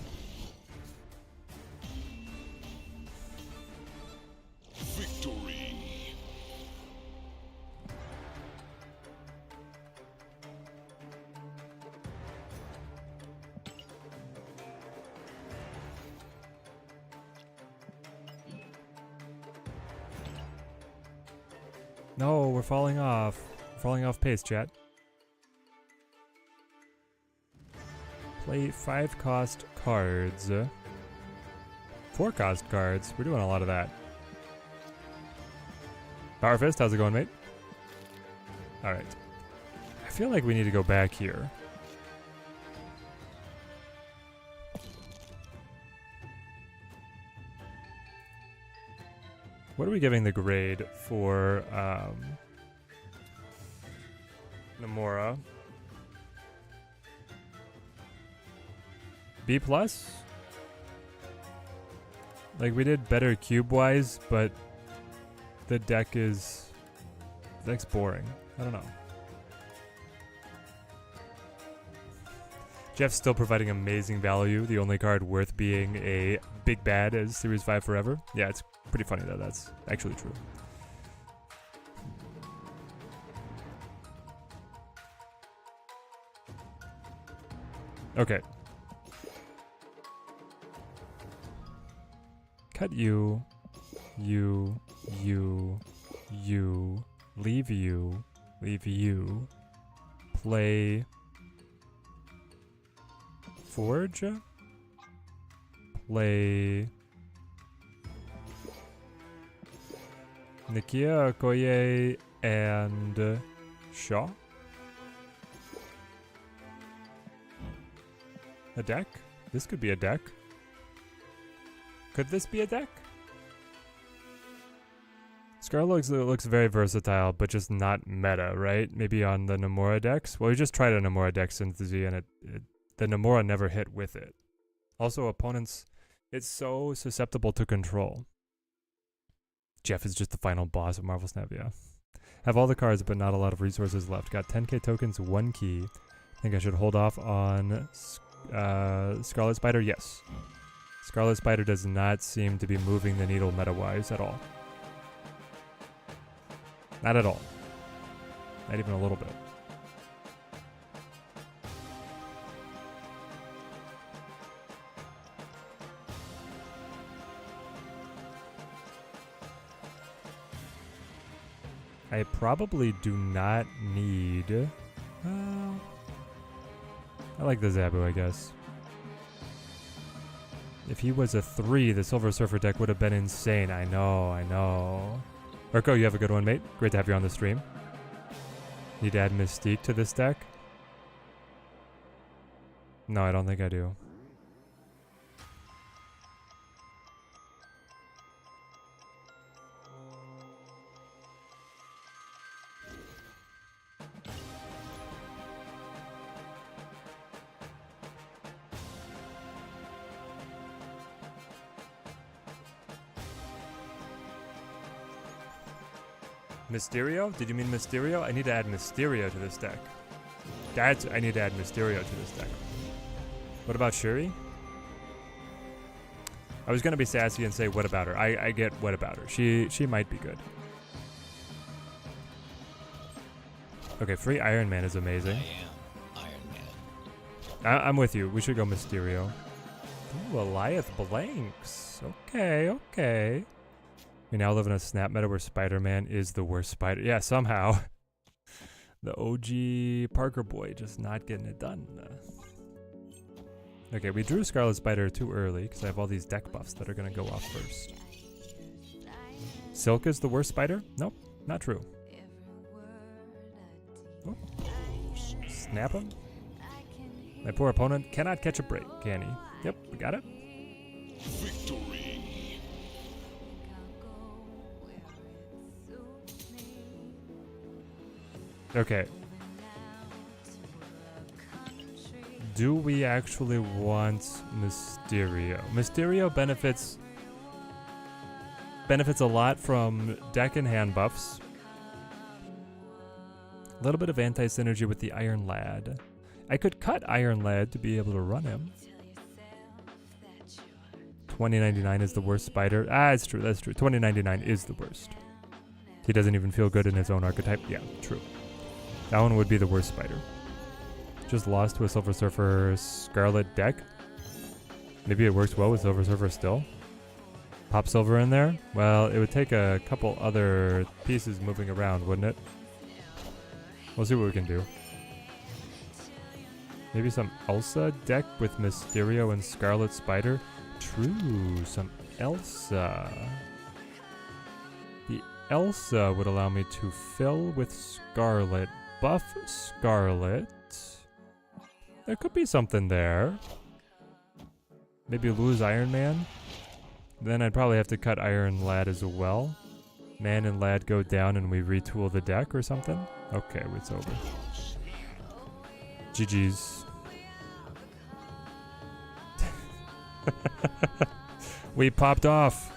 Victory!
No, we're falling off. We're falling off pace, chat. Play 5 cost cards. 4 cost cards. We're doing a lot of that. Power Fist, how's it going, mate? Alright. I feel like we need to go back here. What are we giving the grade for Namora? B+? Like, we did better cube-wise, but the deck's boring. I don't know. Jeff's still providing amazing value. The only card worth being a big bad is Series 5 forever. Yeah, it's pretty funny though. That's actually true. Okay. Cut you. leave you, play Forge, play Nikia, Okoye, and Shaw. A deck? This could be a deck. Could this be a deck? Scarlet looks very versatile, but just not meta, right? Maybe on the Nomura decks? Well, we just tried a Nomura deck Synthezy, and the Nomura never hit with it. Also, opponents, it's so susceptible to control. Jeff is just the final boss of Marvel Snap, yeah. Have all the cards, but not a lot of resources left. Got 10k tokens, 1 key. Think I should hold off on Scarlet Spider? Yes. Scarlet Spider does not seem to be moving the needle meta-wise at all. Not at all. Not even a little bit. I probably do not need... I like the Zabu, I guess. If he was a 3, the Silver Surfer deck would have been insane. I know. Urko, you have a good one, mate. Great to have you on the stream. Need to add Mystique to this deck? No, I don't think I do. Mysterio? Did you mean Mysterio? I need to add Mysterio to this deck. I need to add Mysterio to this deck. What about Shuri? I was gonna be sassy and say what about her. I get what about her. She might be good. Okay, free Iron Man is amazing.
I am Iron Man.
I'm with you. We should go Mysterio. Ooh, Eliath Blanks. Okay. We now live in a snap meta where Spider-Man is the worst spider. Yeah, somehow. The OG Parker boy just not getting it done. Okay, we drew Scarlet Spider too early because I have all these deck buffs that are going to go off first. Silk is the worst spider? Nope, not true. Oh. Snap him. My poor opponent cannot catch a break, can he? Yep, we got it.
Victory.
Okay. Do we actually want Mysterio? Mysterio benefits a lot from deck and hand buffs. A little bit of anti-synergy with the Iron Lad. I could cut Iron Lad to be able to run him. 2099 is the worst spider. It's true, that's true. 2099 is the worst. He doesn't even feel good in his own archetype. Yeah, true. That one would be the worst spider. Just lost to a Silver Surfer Scarlet deck. Maybe it works well with Silver Surfer still. Pop Silver in there? Well, it would take a couple other pieces moving around, wouldn't it? We'll see what we can do. Maybe some Elsa deck with Mysterio and Scarlet Spider? True, some Elsa. The Elsa would allow me to fill with Scarlet. Buff Scarlet. There could be something there. Maybe lose Iron Man. Then I'd probably have to cut Iron Lad as well. Man and Lad go down and we retool the deck or something. Okay, it's over. GG's. We popped off.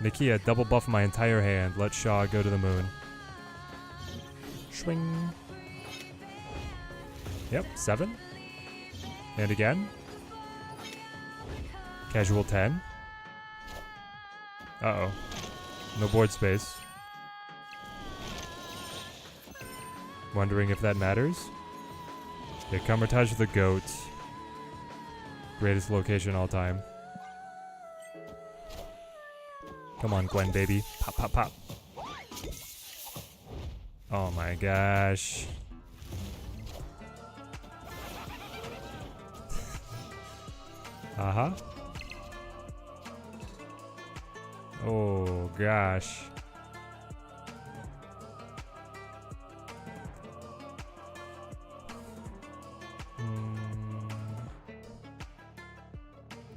Nikia, double buff my entire hand. Let Shaw go to the moon. Swing. Yep, 7. And again. Casual 10. Uh-oh. No board space. Wondering if that matters. Okay, Kammertage the Goat. Greatest location all time. Come on, Gwen, baby. Pop, pop, pop. Oh my gosh. Uh-huh. Oh gosh.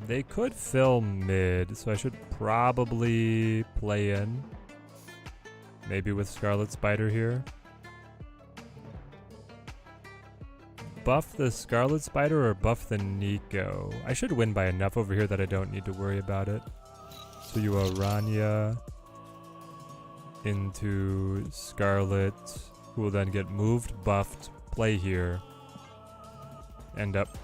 They could fill mid, so I should probably play in. Maybe with Scarlet Spider here. Buff the Scarlet Spider or buff the Nico? I should win by enough over here that I don't need to worry about it. So you Aranya into Scarlet, who will then get moved, buffed, play here, end up.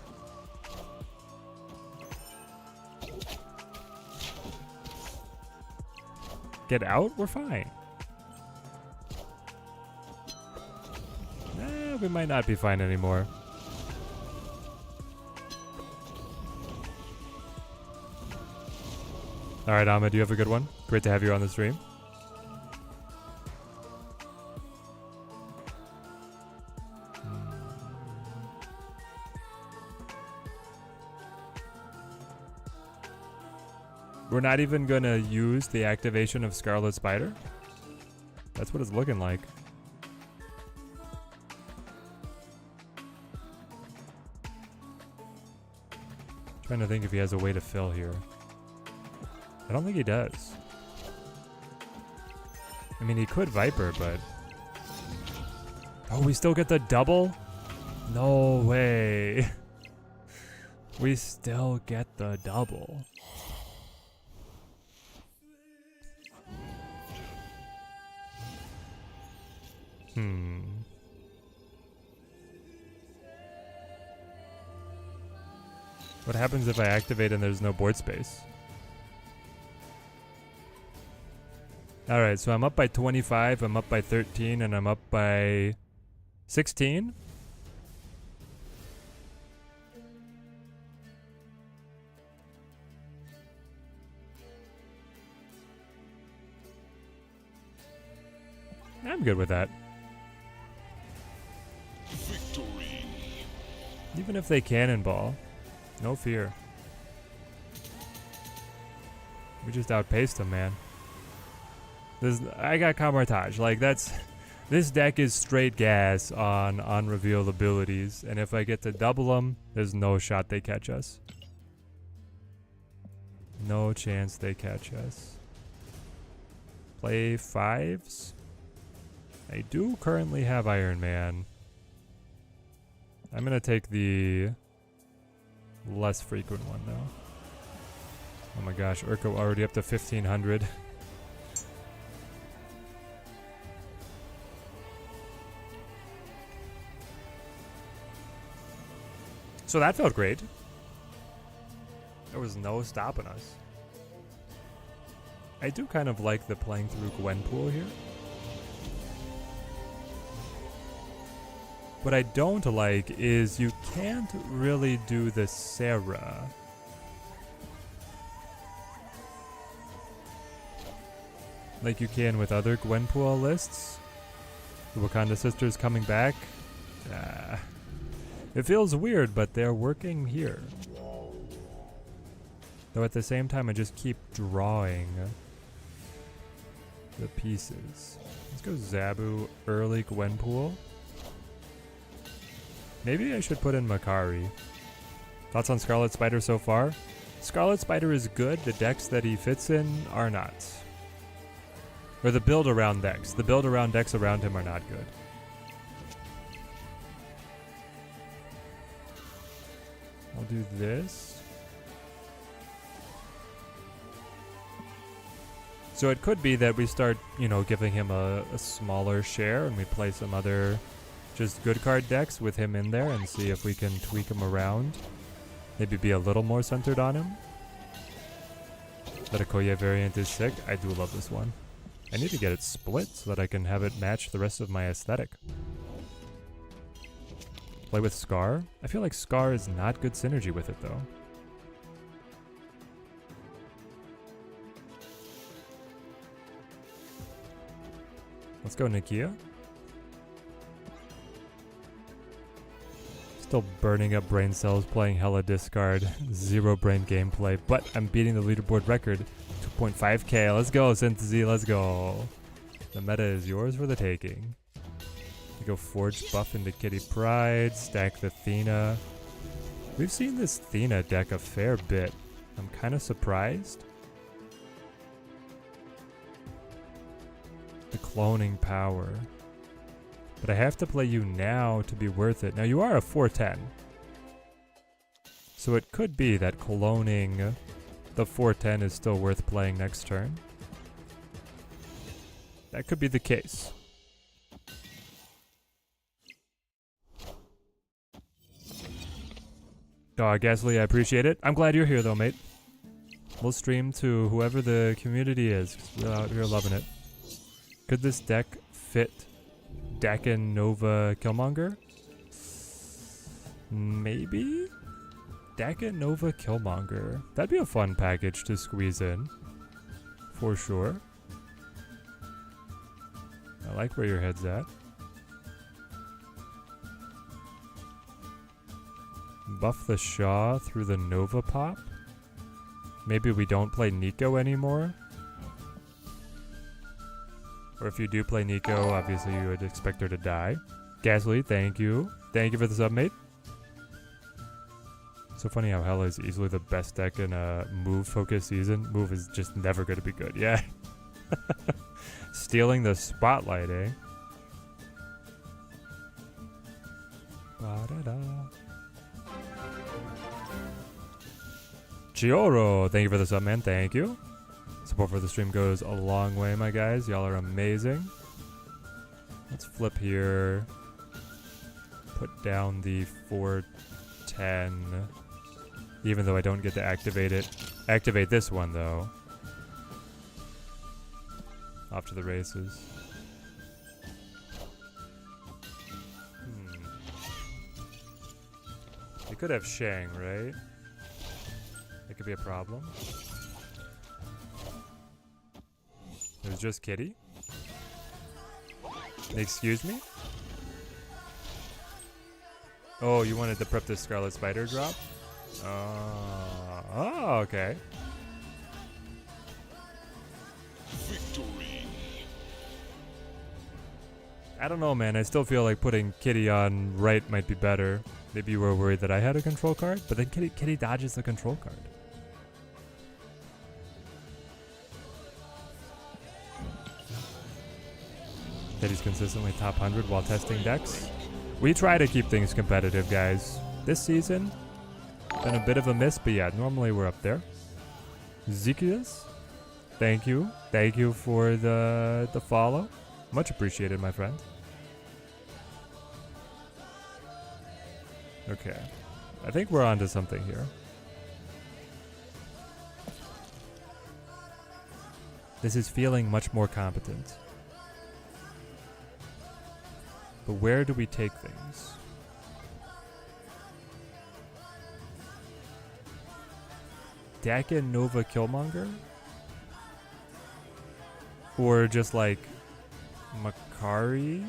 Get out? We're fine. Nah, we might not be fine anymore. Alright, Ahmed, you have a good one. Great to have you on the stream. We're not even gonna use the activation of Scarlet Spider? That's what it's looking like. Trying to think if he has a way to fill here. I don't think he does. I mean, he could Viper, but... Oh, we still get the double? No way. We still get the double. What happens if I activate and there's no board space? Alright, so I'm up by 25, I'm up by 13, and I'm up by 16? I'm good with that.
Victory.
Even if they cannonball, no fear. We just outpaced them, man. I got Camartage. Like, that's... This deck is straight gas on unrevealed abilities, and if I get to double them, there's no shot they catch us. No chance they catch us. Play 5s? I do currently have Iron Man. I'm gonna take the less frequent one though. Oh my gosh, Urko already up to 1500. So that felt great. There was no stopping us. I do kind of like the playing through Gwenpool here. What I don't like is you can't really do the Sarah. Like you can with other Gwenpool lists. The Wakanda Sisters coming back. It feels weird, but they're working here. Though at the same time, I just keep drawing the pieces. Let's go Zabu, early Gwenpool. Maybe I should put in Makari. Thoughts on Scarlet Spider so far? Scarlet Spider is good. The decks that he fits in are not. Or the build around decks. The build around decks around him are not good. I'll do this. So it could be that we start, you know, giving him a smaller share and we play some other just good card decks with him in there and see if we can tweak him around. Maybe be a little more centered on him. That Okoye variant is sick. I do love this one. I need to get it split so that I can have it match the rest of my aesthetic. Play with Scar? I feel like Scar is not good synergy with it though. Let's go Nakia. Still burning up brain cells, playing hella discard, 0 brain gameplay, but I'm beating the leaderboard record, 2.5k. Let's go, Synthesy, let's go. The meta is yours for the taking. You go Forge buff into Kitty Pride, stack the Thena. We've seen this Thena deck a fair bit. I'm kind of surprised. The cloning power. But I have to play you now to be worth it. Now you are a 410. So it could be that cloning the 410 is still worth playing next turn. That could be the case. Gasly, I appreciate it. I'm glad you're here though, mate. We'll stream to whoever the community is, 'cause we're out here loving it. Could this deck fit Dakin Nova Killmonger? Maybe? Dakin Nova Killmonger. That'd be a fun package to squeeze in. For sure. I like where your head's at. Buff the Shaw through the Nova pop? Maybe we don't play Nico anymore? Or if you do play Nico, obviously you would expect her to die. Gasly, thank you. Thank you for the sub, mate. So funny how Hela is easily the best deck in a move-focused season. Move is just never going to be good, yeah. Stealing the spotlight, eh? Ba-da-da. Chioro, thank you for the sub, man. Thank you. Support for the stream goes a long way, my guys. Y'all are amazing. Let's flip here. Put down the 410. Even though I don't get to activate it. Activate this one, though. Off to the races. They could have Shang, right? That could be a problem. It was just Kitty? Excuse me? Oh, you wanted to prep the Scarlet Spider drop? Oh, okay.
Victory.
I don't know, man. I still feel like putting Kitty on right might be better. Maybe you were worried that I had a control card, but then Kitty dodges the control card. Kitty's consistently top 100 while testing decks. We try to keep things competitive, guys. This season, been a bit of a miss, but yeah, normally we're up there. Zikius, thank you. Thank you for the follow. Much appreciated, my friend. Okay. I think we're onto something here. This is feeling much more competent. But where do we take things? Dakin Nova Killmonger? Or just like Makari?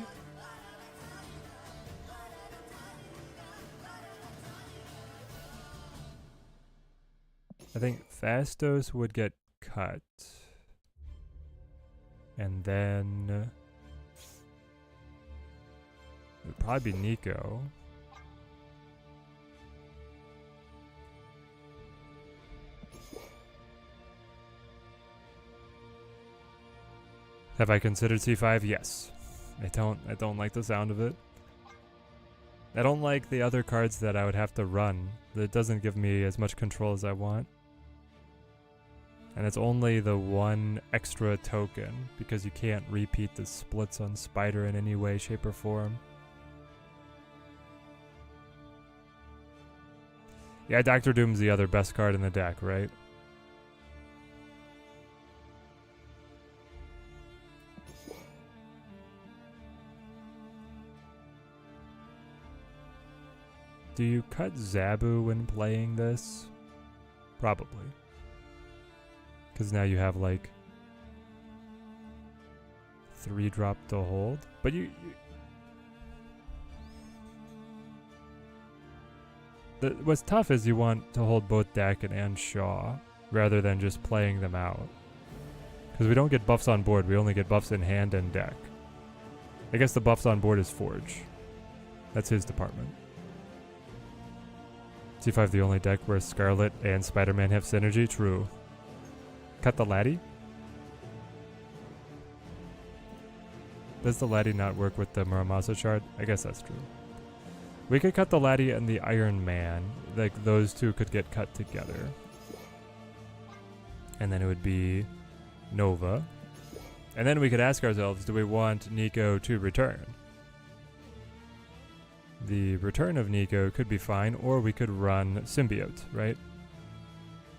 I think Fastos would get cut. And then it would probably be Nico. Have I considered C5? Yes. I don't like the sound of it. I don't like the other cards that I would have to run. It doesn't give me as much control as I want. And it's only the one extra token because you can't repeat the splits on Spider in any way, shape, or form. Yeah, Doctor Doom's the other best card in the deck, right? Do you cut Zabu when playing this? Probably. Because now you have like 3-drop to hold. But you What's tough is you want to hold both Dakin and Shaw, rather than just playing them out. Because we don't get buffs on board, we only get buffs in hand and deck. I guess the buffs on board is Forge. That's his department. C5 the only deck where Scarlet and Spider-Man have synergy? True. Cut the Laddie? Does the Laddie not work with the Muramasa shard? I guess that's true. We could cut the Laddie and the Iron Man. Like, those two could get cut together. And then it would be Nova. And then we could ask ourselves, do we want Nico to return? The return of Nico could be fine, or we could run Symbiote, right?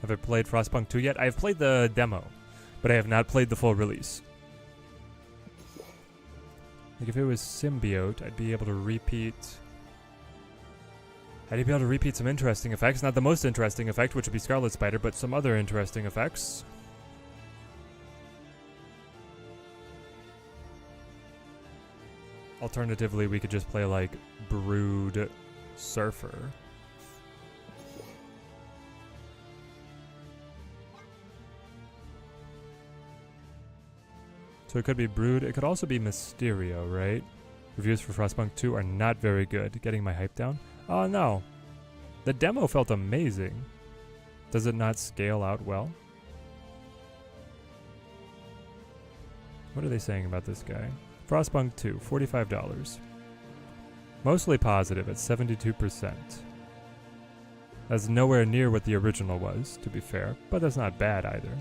Have I played Frostpunk 2 yet? I have played the demo, but I have not played the full release. Like, if it was Symbiote, I'd be able to repeat... I'd be able to repeat some interesting effects. Not the most interesting effect, which would be Scarlet Spider, but some other interesting effects. Alternatively, we could just play, like, Brood Surfer. So it could be Brood. It could also be Mysterio, right? Reviews for Frostpunk 2 are not very good. Getting my hype down? Oh no. The demo felt amazing. Does it not scale out well? What are they saying about this guy? Frostpunk 2, $45. Mostly positive at 72%. That's nowhere near what the original was, to be fair, but that's not bad either.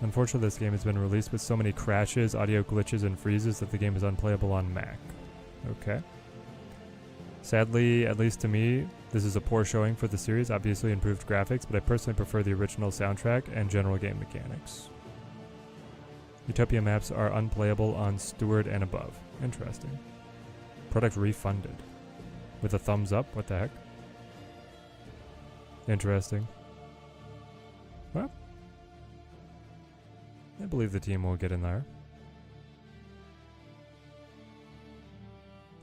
Unfortunately, this game has been released with so many crashes, audio glitches, and freezes that the game is unplayable on Mac. Okay. Sadly, at least to me, this is a poor showing for the series. Obviously improved graphics, but I personally prefer the original soundtrack and general game mechanics. Utopia maps are unplayable on Steward and above. Interesting. Product refunded. With a thumbs up? What the heck? Interesting. Well, I believe the team will get in there.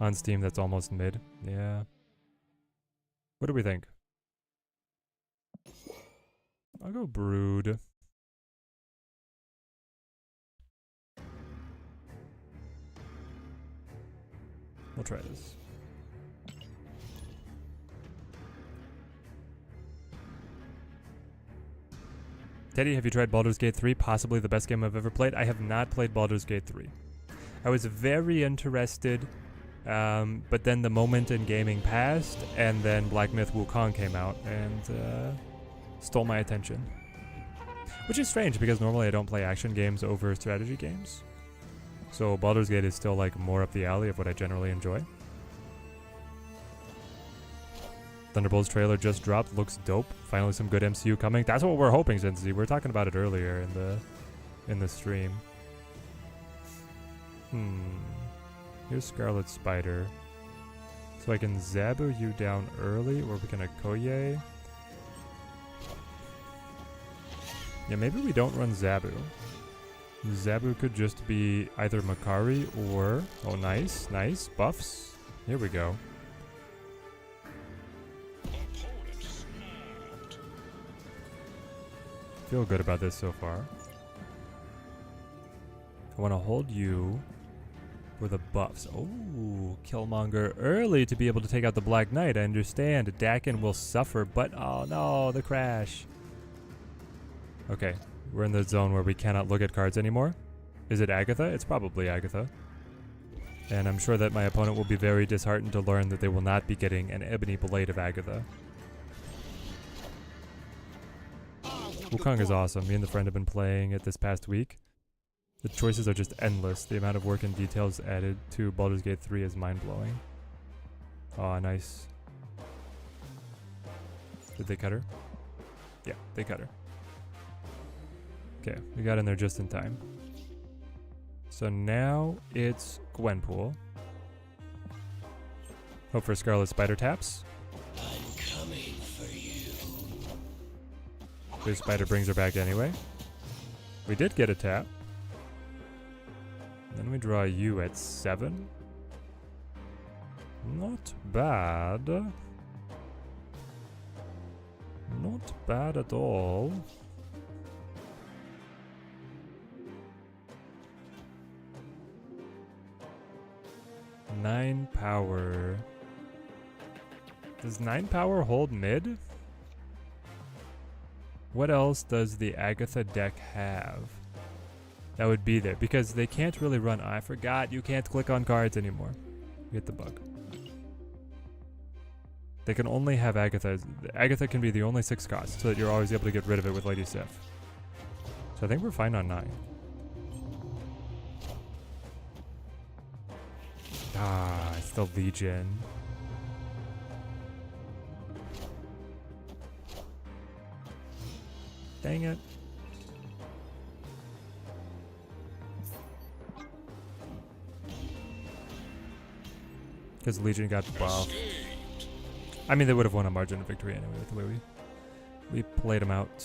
On Steam, that's almost mid. Yeah. What do we think? I'll go Brood. We'll try this. Teddy, have you tried Baldur's Gate 3? Possibly the best game I've ever played. I have not played Baldur's Gate 3. I was very interested, but then the moment in gaming passed, and then Black Myth Wukong came out and stole my attention. Which is strange, because normally I don't play action games over strategy games. So Baldur's Gate is still like more up the alley of what I generally enjoy. Thunderbolts trailer just dropped. Looks dope. Finally some good MCU coming. That's what we're hoping, Zinzi. We were talking about it earlier in the stream. Here's Scarlet Spider. So I can Zabu you down early, or we can Okoye. Yeah, maybe we don't run Zabu. Zabu could just be either Makari or... Oh, nice. Nice. Buffs. Here we go. Feel good about this so far. I want to hold you for the buffs. Oh, Killmonger early to be able to take out the Black Knight. I understand. Dakin will suffer, but oh no, the crash. Okay, we're in the zone where we cannot look at cards anymore. Is it Agatha? It's probably Agatha. And I'm sure that my opponent will be very disheartened to learn that they will not be getting an Ebony Blade of Agatha. Wukong is awesome. Me and the friend have been playing it this past week. The choices are just endless. The amount of work and details added to Baldur's Gate 3 is mind-blowing. Aw, nice. Did they cut her? Yeah, they cut her. Okay, we got in there just in time. So now it's Gwenpool. Hope for Scarlet Spider taps.
I'm coming for you.
This Spider brings her back anyway. We did get a tap. Then we draw you at 7. Not bad. Not bad at all. Nine power. Does 9 power hold mid? What else does the Agatha deck have that would be there? Because they can't really run. I forgot you can't click on cards anymore. You get the bug. They can only have Agatha. Agatha can be the only 6 cost, so that you're always able to get rid of it with Lady Sif. So I think we're fine on 9. Ah, it's the Legion. Dang it. Because Legion got buffed. I mean, they would have won a margin of victory anyway with the way we played them out.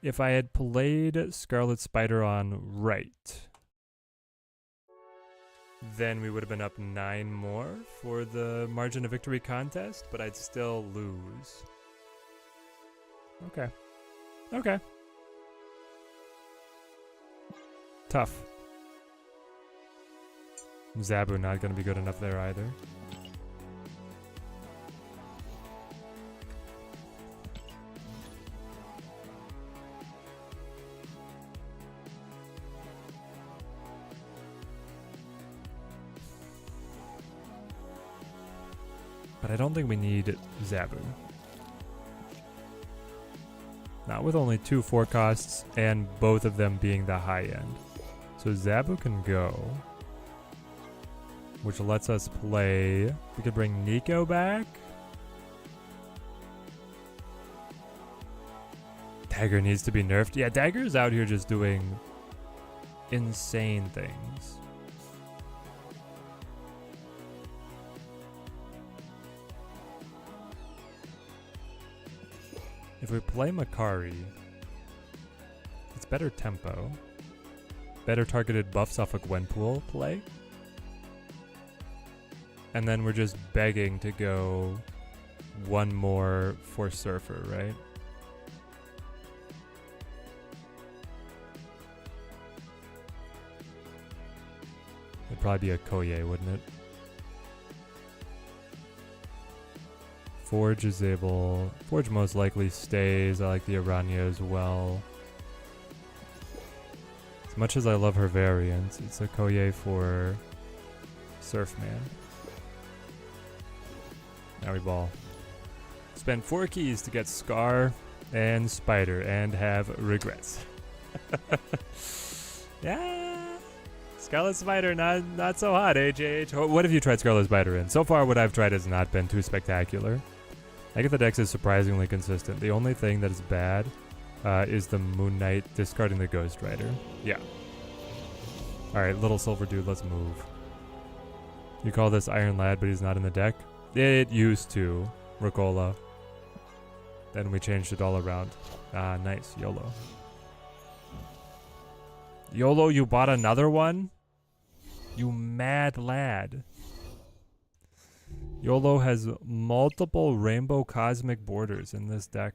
If I had played Scarlet Spider on right, then we would have been up 9 more for the margin of victory contest, but I'd still lose. Okay. Okay. Tough. Zabu not going to be good enough there either. But I don't think we need Zabu. Not with only 2 4 costs and both of them being the high end. So Zabu can go. Which lets us play. We could bring Nico back. Dagger needs to be nerfed. Yeah, Dagger's out here just doing insane things. If we play Makari, it's better tempo. Better targeted buffs off a Gwenpool play. And then we're just begging to go 1 more for Surfer, right? It'd probably be a Koye, wouldn't it? Forge is able... Forge most likely stays. I like the Aranya as well. As much as I love her variant, it's a Koye for Surfman. Now we ball. Spend 4 keys to get Scar and Spider and have regrets. Yeah. Scarlet Spider, not so hot, AJH. What have you tried Scarlet Spider in? So far, what I've tried has not been too spectacular. Agatha Dex is surprisingly consistent. The only thing that is bad is the Moon Knight discarding the Ghost Rider. Yeah. Alright, little silver dude, let's move. You call this Iron Lad, but he's not in the deck? It used to. Ricola. Then we changed it all around. Ah, nice. YOLO. YOLO, you bought another one? You mad lad. YOLO has multiple rainbow cosmic borders in this deck.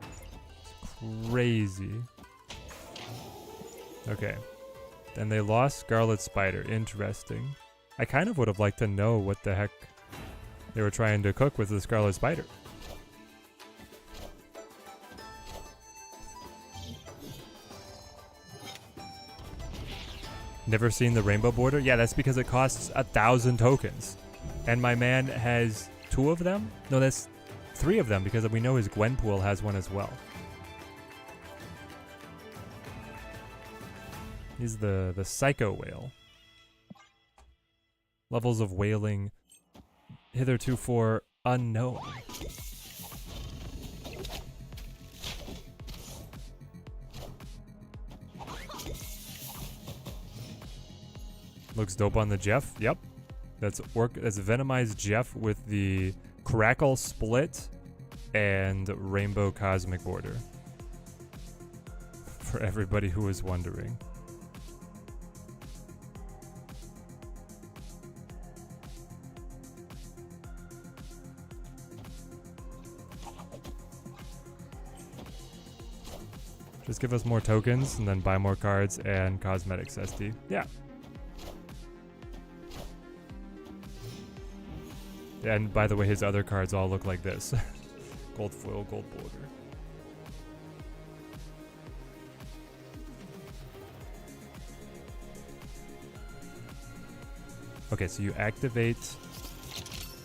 It's crazy. Okay. Then they lost Scarlet Spider. Interesting. I kind of would have liked to know what the heck they were trying to cook with the Scarlet Spider. Never seen the rainbow border? Yeah, that's because it costs 1,000 tokens. And my man has 2 of them? No, that's 3 of them because we know his Gwenpool has one as well. He's the Psycho Whale. Levels of whaling hitherto for unknown. Looks dope on the Jeff. Yep. That's Venomized Jeff with the Crackle Split and Rainbow Cosmic Border. For everybody who is wondering. Just give us more tokens and then buy more cards and cosmetics SD. Yeah. And by the way, his other cards all look like this. Gold foil, gold border. Okay, so you activate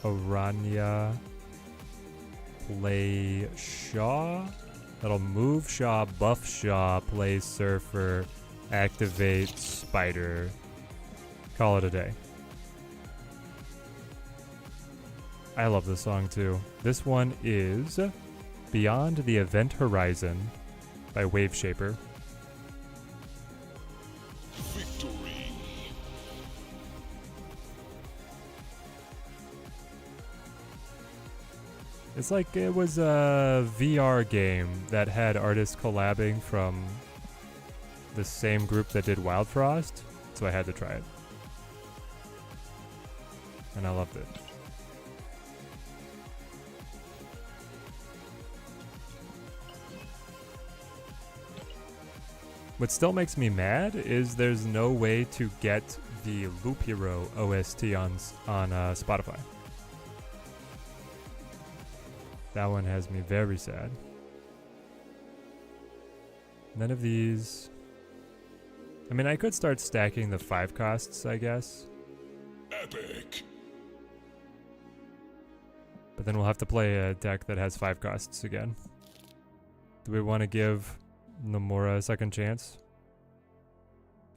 Aranya, play Shaw. That'll move Shaw, buff Shaw, play Surfer, activate Spider. Call it a day. I love this song too. This one is Beyond the Event Horizon by Wave Shaper.
Victory.
It's like it was a VR game that had artists collabing from the same group that did Wild Frost, so I had to try it. And I loved it. What still makes me mad is there's no way to get the Loop Hero OST on Spotify. That one has me very sad. None of these... I mean, I could start stacking the 5 costs, I guess.
Epic.
But then we'll have to play a deck that has 5 costs again. Do we want to give Nomura a second chance?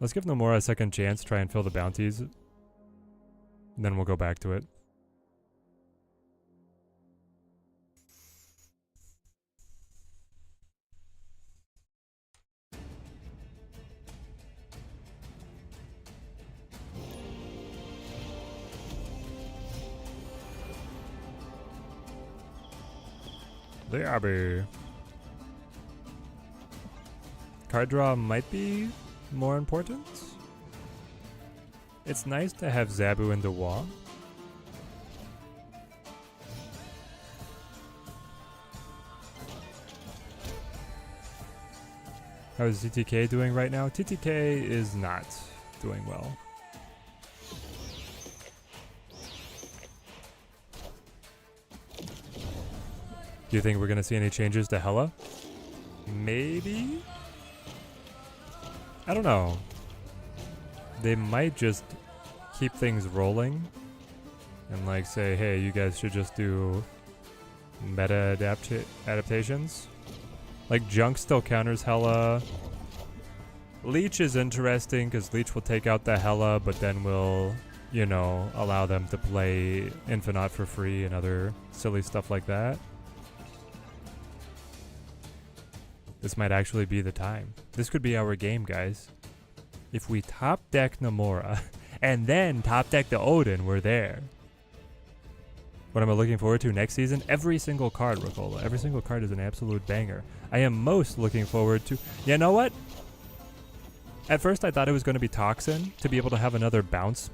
Let's give Nomura a second chance, try and fill the bounties. And then we'll go back to it. The Abbey. Card draw might be more important. It's nice to have Zabu and Dewa. How is TTK doing right now? TTK is not doing well. Do you think we're gonna see any changes to Hela? Maybe? I don't know. They might just keep things rolling and like say, hey, you guys should just do meta adaptations. Like Junk still counters Hela. Leech is interesting because Leech will take out the Hela, but then will, you know, allow them to play Infinite for free and other silly stuff like that. This might actually be the time. This could be our game, guys. If we top deck Nomura and then top deck the Odin, we're there. What am I looking forward to next season? Every single card, Ricola. Every single card is an absolute banger. I am most looking forward to... You know what? At first I thought it was going to be Toxin to be able to have another bounce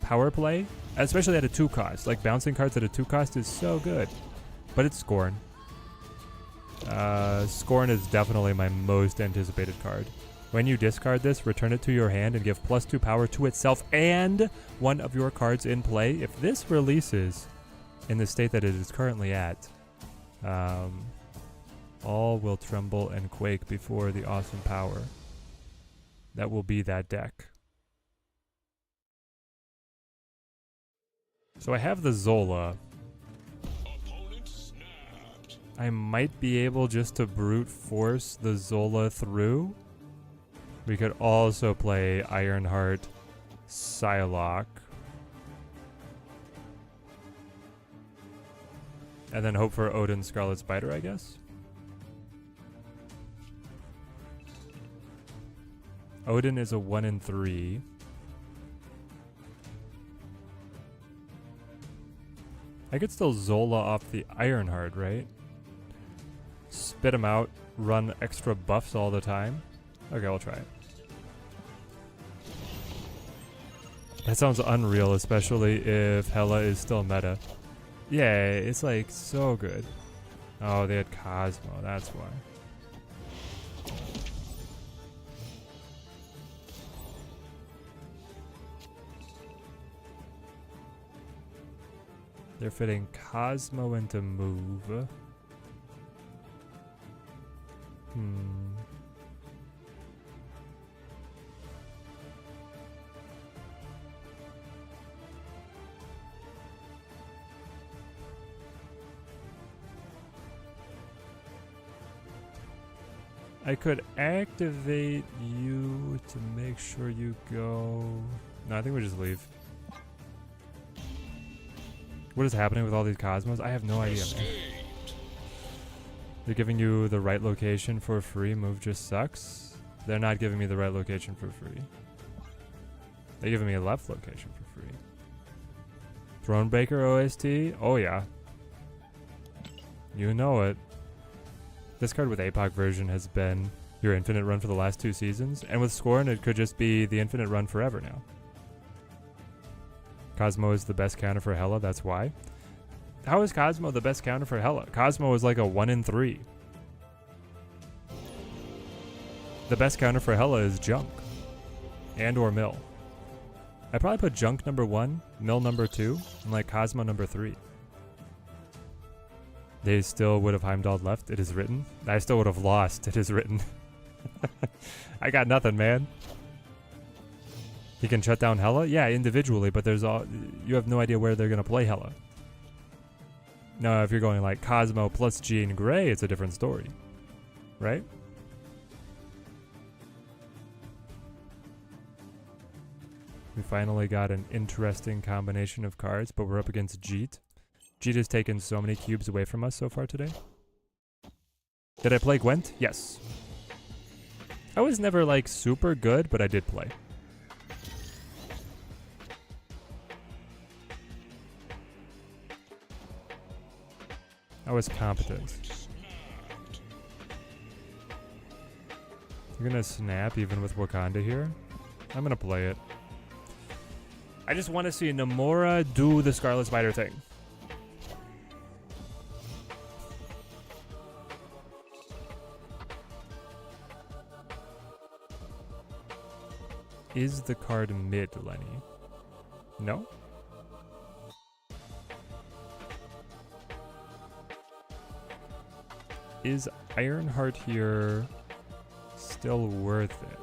power play, especially at a 2 cost. Like bouncing cards at a 2 cost is so good. But it's Scorn. Scorn is definitely my most anticipated card. When you discard this, return it to your hand and give +2 power to itself and one of your cards in play. If this releases in the state that it is currently at, all will tremble and quake before the awesome power that will be that deck. So I have the Zola. I might be able just to brute force the Zola through. We could also play Ironheart, Psylocke. And then hope for Odin, Scarlet Spider, I guess. Odin is a 1 in 3. I could still Zola off the Ironheart, right? Spit him out, run extra buffs all the time. Okay, we'll try it. That sounds unreal, especially if Hela is still meta. Yeah, it's like so good. Oh, they had Cosmo, that's why. They're fitting Cosmo into move. I could activate you to make sure you go. No, I think we just leave. What is happening with all these Cosmos? I have no idea, man. They're giving you the right location for free. Move just sucks. They're not giving me the right location for free. They're giving me a left location for free. Thronebreaker OST? Oh yeah. You know it. This card with APOC version has been your infinite run for the last 2 seasons. And with Scorn, it could just be the infinite run forever now. Cosmo is the best counter for Hela, that's why. How is Cosmo the best counter for Hela? Cosmo is like a 1 in 3. The best counter for Hela is Junk. And or Mill. I'd probably put Junk number 1, Mill number 2, and like Cosmo number 3. They still would have Heimdall left, it is written. I still would have lost, it is written. I got nothing, man. He can shut down Hela? Yeah, individually, but there's all you have no idea where they're gonna play Hela. Now, if you're going like Cosmo plus Jean Grey, it's a different story. Right? We finally got an interesting combination of cards, but we're up against Jeet. Jeet has taken so many cubes away from us so far today. Did I play Gwent? Yes. I was never like super good, but I did play. I was competent. You're gonna snap even with Wakanda here? I'm gonna play it. I just want to see Nomura do the Scarlet Spider thing. Is the card mid, Lenny? No? Is Ironheart here still worth it?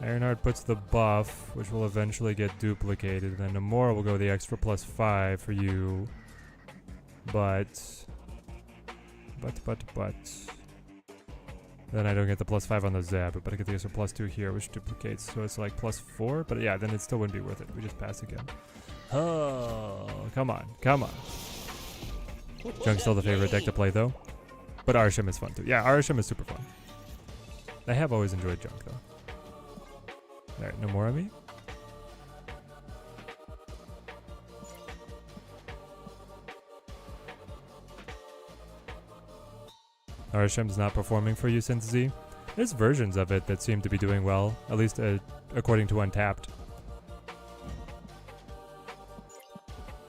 Ironheart puts the buff, which will eventually get duplicated. Then Nomura will go the extra +5 for you. But. Then I don't get the +5 on the Zab, but I get the extra +2 here, which duplicates. So it's like +4. But yeah, then it still wouldn't be worth it. We just pass again. Oh, come on. Come on. Junk's still the favorite deck to play, though. But Arsham is fun, too. Yeah, Arsham is super fun. I have always enjoyed Junk, though. Alright, no more of me? Arsham's not performing for you since Z? There's versions of it that seem to be doing well, at least according to Untapped.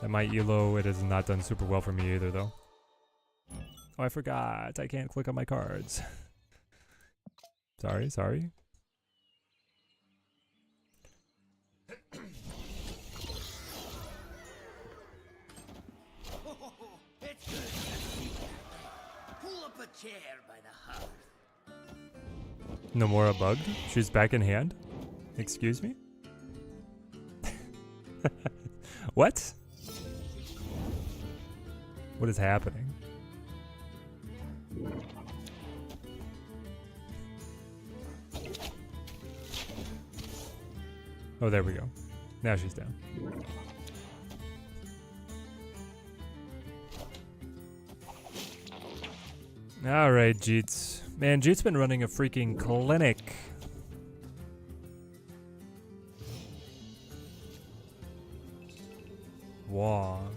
At my ELO, it has not done super well for me either, though. Oh, I forgot. I can't click on my cards. Sorry.
It's good to see you. Pull up a chair by the hearth.
Nomura bugged? She's back in hand? Excuse me? What? What is happening? Oh, there we go. Now she's down. Alright, Jeets. Man, Jeet's been running a freaking clinic. Wong.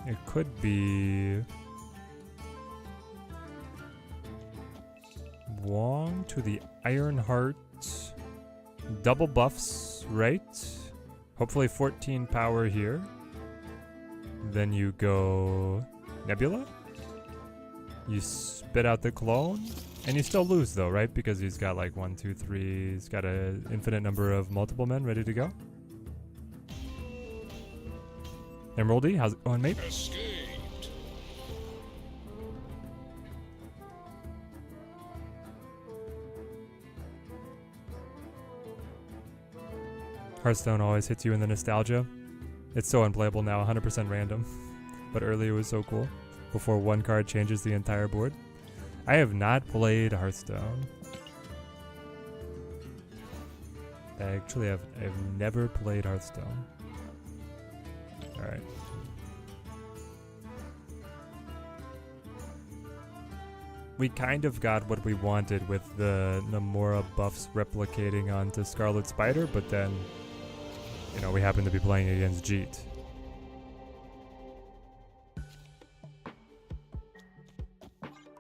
It could be Wong to the Ironheart. Double buffs, right? Hopefully 14 power here. Then you go Nebula. You spit out the clone. And you still lose though, right? Because he's got like 1, 2, 3. He's got an infinite number of multiple men ready to go. Emeraldy, how's it going, mate?
Escaped.
Hearthstone always hits you in the nostalgia. It's so unplayable now, 100% random. But earlier it was so cool. Before one card changes the entire board. I have not played Hearthstone. Actually, I've never played Hearthstone. Alright. We kind of got what we wanted with the Namora buffs replicating onto Scarlet Spider, but then, you know, we happen to be playing against Jeet.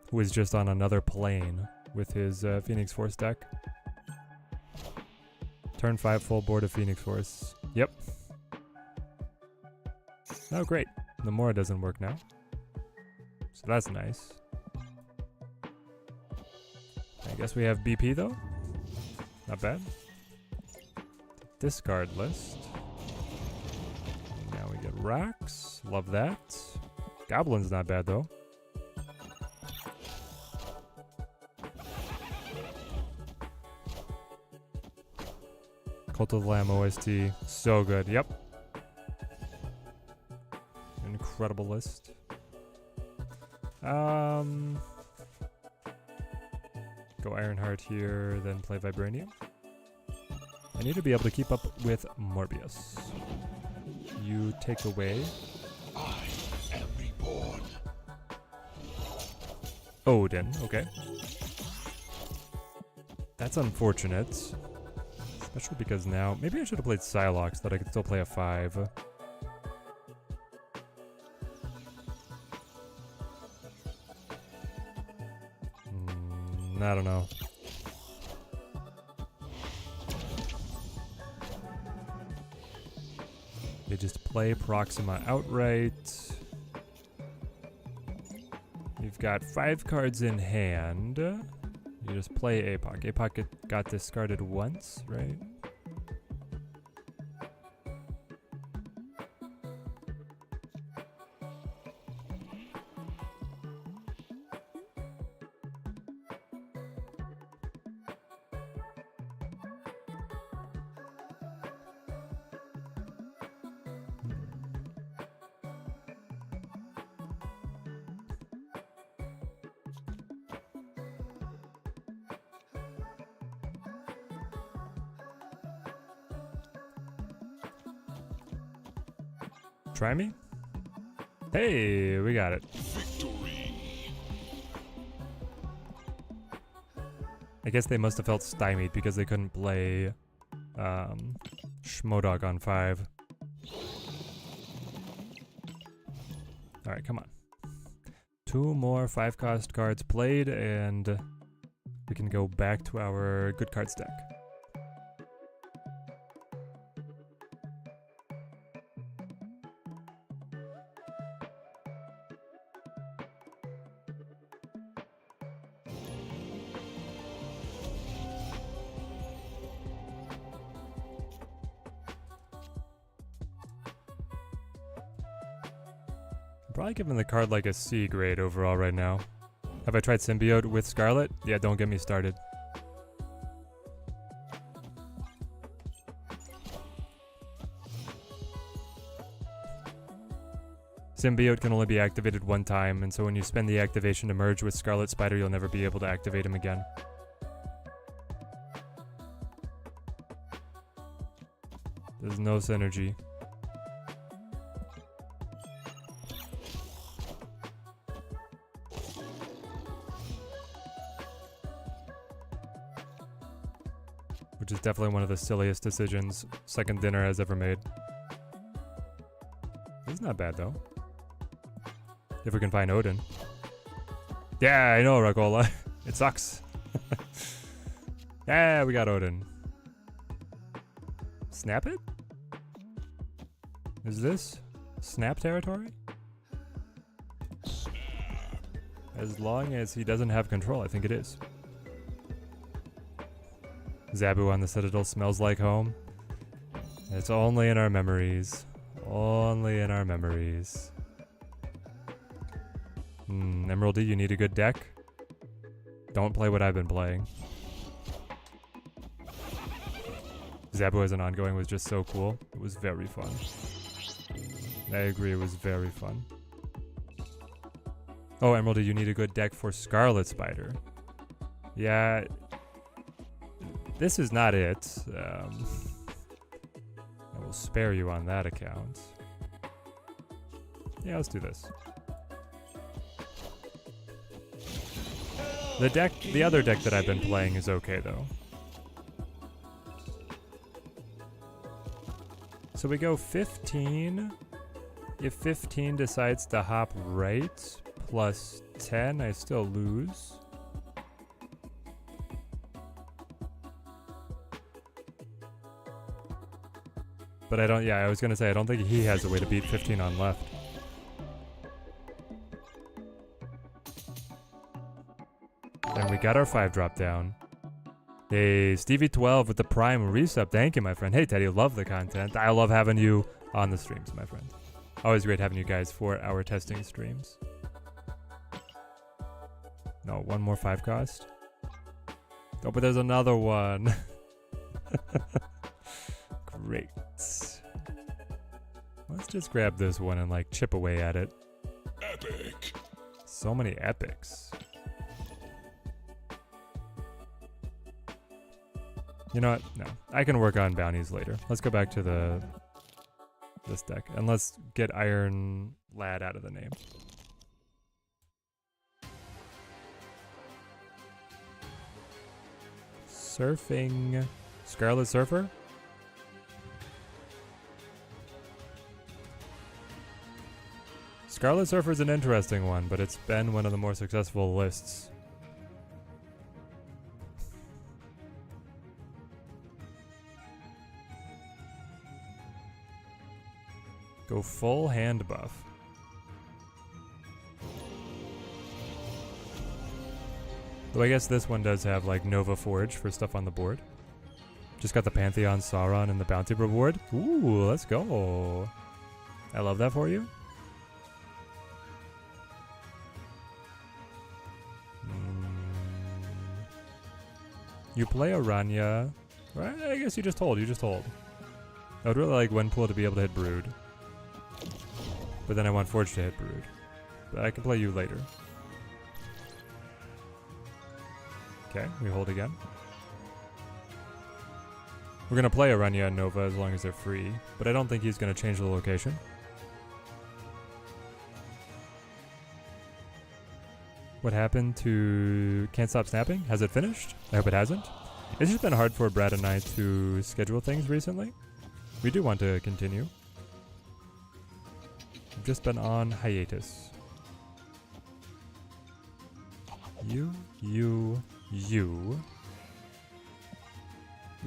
Who is just on another plane with his Phoenix Force deck. Turn 5 full board of Phoenix Force. Yep. Oh, great. Namora doesn't work now. So that's nice. I guess we have BP though. Not bad. Discard list. Now we get rocks. Love that. Goblin's not bad though. Cult of the Lamb OST. So good. Yep. Incredible list. Go Ironheart here, then play Vibranium. I need to be able to keep up with Morbius. You take away
I am reborn.
Odin. Okay. That's unfortunate. Especially because now... Maybe I should have played Psylocke so that I could still play a 5. I don't know. They just play Proxima outright. You've got 5 cards in hand. You just play APOC. APOC got discarded once, right? Try me? Hey, we got it.
Victory.
I guess they must have felt stymied because they couldn't play Schmodog on 5. Alright, come on. 2 more 5-cost cards played, and we can go back to our good card stack. Probably giving the card like a C grade overall right now. Have I tried Symbiote with Scarlet? Yeah, don't get me started. Symbiote can only be activated one time, and so when you spend the activation to merge with Scarlet Spider, you'll never be able to activate him again. There's no synergy. Which is definitely one of the silliest decisions Second Dinner has ever made. He's not bad though. If we can find Odin. Yeah, I know, Ragola. It sucks. Yeah, we got Odin. Snap it? Is this? Snap territory? As long as he doesn't have control, I think it is. Zabu on the Citadel smells like home. It's only in our memories. Only in our memories. Emeraldy, you need a good deck. Don't play what I've been playing. Zabu as an ongoing was just so cool. It was very fun. I agree, it was very fun. Oh, Emeraldy, you need a good deck for Scarlet Spider. Yeah. This is not it. I will spare you on that account. Yeah, let's do this. The other deck that I've been playing is okay though. So we go 15. If 15 decides to hop right, plus 10, I still lose. But I don't, yeah, I was gonna say, I don't think he has a way to beat 15 on left. And we got our 5 drop down. Hey, Stevie12 with the Prime resub. Thank you, my friend. Hey, Teddy, love the content. I love having you on the streams, my friend. Always great having you guys for our testing streams. No, one more 5 cost. Oh, but there's another one. Great. Let's just grab this one and like chip away at it.
Epic.
So many epics. You know what? No. I can work on bounties later. Let's go back to this deck. And let's get Iron Lad out of the name. Surfing. Scarlet Surfer? Scarlet Surfer is an interesting one, but it's been one of the more successful lists. Go full hand buff. Though I guess this one does have like Nova Forge for stuff on the board. Just got the Pantheon Sauron and the bounty reward. Ooh, let's go. I love that for you. You play Aranya. Right? I guess you just hold. You just hold. I would really like Gwenpool to be able to hit Brood. But then I want Forge to hit Brood. But I can play you later. Okay, we hold again. We're going to play Aranya and Nova as long as they're free. But I don't think he's going to change the location. What happened to Can't Stop Snapping? Has it finished? I hope it hasn't. It's just been hard for Brad and I to schedule things recently. We do want to continue. We've just been on hiatus. You.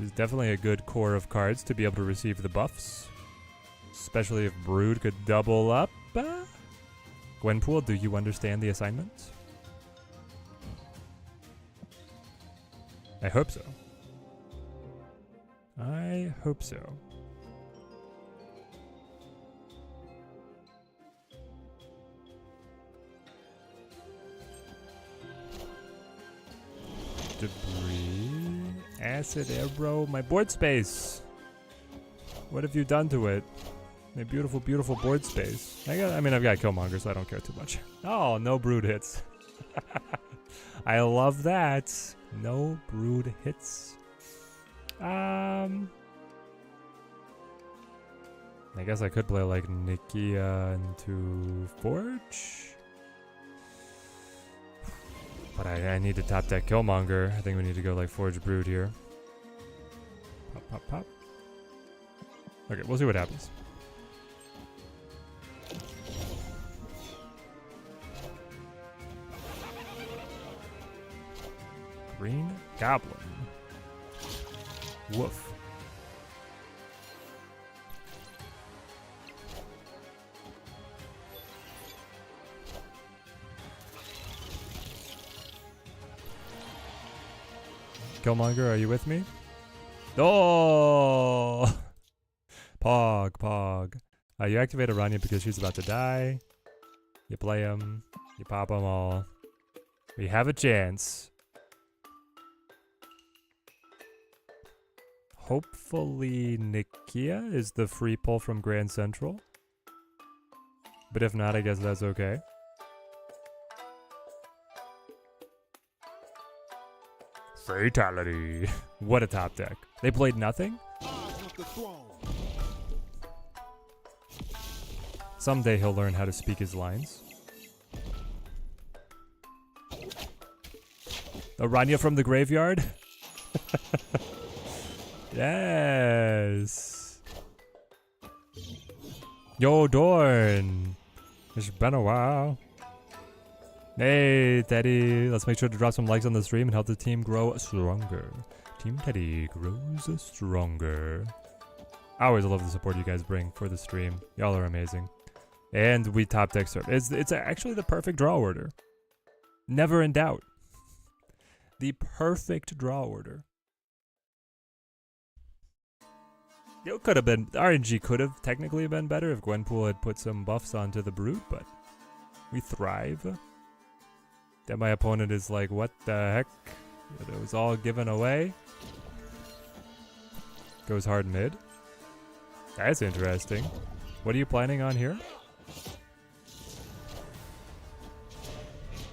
Is definitely a good core of cards to be able to receive the buffs. Especially if Brood could double up. Gwenpool, do you understand the assignment? I hope so. I hope so. Debris. Acid arrow. My board space. What have you done to it? My beautiful, beautiful board space. I've got Killmonger, so I don't care too much. Oh, no Brood hits. I love that. No Brood hits. I guess I could play like Nikia into Forge. But I need to top deck Killmonger. I think we need to go like Forge Brood here. Pop, pop, pop. Okay, we'll see what happens. Green Goblin. Woof. Killmonger, are you with me? Oh! Pog. You activate Aranya because she's about to die. You play him. You pop them all. We have a chance. Hopefully Nikia is the free pull from Grand Central. But if not, I guess that's okay. Fatality. What a top deck. They played nothing? Someday he'll learn how to speak his lines. Aranya from the graveyard? Yes. Yo, Dorn. It's been a while. Hey, Teddy. Let's make sure to drop some likes on the stream and help the team grow stronger. Team Teddy grows stronger. I always love the support you guys bring for the stream. Y'all are amazing. And we top deck serve. It's actually the perfect draw order. Never in doubt. The perfect draw order. It could have been, RNG could have technically been better if Gwenpool had put some buffs onto the Brute, but we thrive. Then my opponent is like, what the heck? It was all given away. Goes hard mid. That's interesting. What are you planning on here?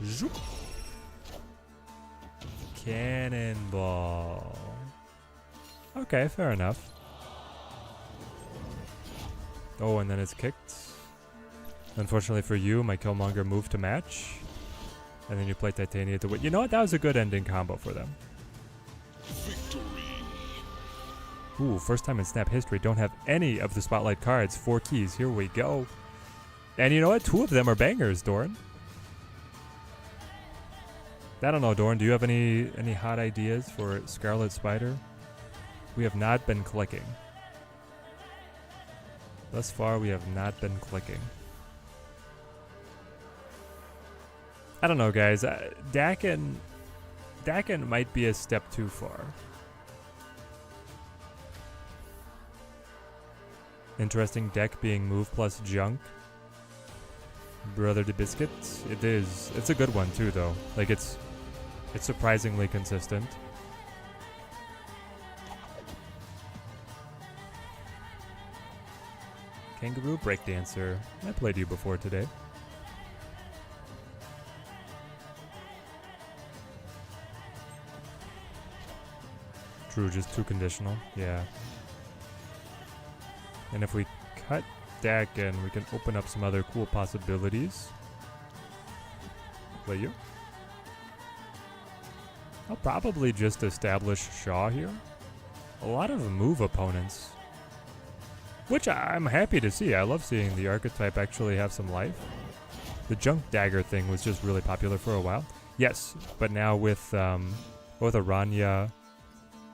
Zoop. Cannonball. Okay, fair enough. Oh, and then it's kicked. Unfortunately for you, my Killmonger moved to match. And then you play Titania to win. You know what? That was a good ending combo for them.
Victory.
Ooh, first time in Snap history. Don't have any of the Spotlight cards. 4 keys. Here we go. And you know what? 2 of them are bangers, Dorn. I don't know, Dorn. Do you have any hot ideas for Scarlet Spider? We have not been clicking. Thus far, we have not been clicking. I don't know, guys. Dakin might be a step too far. Interesting deck being move plus junk. Brother to Biscuit. It is. It's a good one too, though. Like it's surprisingly consistent. Kangaroo Breakdancer. I played you before today. True, just 2 conditional. Yeah. And if we cut Dakin, we can open up some other cool possibilities. Play you. I'll probably just establish Shaw here. A lot of move opponents. Which I'm happy to see. I love seeing the archetype actually have some life. The junk dagger thing was just really popular for a while. Yes, but now with both Aranya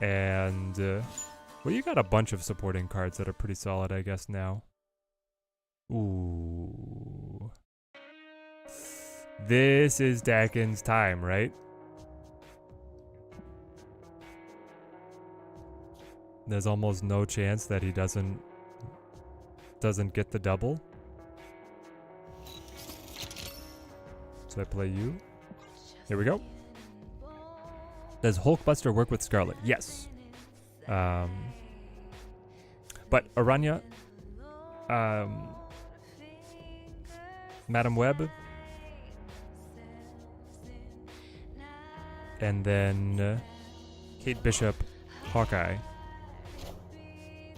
and well, you got a bunch of supporting cards that are pretty solid, I guess, now. Ooh. This is Dakin's time, right? There's almost no chance that he doesn't get the double. So I play you. Here we go. Does Hulkbuster work with Scarlet? Yes. But Aranya, Madam Web, and then Kate Bishop, Hawkeye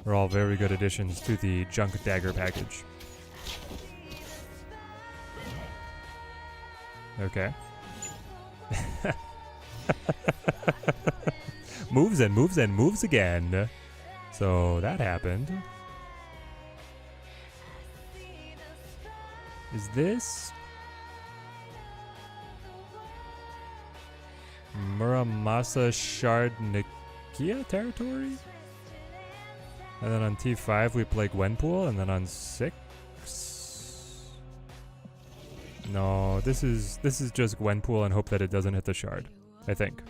are all very good additions to the Junk Dagger package. Okay. Moves and moves and moves again. So that happened. Is this Muramasa Shard Nikia territory? And then on T5 we play Gwenpool, and then on 6. No, this is just Gwenpool and hope that it doesn't hit the shard, I think.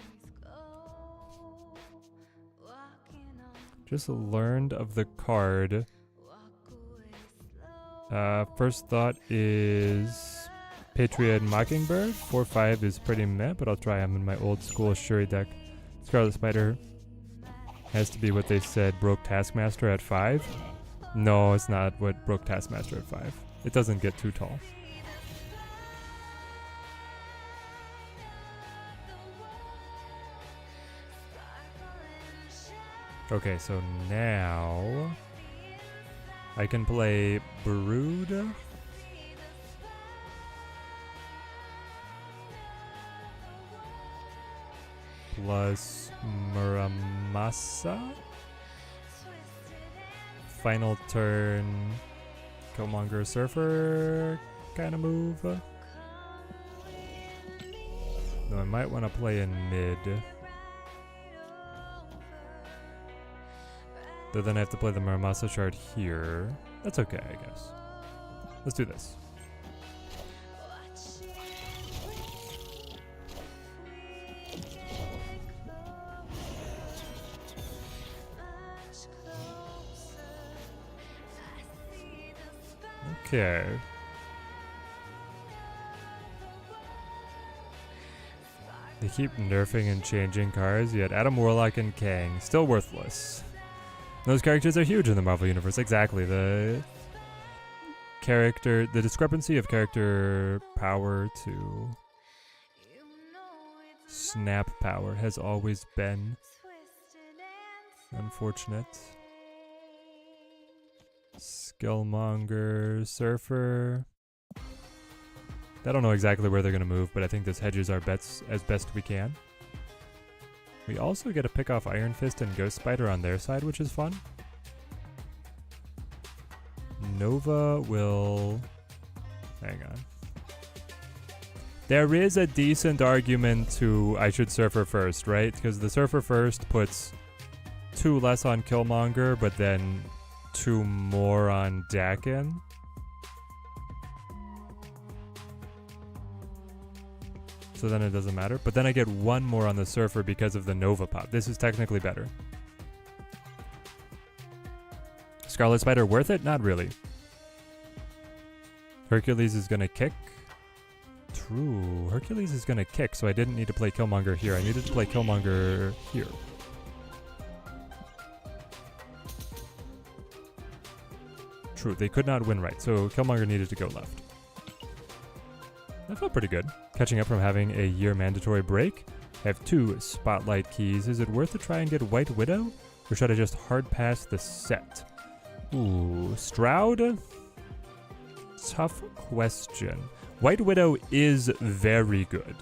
Just learned of the card. First thought is Patriot Mockingbird. 4/5 is pretty meh, but I'll try him in my old school Shuri deck. Scarlet Spider has to be what they said broke Taskmaster at 5. No, it's not what broke Taskmaster at 5. It doesn't get too tall. Okay, so now I can play Brood. Plus Muramasa. Final turn Killmonger Surfer kind of move. No, I might want to play in mid. Though then I have to play the Muramasa shard here. That's okay, I guess. Let's do this. Okay. They keep nerfing and changing cards, yet Adam Warlock and Kang, still worthless. Those characters are huge in the Marvel Universe, exactly. The discrepancy of character power to snap power has always been unfortunate. Skillmonger, Surfer. I don't know exactly where they're going to move, but I think this hedges our bets as best we can. We also get to pick off Iron Fist and Ghost Spider on their side, which is fun. Nova will... Hang on. There is a decent argument to I should Surfer first, right? Because the Surfer first puts 2 less on Killmonger, but then 2 more on Dakin. So then it doesn't matter. But then I get 1 more on the Surfer because of the Nova pop. This is technically better. Scarlet Spider worth it? Not really. Hercules is going to kick. True. Hercules is going to kick, so I didn't need to play Killmonger here. I needed to play Killmonger here. True. They could not win right, so Killmonger needed to go left. That felt pretty good. Catching up from having a year mandatory break. I have 2 spotlight keys. Is it worth to try and get White Widow? Or should I just hard pass the set? Ooh, Stroud? Tough question. White Widow is very good.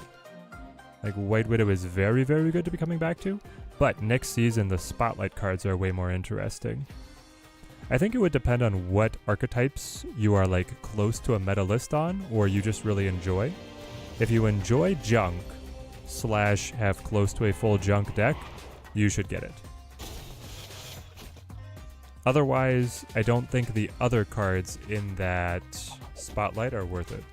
Like, White Widow is very, very good to be coming back to. But next season, the spotlight cards are way more interesting. I think it would depend on what archetypes you are like close to a meta list on, or you just really enjoy. If you enjoy junk / have close to a full junk deck, you should get it. Otherwise, I don't think the other cards in that spotlight are worth it.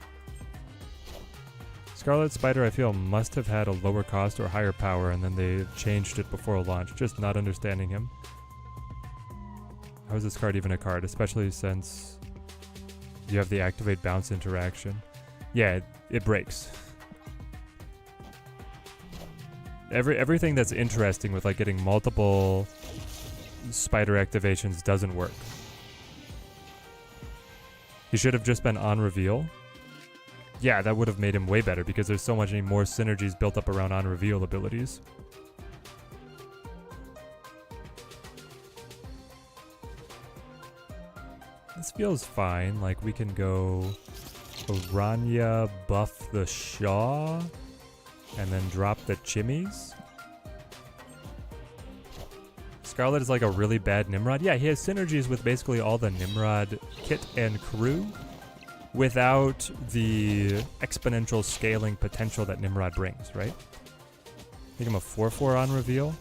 Scarlet Spider, I feel, must have had a lower cost or higher power, and then they changed it before launch, just not understanding him. How is this card even a card, especially since you have the activate bounce interaction? Yeah, it breaks. Everything that's interesting with like getting multiple spider activations doesn't work. He should have just been on reveal. Yeah, that would have made him way better because there's so much more synergies built up around on reveal abilities. This feels fine. Like, we can go Aranya, buff the Shaw, and then drop the Chimmies. Scarlet is like a really bad Nimrod. Yeah, he has synergies with basically all the Nimrod kit and crew without the exponential scaling potential that Nimrod brings, right? Make him a 4/4 on reveal.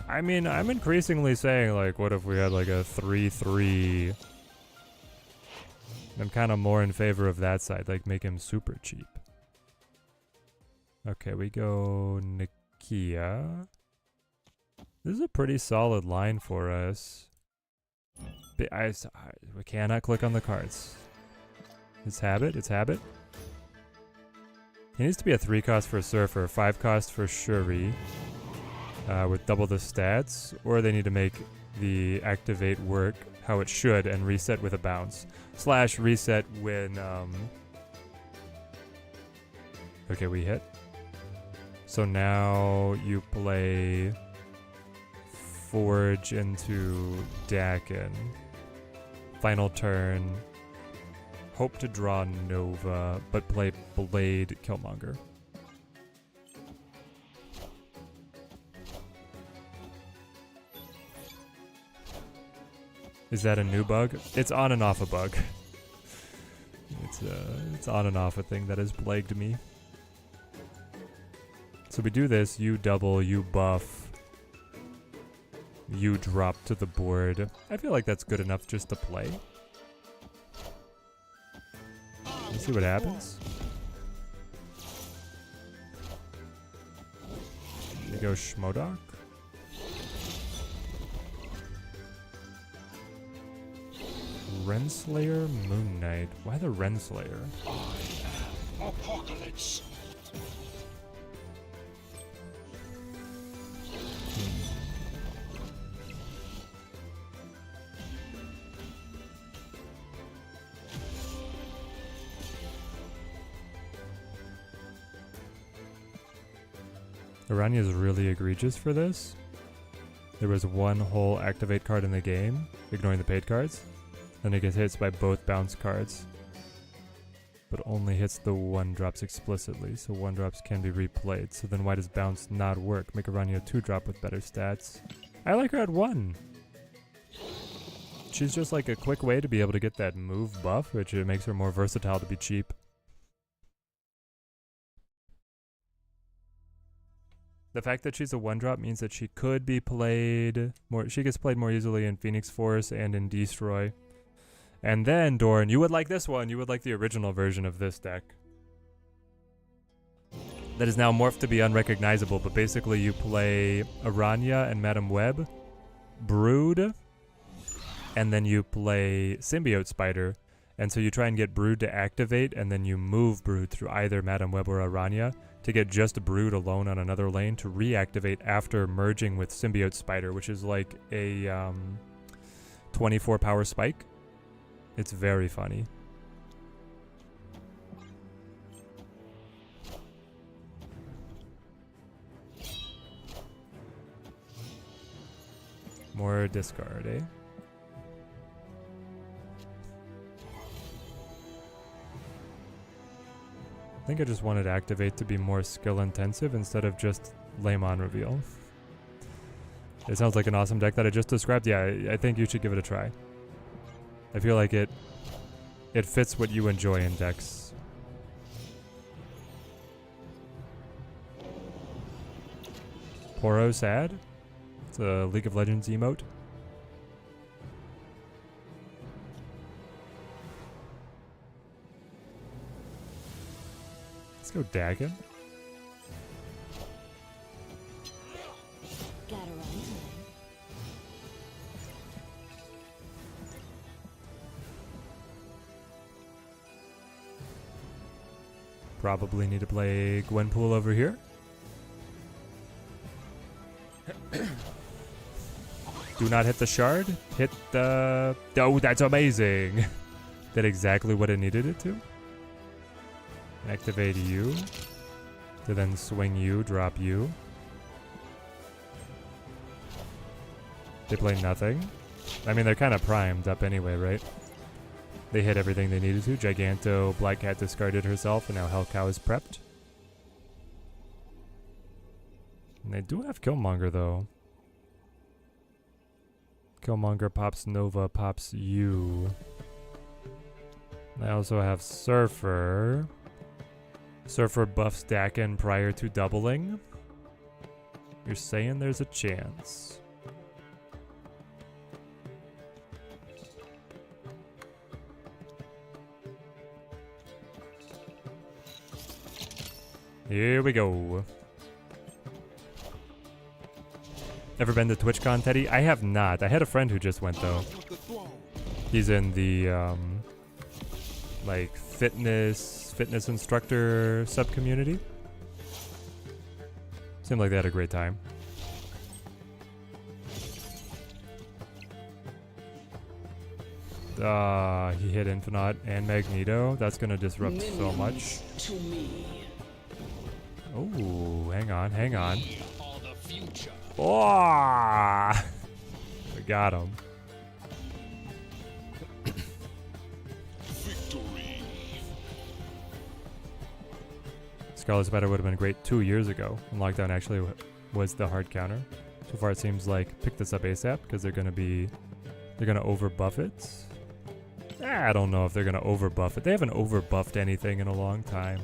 I mean, I'm increasingly saying, like, what if we had like a 3/3? I'm kind of more in favor of that side, like make him super cheap. Okay, we go Nakia. This is a pretty solid line for us. We cannot click on the cards. It's habit, it's habit. It needs to be a 3 cost for Surfer, 5 cost for Shuri, with double the stats, or they need to make the activate work how it should and reset with a bounce. / reset when, okay, we hit. So now you play Forge into Dakin. Final turn. Hope to draw Nova, but play Blade Killmonger. Is that a new bug? It's on and off a bug. It's on and off a thing that has plagued me. So we do this, you double, you buff, you drop to the board. I feel like that's good enough just to play. Let's see what happens. Here we go, Schmodok. Renslayer, Moon Knight. Why the Renslayer?
Apocalypse.
Aranya is really egregious for this. There was one whole activate card in the game, ignoring the paid cards. Then it gets hit by both bounce cards. But only hits the 1-drops explicitly, so 1-drops can be replayed. So then why does bounce not work? Make Aranya 2-drop with better stats. I like her at 1. She's just like a quick way to be able to get that move buff, which it makes her more versatile to be cheap. The fact that she's a 1-drop means that she could be played more. She gets played more easily in Phoenix Force and in Destroy. And then, Doran, you would like this one. You would like the original version of this deck. That is now morphed to be unrecognizable, but basically you play Aranya and Madam Web, Brood, and then you play Symbiote Spider. And so you try and get Brood to activate, and then you move Brood through either Madam Web or Aranya to get just Brood alone on another lane to reactivate after merging with Symbiote Spider, which is like a 24 power spike. It's very funny. More discard, eh? I think I just wanted Activate to be more skill intensive instead of just lame on reveal. It sounds like an awesome deck that I just described. Yeah, I think you should give it a try. I feel like it fits what you enjoy in decks. Poro Sad? It's a League of Legends emote. Let's go Dagon.
Gotta run.
Probably need to play Gwenpool over here. Do not hit the shard. Hit the... Oh, that's amazing. Did exactly what it needed it to. Activate you. To then swing you, drop you. They play nothing. I mean, they're kind of primed up anyway, right? They hit everything they needed to. Giganto, Black Cat discarded herself, and now Hellcow is prepped. And they do have Killmonger, though. Killmonger pops Nova, pops you. They also have Surfer. Surfer buffs Dakin prior to doubling. You're saying there's a chance. Here we go. Ever been to TwitchCon, Teddy? I have not. I had a friend who just went though. He's in the like fitness instructor sub community. Seemed like they had a great time. He hit Infinite and Magneto. That's gonna disrupt so much. Oh, hang on, hang on. Oh, we got him.
Victory.
Scarlet Spider would have been great 2 years ago when lockdown actually was the hard counter. So far, it seems like pick this up ASAP because they're gonna overbuff it. I don't know if they're gonna overbuff it. They haven't overbuffed anything in a long time.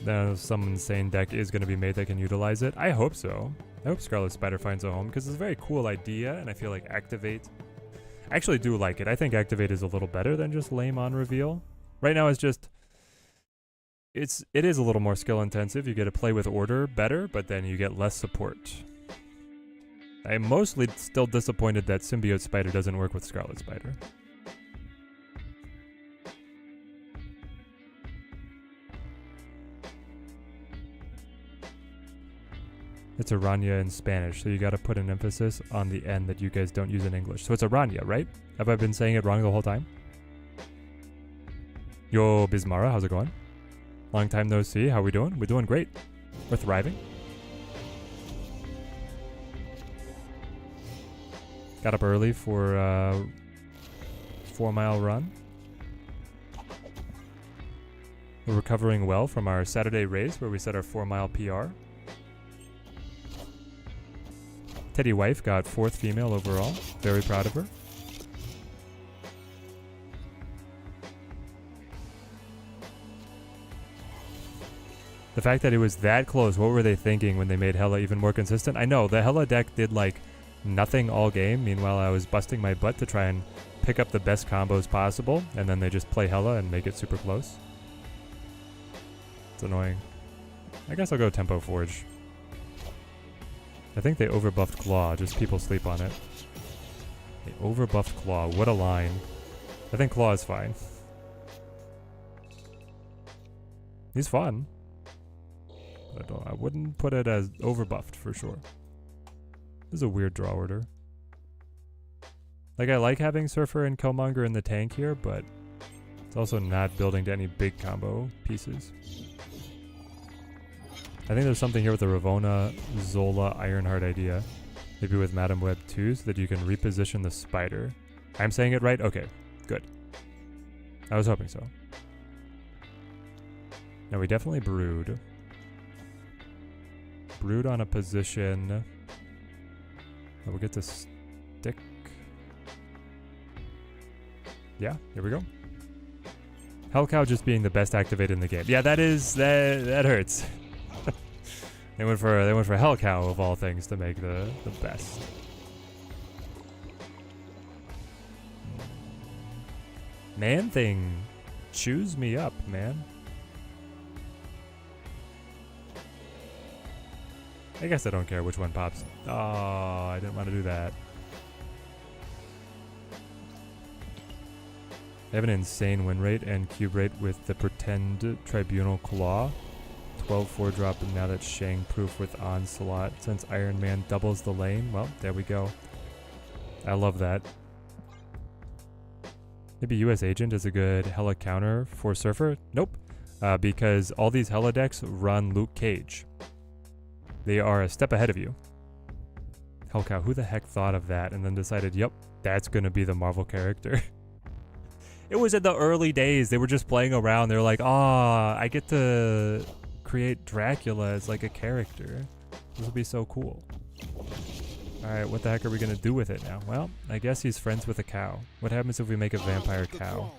Then some insane deck is gonna be made that can utilize it. I hope so. I hope Scarlet Spider finds a home because it's a very cool idea, and I feel like Activate. I actually do like it. I think Activate is a little better than just lame on reveal. Right now, it's just it is a little more skill intensive. You get to play with order better, but then you get less support. I'm mostly still disappointed that Symbiote Spider doesn't work with Scarlet Spider. It's Aranya in Spanish, so you gotta put an emphasis on the N that you guys don't use in English. So it's Aranya, right? Have I been saying it wrong the whole time? Yo, Bismara, how's it going? Long time no see. How we doing? We're doing great. We're thriving. Got up early for a 4-mile run. We're recovering well from our Saturday race where we set our 4-mile PR. Teddy wife got 4th female overall. Very proud of her. The fact that it was that close, what were they thinking when they made Hella even more consistent? I know, the Hella deck did like nothing all game. Meanwhile, I was busting my butt to try and pick up the best combos possible, and then they just play Hella and make it super close. It's annoying. I guess I'll go Tempo Forge. I think they overbuffed Claw, just people sleep on it. They overbuffed Claw, what a line. I think Claw is fine. He's fun. I wouldn't put it as overbuffed for sure. This is a weird draw order. Like, I like having Surfer and Killmonger in the tank here, but it's also not building to any big combo pieces. I think there's something here with the Ravonna, Zola, Ironheart idea. Maybe with Madam Web 2 so that you can reposition the spider. I'm saying it right? Okay, good. I was hoping so. Now we definitely brood. Brood on a position. We'll get to stick. Yeah, here we go. Hellcow just being the best activated in the game. Yeah, that hurts. They went for Hellcow of all things to make the best. Man thing, choose me up, man. I guess I don't care which one pops. Oh, I didn't want to do that. They have an insane win rate and cube rate with the Pretend Tribunal Claw. 12 4-drop, and now that's Shang proof with Onslaught. Since Iron Man doubles the lane, well, there we go. I love that. Maybe US Agent is a good Hella counter for Surfer? Nope. Because all these Hella decks run Luke Cage. They are a step ahead of you. Hellcow, who the heck thought of that and then decided, yep, that's gonna be the Marvel character? It was in the early days. They were just playing around. They were like, I get to create Dracula as like a character. This will be so cool. Alright, what the heck are we gonna do with it now? Well, I guess he's friends with a cow. What happens if we make a vampire cow?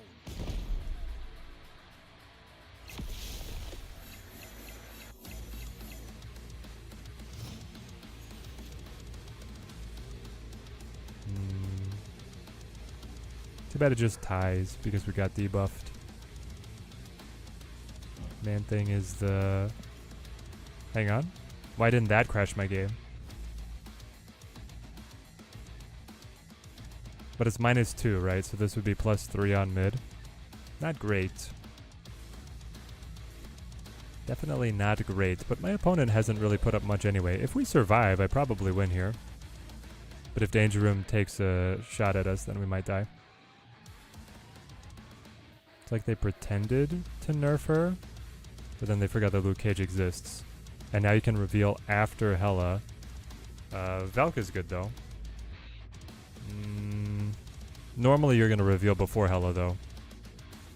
Too bad it just ties because we got debuffed. Man thing is the Hang on. Why didn't that crash my game? But it's -2, right? So this would be +3 on mid. Not great. Definitely not great, but my opponent hasn't really put up much anyway. If we survive, I probably win here. But if Danger Room takes a shot at us, then we might die. It's like they pretended to nerf her, but then they forgot that Luke Cage exists. And now you can reveal after Hela. Valk is good though. Normally you're going to reveal before Hela though.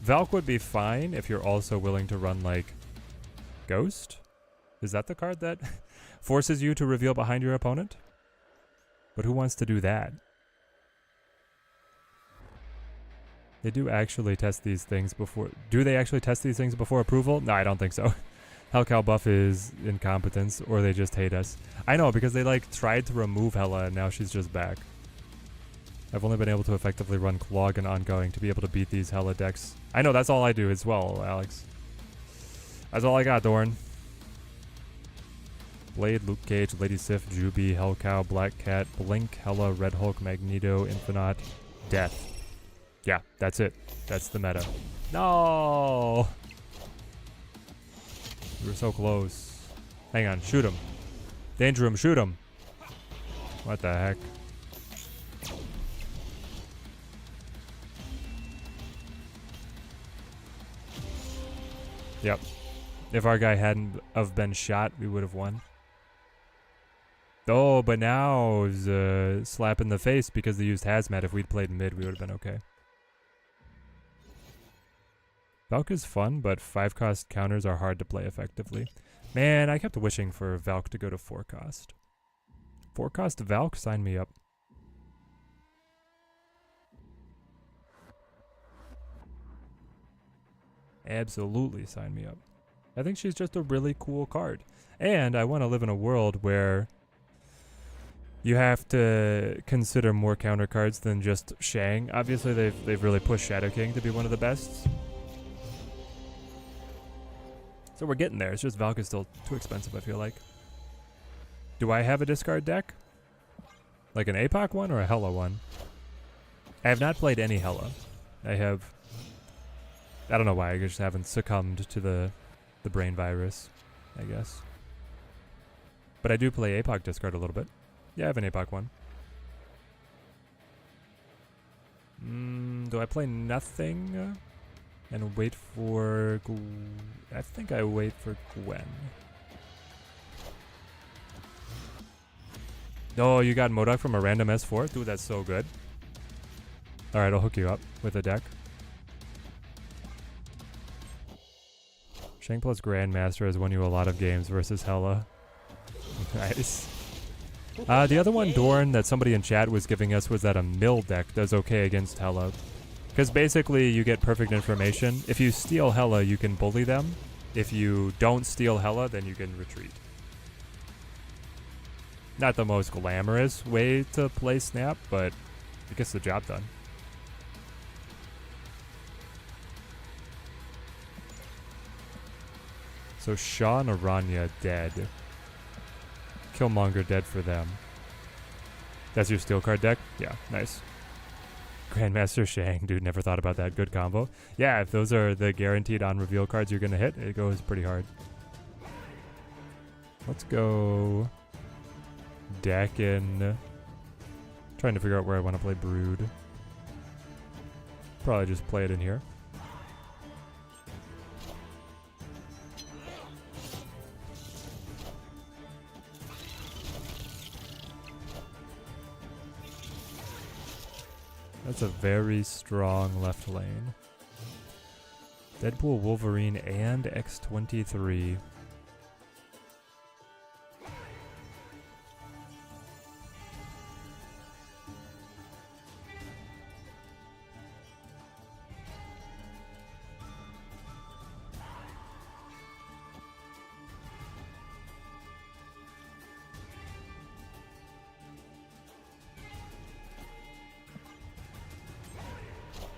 Valk would be fine if you're also willing to run like Ghost? Is that the card that forces you to reveal behind your opponent? But who wants to do that? They do actually test these things before... Do they actually test these things before approval? No, I don't think so. Hellcow buff is incompetence, or they just hate us. I know, because they like tried to remove Hela and now she's just back. I've only been able to effectively run Clog and Ongoing to be able to beat these Hela decks. I know, that's all I do as well, Alex. That's all I got, Dorn. Blade, Luke Cage, Lady Sif, Juby, Hellcow, Black Cat, Blink, Hela, Red Hulk, Magneto, Infinite, Death. Yeah, that's it. That's the meta. No! We were so close. Hang on, shoot him. Danger Room, shoot him. What the heck? Yep. If our guy hadn't have been shot, we would have won. Oh, but now it's a slap in the face because they used Hazmat. If we'd played mid, we would have been okay. Valk is fun, but 5-cost counters are hard to play effectively. Man, I kept wishing for Valk to go to 4-cost. 4-cost Valk? Sign me up. Absolutely sign me up. I think she's just a really cool card. And I want to live in a world where you have to consider more counter cards than just Shang. Obviously, they've really pushed Shadow King to be one of the best. So we're getting there. It's just Valk is still too expensive, I feel like. Do I have a discard deck? Like an APOC one or a Hela one? I have not played any Hela. I don't know why, I just haven't succumbed to the brain virus, I guess. But I do play APOC discard a little bit. Yeah, I have an APOC one. Do I play nothing and wait for... I think I wait for Gwen. Oh, you got MODOK from a random S4? Dude, that's so good. Alright, I'll hook you up with a deck. Shang plus Grandmaster has won you a lot of games versus Hela. Nice. The other one, Dorn, that somebody in chat was giving us was that a mill deck does okay against Hela. Because basically you get perfect information. If you steal Hela, you can bully them. If you don't steal Hela, then you can retreat. Not the most glamorous way to play Snap, but it gets the job done. So Shaw and Aranya dead. Killmonger dead for them. That's your steel card deck? Yeah, nice. Grandmaster Shang, dude, never thought about that. Good combo. Yeah, if those are the guaranteed on reveal cards you're gonna hit, it goes pretty hard. Let's go Dakin. Trying to figure out where I want to play Brood. Probably just play it in here. That's a very strong left lane. Deadpool, Wolverine, and X-23.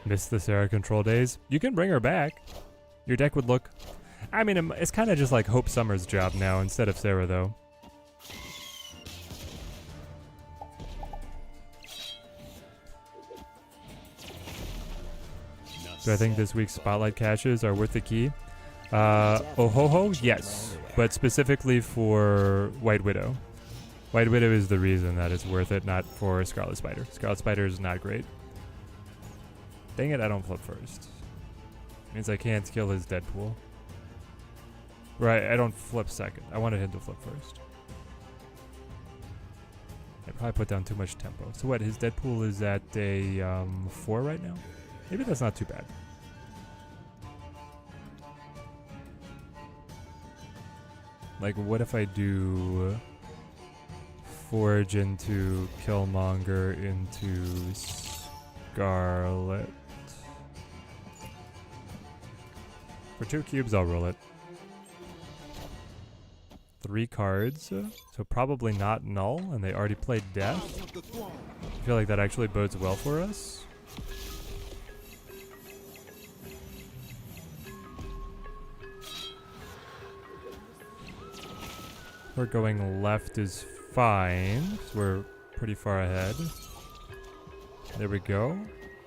Miss the Sarah control days. You can bring her back. Your deck would look... I mean, it's kind of just like Hope Summer's job now instead of Sarah, though. Do I think this week's Spotlight caches are worth the key? Oh ho ho, yes. But specifically for White Widow. White Widow is the reason that it's worth it, not for Scarlet Spider. Scarlet Spider is not great. Dang it, I don't flip first. Means I can't kill his Deadpool. Right, I don't flip second. I wanted him to flip first. I probably put down too much tempo. So what, his Deadpool is at a 4 right now? Maybe that's not too bad. Like, what if I do Forge into Killmonger into Scarlet? For 2 cubes, I'll roll it. 3 cards, so probably not null, and they already played death. I feel like that actually bodes well for us. We're going left is fine. We're pretty far ahead. There we go.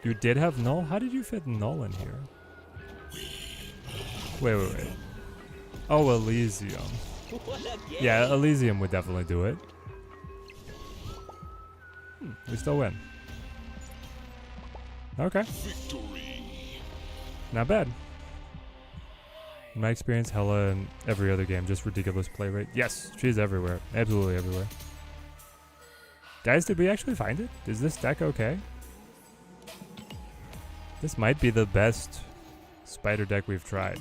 You did have null? How did you fit null in here? Wait. Oh, Elysium. Yeah, Elysium would definitely do it. We still win. Okay. Not bad. In my experience, Hela in every other game, just ridiculous play rate. Yes, she's everywhere. Absolutely everywhere. Guys, did we actually find it? Is this deck okay? This might be the best spider deck we've tried.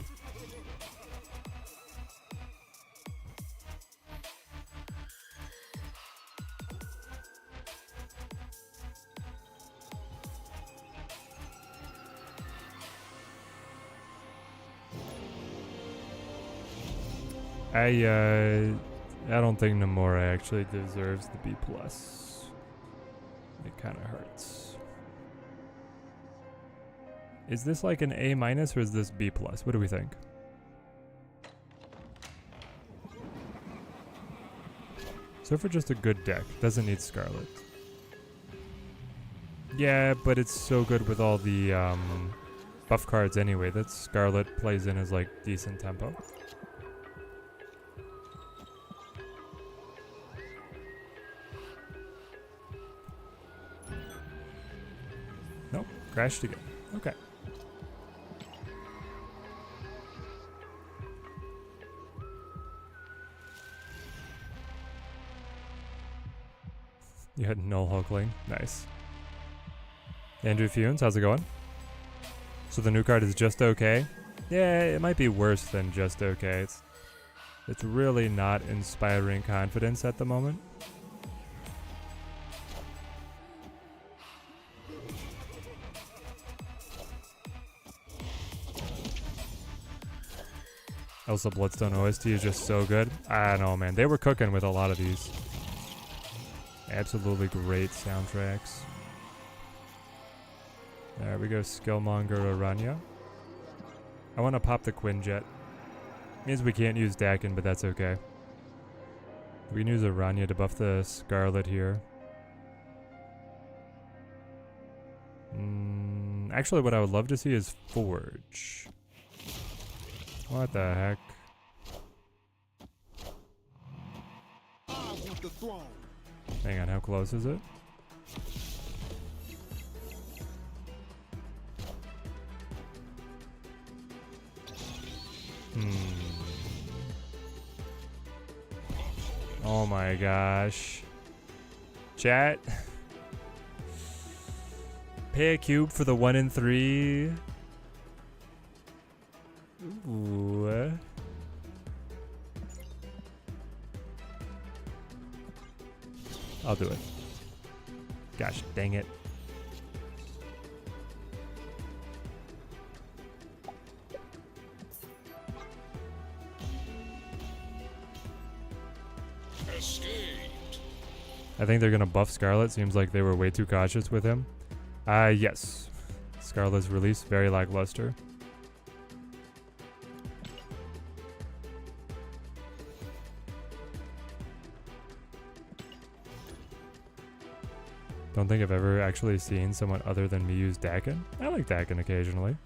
I don't think Nomura actually deserves the B+. It kind of hurts. Is this like an A- or is this B+? What do we think? So for just a good deck, doesn't need Scarlet. Yeah, but it's so good with all the buff cards anyway that Scarlet plays in as like decent tempo. Nope, crashed again. Okay. You had null Hulkling. Nice. Andrew Funes, how's it going? So the new card is just okay? Yeah, it might be worse than just okay. It's really not inspiring confidence at the moment. Also, Bloodstone OST is just so good. I don't know, man. They were cooking with a lot of these. Absolutely great soundtracks. There we go, Skillmonger Aranya. I want to pop the Quinjet. Means we can't use Dakin, but that's okay. We can use Aranya to buff the Scarlet here. Actually, what I would love to see is Forge. What the heck? Hang on, how close is it? Oh my gosh. Chat. Pay a cube for the 1 in 3. Ooh. I'll do it. Gosh, dang it.
Escaped.
I think they're gonna buff Scarlet. Seems like they were way too cautious with him. Yes. Scarlet's release, very lackluster. Don't think I've ever actually seen someone other than me use Dakin. I like Dakin occasionally.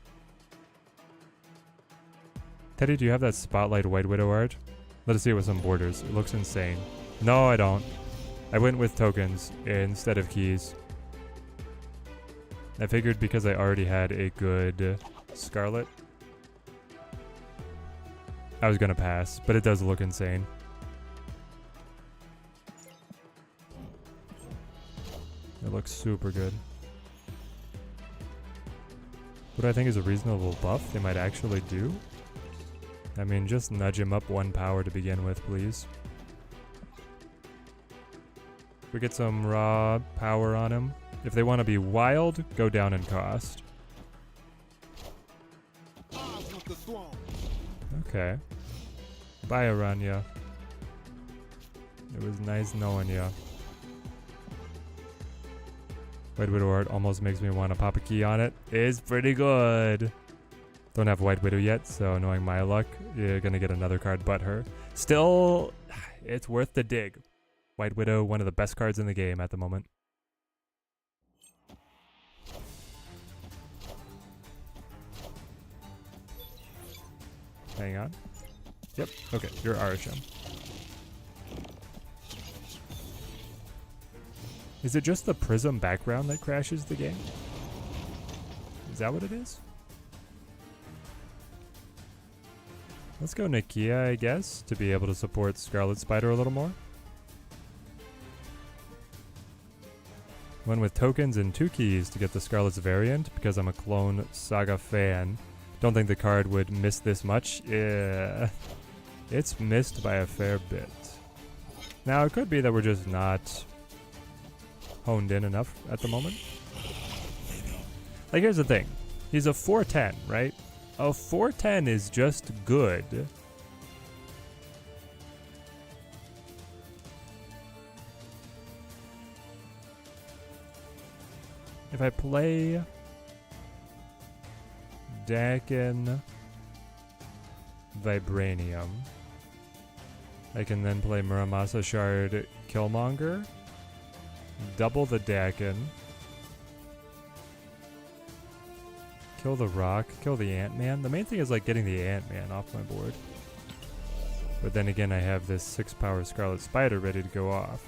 Teddy, do you have that Spotlight White Widow art? Let us see it with some borders. It looks insane. No, I don't. I went with tokens instead of keys. I figured because I already had a good Scarlet, I was gonna pass, but it does look insane. It looks super good. What I think is a reasonable buff they might actually do. I mean, just nudge him up 1 power to begin with, please. We get some raw power on him. If they want to be wild, go down in cost. Okay. Bye, Aranya. It was nice knowing ya. White Widow art almost makes me want to pop a key on it. It's pretty good. Don't have White Widow yet, so knowing my luck, you're gonna get another card but her. Still, it's worth the dig. White Widow, one of the best cards in the game at the moment. Hang on. Yep, okay, you're Arasham. Is it just the prism background that crashes the game? Is that what it is? Let's go Nakia, I guess, to be able to support Scarlet Spider a little more. One with tokens and 2 keys to get the Scarlet's variant because I'm a Clone Saga fan. Don't think the card would miss this much. Yeah, it's missed by a fair bit. Now, it could be that we're just not honed in enough at the moment. Like, here's the thing. He's a 410, right? A 410 is just good. If I play Dakin Vibranium, I can then play Muramasa Shard Killmonger, double the Dakin, kill the Rock, kill the Ant-Man. The main thing is like getting the Ant-Man off my board. But then again, I have this 6-power Scarlet Spider ready to go off.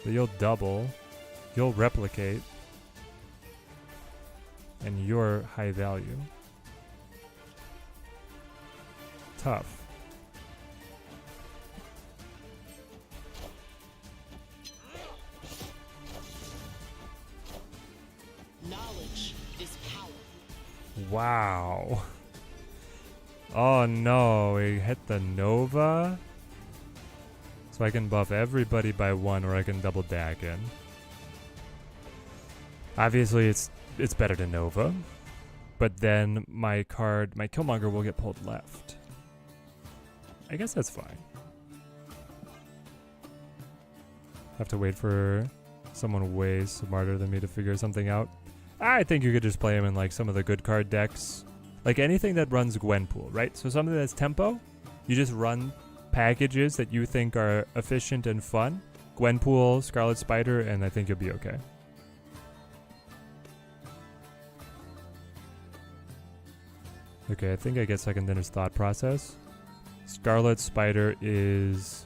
But you'll double, you'll replicate, and you're high value. Tough.
Knowledge is power.
Wow. Oh no, we hit the Nova. So I can buff everybody by 1 or I can double Dakin. Obviously it's better to Nova. But then my card, my Killmonger will get pulled left. I guess that's fine. Have to wait for someone way smarter than me to figure something out. I think you could just play him in like some of the good card decks. Like anything that runs Gwenpool, right? So something that's tempo, you just run packages that you think are efficient and fun. Gwenpool, Scarlet Spider, and I think you'll be okay. Okay, I think I get Second Dinner's thought process. Scarlet Spider is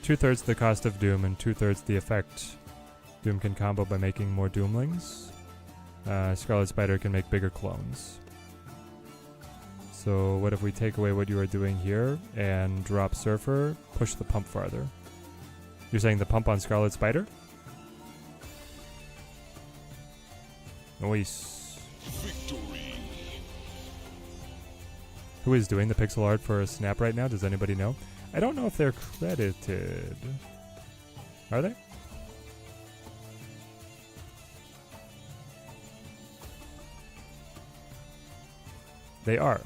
2/3 the cost of Doom and 2/3 the effect. Doom can combo by making more Doomlings. Scarlet Spider can make bigger clones. So what if we take away what you are doing here and drop Surfer, push the pump farther? You're saying the pump on Scarlet Spider? Nice.
Victory.
Who is doing the pixel art for Snap right now? Does anybody know? I don't know if they're credited. Are they? They are.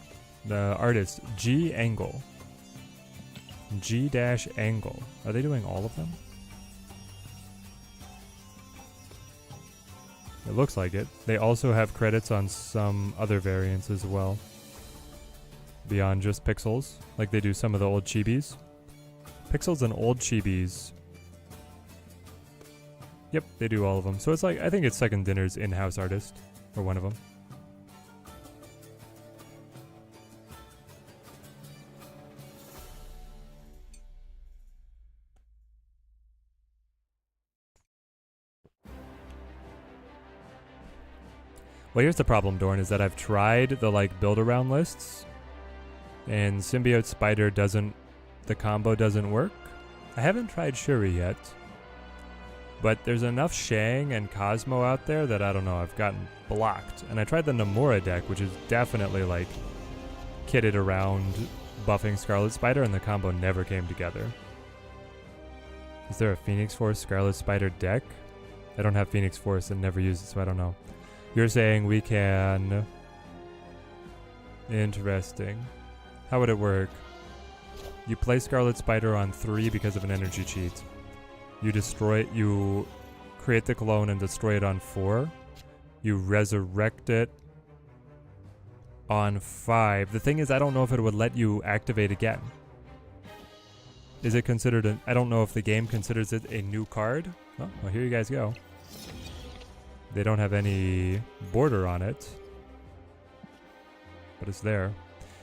The artist, G Angle. G-Angle. Are they doing all of them? It looks like it. They also have credits on some other variants as well. Beyond just Pixels, like they do some of the old Chibis. Pixels and old Chibis Yep, they do all of them. So it's like, I think it's Second Dinner's in-house artist, or one of them. Well, here's the problem, Dorn, is that I've tried the like build-around lists, and Symbiote Spider doesn't, the combo doesn't work. I haven't tried Shuri yet. But there's enough Shang and Cosmo out there that I don't know, I've gotten blocked. And I tried the Nomura deck, which is definitely like kitted around buffing Scarlet Spider, and the combo never came together. Is there a Phoenix Force Scarlet Spider deck? I don't have Phoenix Force and never used it, so I don't know. You're saying we can... Interesting. How would it work? You play Scarlet Spider on 3 because of an energy cheat. You destroy it, you create the clone and destroy it on 4. You resurrect it on 5. The thing is, I don't know if it would let you activate again. Is it considered an... I don't know if the game considers it a new card. Oh, well, here you guys go. They don't have any border on it. But it's there.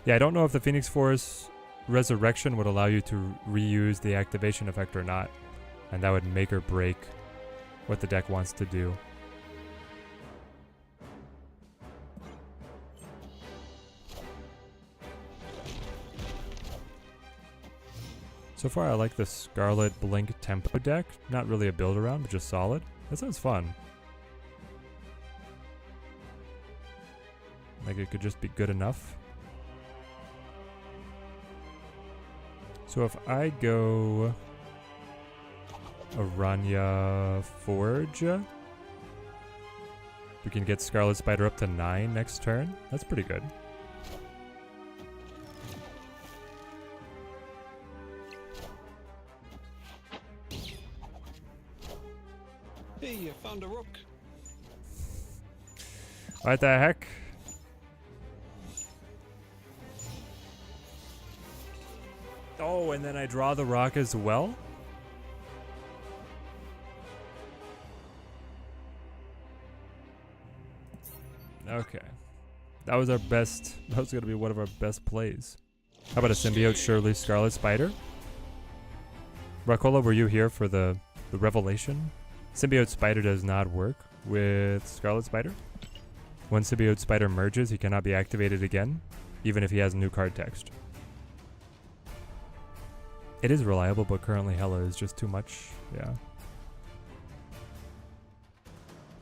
Yeah, I don't know if the Phoenix Force Resurrection would allow you to reuse the activation effect or not. And that would make or break what the deck wants to do. So far I like the Scarlet Blink Tempo deck. Not really a build around, but just solid. That sounds fun. Like it could just be good enough. So if I go... Aranya Forge. We can get Scarlet Spider up to 9 next turn. That's pretty good.
Hey, you found a rook.
What the heck? Oh, and then I draw the rock as well? Okay. That was our best. That was going to be one of our best plays. How about a Symbiote Shirley Scarlet Spider? Rakola, were you here for the revelation? Symbiote Spider does not work with Scarlet Spider. When Symbiote Spider merges, he cannot be activated again, even if he has new card text. It is reliable, but currently Hela is just too much. Yeah.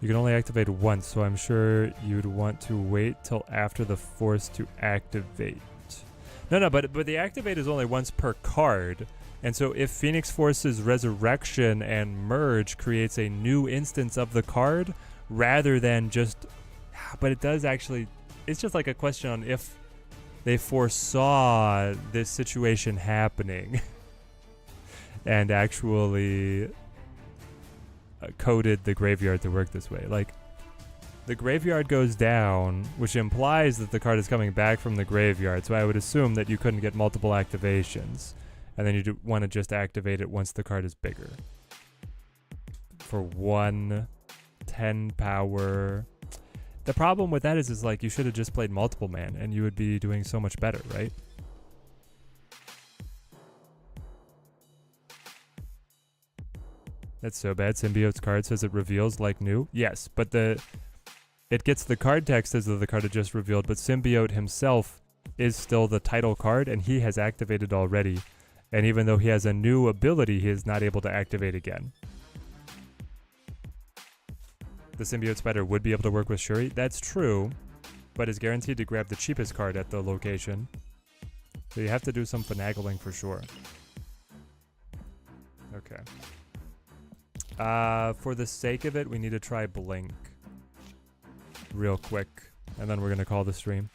You can only activate once, so I'm sure you'd want to wait till after the force to activate. No, but the activate is only once per card. And so if Phoenix Force's Resurrection and Merge creates a new instance of the card, rather than just... But it does actually... It's just like a question on if they foresaw this situation happening and actually... coded the graveyard to work this way. Like, the graveyard goes down, which implies that the card is coming back from the graveyard, so I would assume that you couldn't get multiple activations, and then you want to just activate it once the card is bigger. For 1 10 power. The problem with that is like, you should have just played multiple man, and you would be doing so much better, right? That's so bad. Symbiote's card says it reveals like new. Yes, but it gets the card text as though the card had just revealed, but Symbiote himself is still the title card, and he has activated already. And even though he has a new ability, he is not able to activate again. The Symbiote Spider would be able to work with Shuri. That's true, but is guaranteed to grab the cheapest card at the location. So you have to do some finagling for sure. Okay. For the sake of it, we need to try Blink real quick, and then we're gonna call the stream.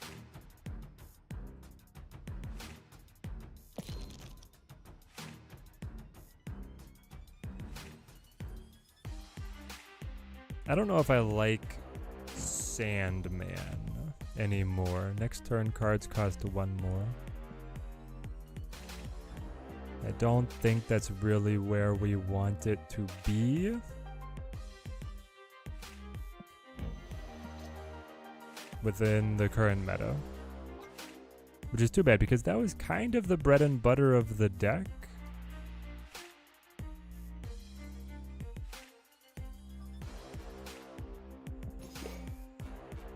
I don't know if I like Sandman anymore. Next turn, cards cost 1 more. I don't think that's really where we want it to be. within the current meta. Which is too bad because that was kind of the bread and butter of the deck.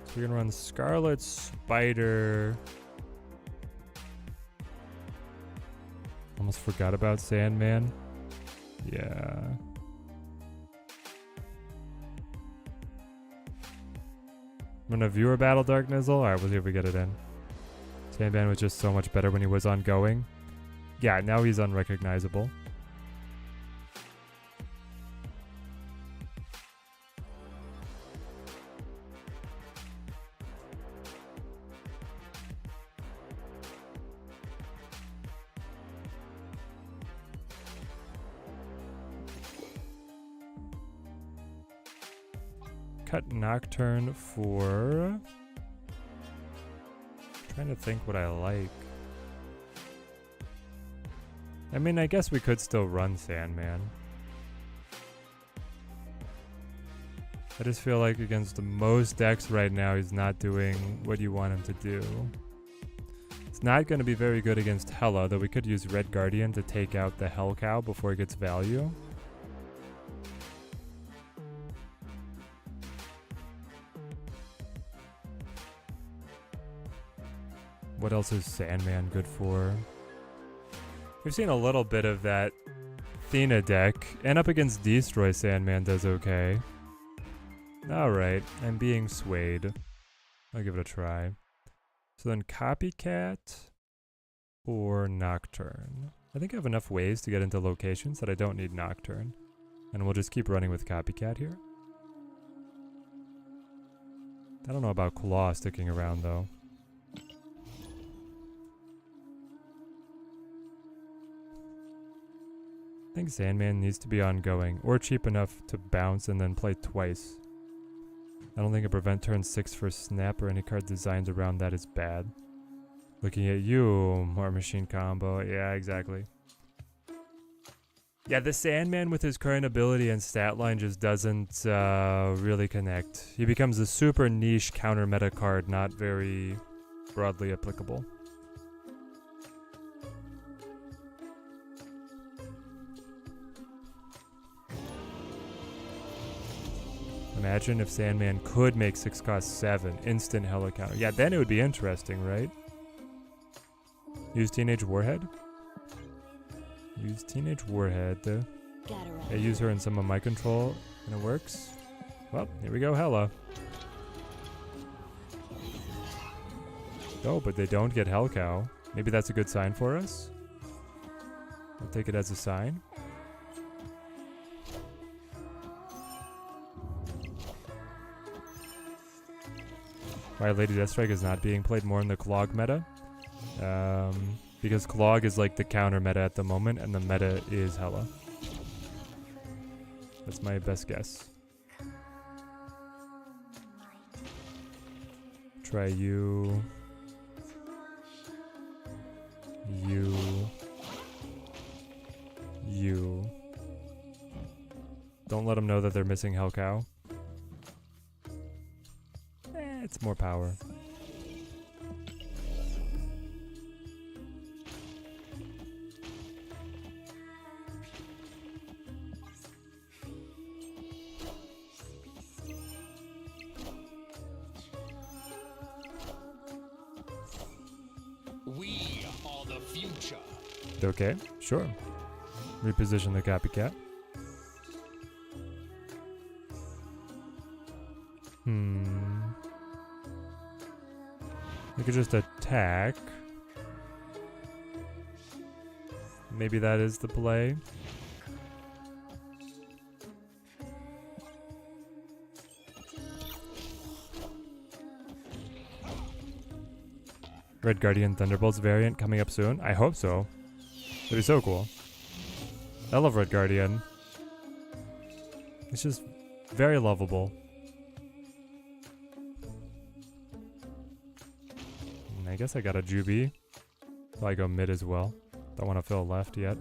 So we're gonna run Scarlet Spider. Almost forgot about Sandman. Yeah. I'm gonna viewer battle Dark Nizzle. Alright, we'll see if we get it in. Sandman was just so much better when he was ongoing. Yeah, now he's unrecognizable. Cut Nocturne for... Trying to think what I like. I mean, I guess we could still run Sandman. I just feel like against most decks right now, he's not doing what you want him to do. It's not going to be very good against Hela, though we could use Red Guardian to take out the Hell Cow before it gets value. What else is Sandman good for? We've seen a little bit of that Athena deck, and up against Destroy, Sandman does okay. Alright, I'm being swayed. I'll give it a try. So then Copycat or Nocturne. I think I have enough ways to get into locations that I don't need Nocturne. And we'll just keep running with Copycat here. I don't know about Claw sticking around though. I think Sandman needs to be ongoing, or cheap enough to bounce and then play twice. I don't think a prevent turn 6 for Snap or any card designed around that is bad. Looking at you, War Machine combo. Yeah, exactly. Yeah, the Sandman with his current ability and stat line just doesn't really connect. He becomes a super niche counter meta card, not very broadly applicable. Imagine if Sandman could make 6 cost 7, instant Hella counter. Yeah, then it would be interesting, right? Use Teenage Warhead? Use Teenage Warhead. I use her in some of my control, and it works. Well, here we go, Hella. Oh, but they don't get Hellcow. Maybe that's a good sign for us? I'll take it as a sign. Why Lady Deathstrike is not being played more in the Clog meta. Because Clog is like the counter meta at the moment, and the meta is Hella. That's my best guess. Try you. You. You. Don't let them know that they're missing Hellcow. It's more power.
We are the future.
Okay, sure. Reposition the Copycat. We could just attack. Maybe that is the play. Red Guardian Thunderbolts variant coming up soon. I hope so. That'd be so cool. I love Red Guardian. It's just very lovable. I guess I got a Juby. So I go mid as well. Don't want to fill left yet.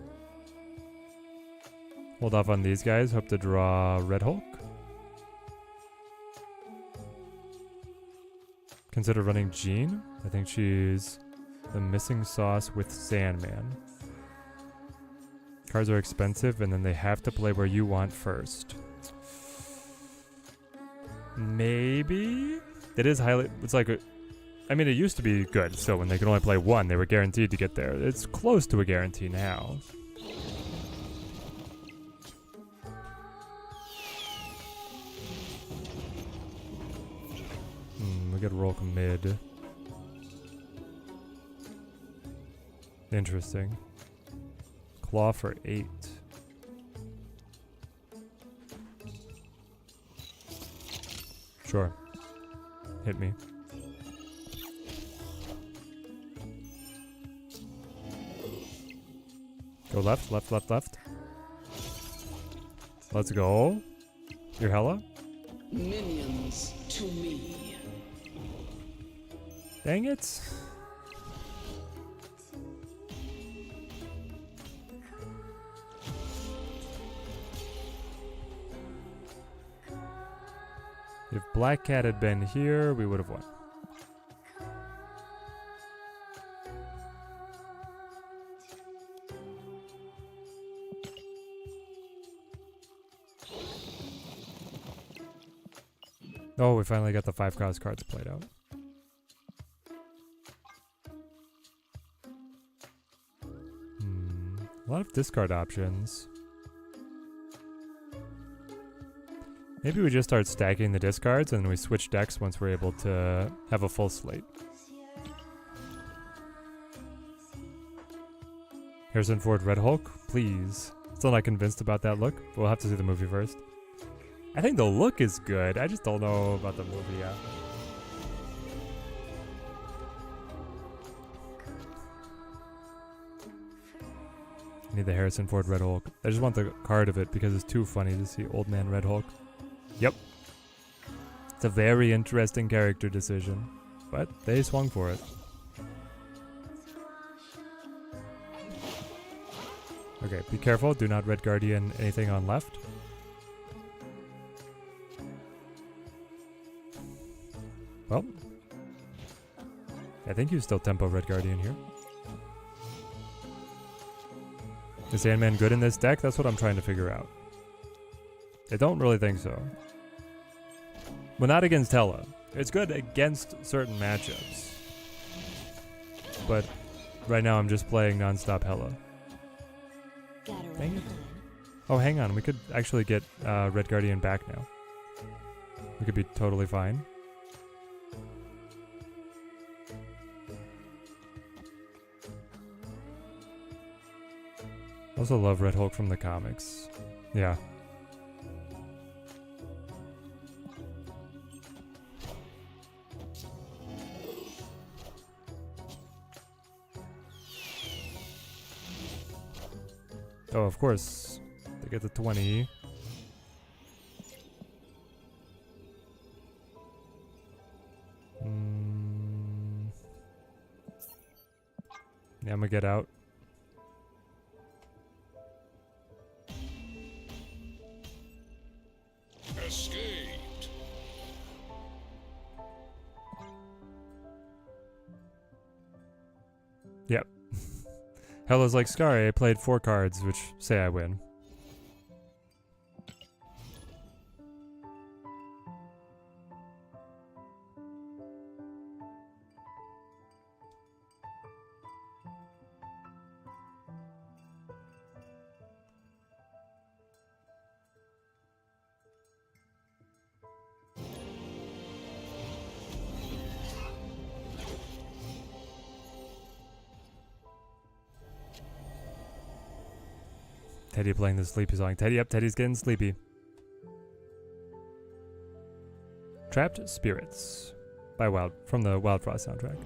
Hold off on these guys. Hope to draw Red Hulk. consider running Jean. I think she's the missing sauce with Sandman. Cards are expensive, and then they have to play where you want first. Maybe? It is highly... It's like... I mean, it used to be good, so when they could only play one, they were guaranteed to get there. It's close to a guarantee now. We could roll mid. Interesting. Claw for 8. Sure. Hit me. Go left, left, left, left. Let's go. You're hella?
Minions to me.
Dang it. If Black Cat had been here, we would have won. Oh, we finally got the 5 cross cards played out. A lot of discard options. Maybe we just start stacking the discards and then we switch decks once we're able to have a full slate. Harrison Ford Red Hulk, please. Still not convinced about that look. We'll have to see the movie first. I think the look is good. I just don't know about the movie yet. I need the Harrison Ford Red Hulk. I just want the card of it because it's too funny to see Old Man Red Hulk. Yep. It's a very interesting character decision, but they swung for it. Okay, be careful. Do not Red Guardian anything on left. Well, I think you still tempo Red Guardian here. Is Sandman good in this deck? That's what I'm trying to figure out. I don't really think so. Well, not against Hela. It's good against certain matchups. But right now I'm just playing non-stop Hela. Dang it. Oh, hang on. We could actually get Red Guardian back now. We could be totally fine. Also love Red Hulk from the comics. Yeah. Oh, of course. They get the 20. Yeah, I'm gonna get out.
Escaped.
Yep. Hela's like, Scary, I played 4 cards, which say I win. Teddy playing the sleepy song. Teddy up, Teddy's getting sleepy. Trapped Spirits by from the Wild Frost soundtrack.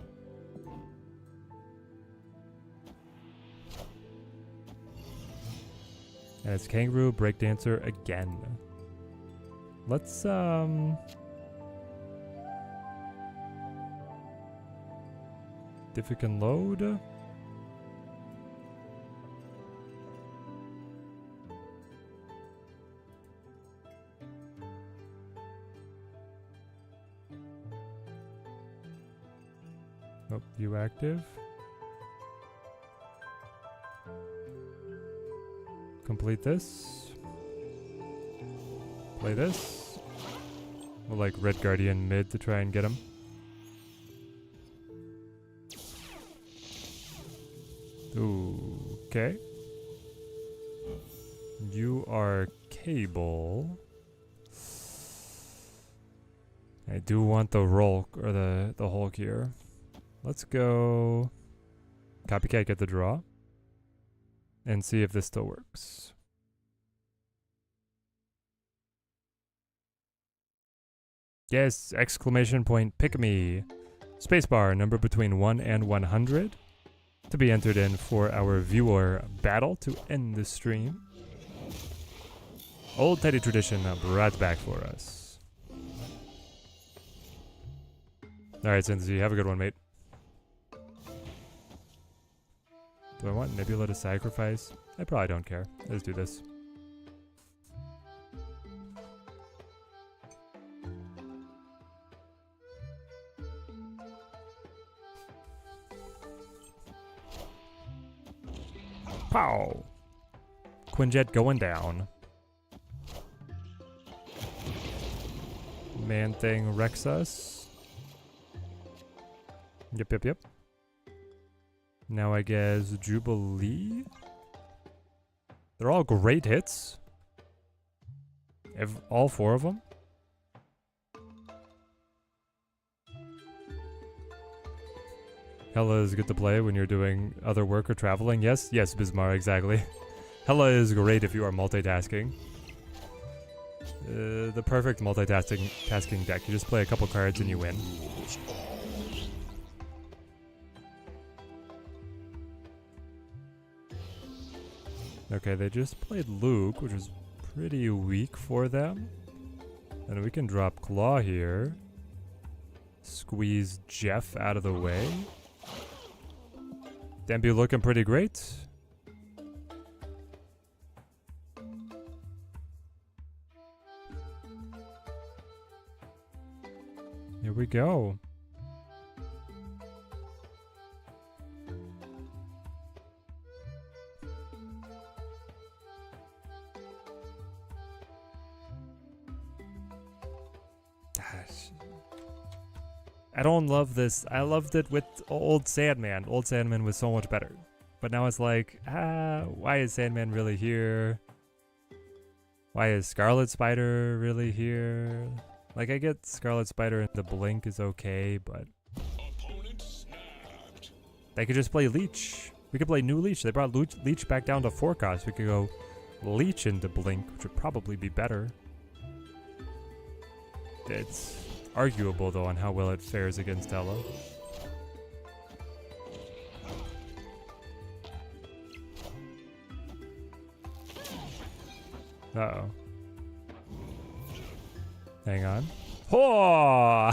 And it's Kangaroo Breakdancer again. Let's if it can load. Oh, you active? Complete this. Play this. We'll like Red Guardian mid to try and get him. Ooh, okay. You are Cable. I do want the Rolk or the Hulk here. Let's go Copycat, get the draw, and see if this still works. Yes! Exclamation point, pick me. Spacebar, number between 1 and 100. To be entered in for our viewer battle to end the stream. Old Teddy tradition brought back for us. Alright, Cincy, have a good one, mate. Do I want Nebula to sacrifice? I probably don't care. Let's do this. Pow! Quinjet going down. Man thing wrecks us. Yep. Now I guess Jubilee? They're all great hits. All 4 of them? Hella is good to play when you're doing other work or traveling. Yes, Bismar, exactly. Hella is great if you are multitasking. The perfect multitasking deck. You just play a couple cards and you win. Okay, they just played Luke, which was pretty weak for them. And we can drop Claw here. Squeeze Jeff out of the way. Denby looking pretty great. Here we go. I don't love this. I loved it with old Sandman. Old Sandman was so much better. But now it's like, why is Sandman really here? Why is Scarlet Spider really here? Like, I get Scarlet Spider and the Blink is okay, but they could just play Leech. We could play new Leech. They brought Leech back down to 4 cost. We could go Leech into Blink, which would probably be better. It's arguable, though, on how well it fares against Ella. Uh-oh. Hang on. Oh!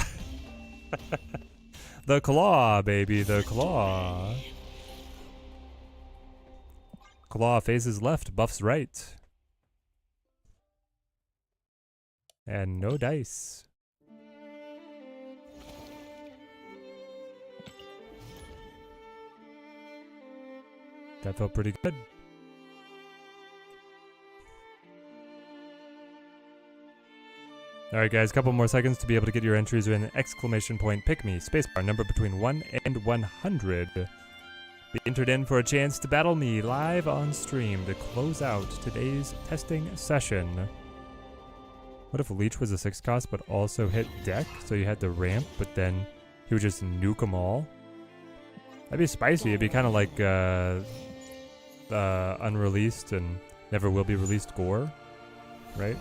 The claw, baby, the claw. Claw faces left, buffs right. And no dice. That felt pretty good. Alright guys, couple more seconds to be able to get your entries in. Exclamation point, pick me, spacebar, number between 1 and 100. Be entered in for a chance to battle me live on stream to close out today's testing session. What if Leech was a 6 cost but also hit deck, so you had to ramp, but then he would just nuke them all? That'd be spicy. It'd be kind of like unreleased and never will be released Gore, right?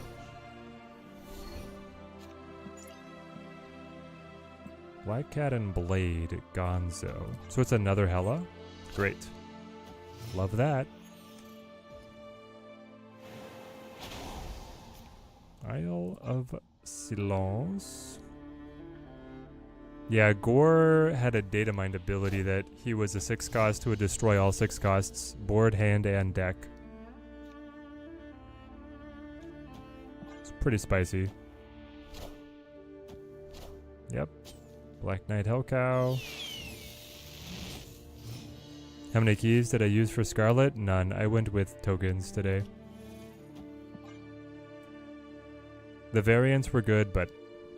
Black Cat and Blade, Gonzo. So it's another Hella? Great. Love that. Isle of Silence. Yeah, Gore had a data mind ability that he was a 6 cost who would destroy all 6 costs, board, hand, and deck. It's pretty spicy. Yep. Black Knight Hellcow. How many keys did I use for Scarlet? None. I went with tokens today. The variants were good, but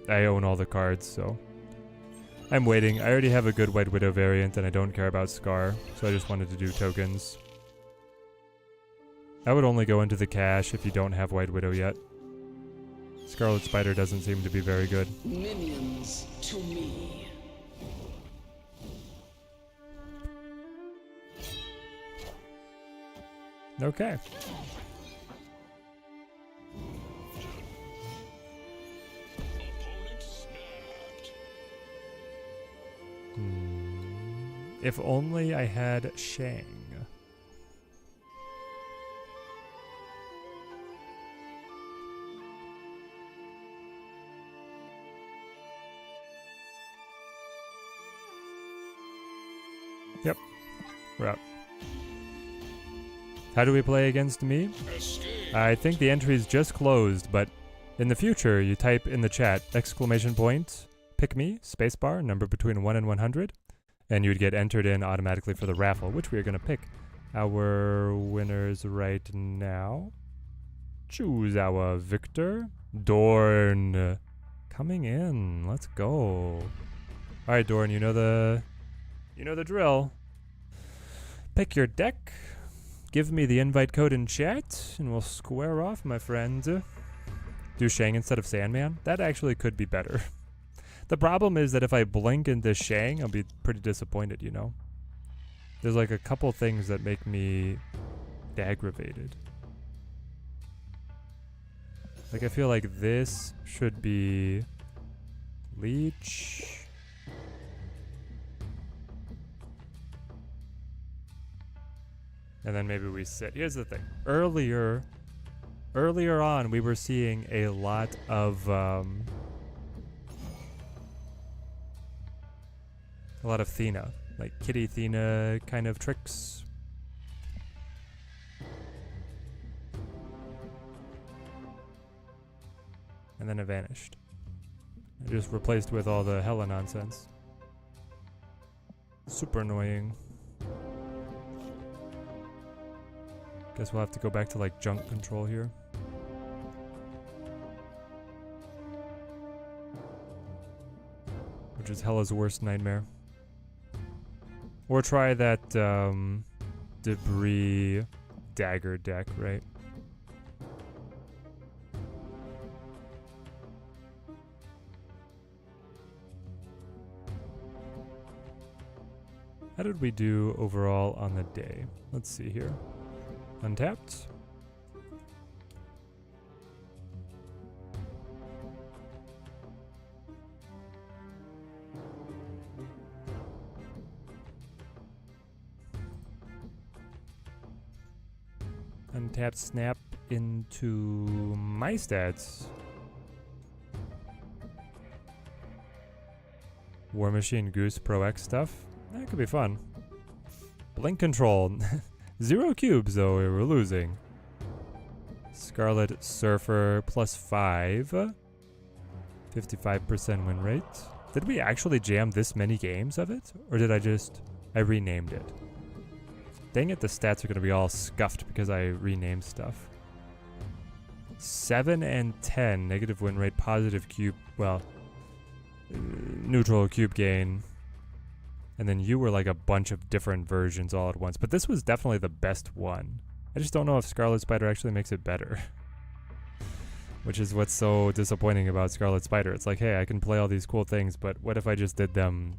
I own all the cards, so I'm waiting. I already have a good White Widow variant, and I don't care about Scar, so I just wanted to do tokens. I would only go into the cache if you don't have White Widow yet. Scarlet Spider doesn't seem to be very good.
Minions to me.
Okay.
Opponent snapped.
If only I had Shang. Yep, we're out. How do we play against me?
Escape.
I think the entry's just closed, but in the future, you type in the chat, ! Pick me, spacebar, number between 1 and 100, and you would get entered in automatically for the raffle, which we are going to pick our winners right now. Choose our victor. Dorn. Coming in. Let's go. Alright, Dorn, you know the drill. Pick your deck. Give me the invite code in chat, and we'll square off, my friend. Do Shang instead of Sandman? That actually could be better. The problem is that if I blink into Shang, I'll be pretty disappointed, you know? There's like a couple things that make me aggravated. Like, I feel like this should be Leech. And then maybe we sit. Here's the thing. Earlier on, we were seeing a lot of Thena, like Kitty Thena kind of tricks. And then it vanished. It just replaced with all the hella nonsense. Super annoying. Guess we'll have to go back to like junk control here. Which is Hella's worst nightmare. Or try that debris dagger deck, right? How did we do overall on the day? Let's see here. Untapped. Untapped snap into my stats. War Machine Goose Pro X stuff. That could be fun. Blink control. 0 cubes though, we were losing. Scarlet Surfer +5. 55% win rate. Did we actually jam this many games of it? Or did I renamed it? Dang it, the stats are going to be all scuffed because I renamed stuff. 7 and 10, negative win rate, positive cube, neutral cube gain. And then you were like a bunch of different versions all at once. But this was definitely the best one. I just don't know if Scarlet Spider actually makes it better. Which is what's so disappointing about Scarlet Spider. It's like, hey, I can play all these cool things, but what if I just did them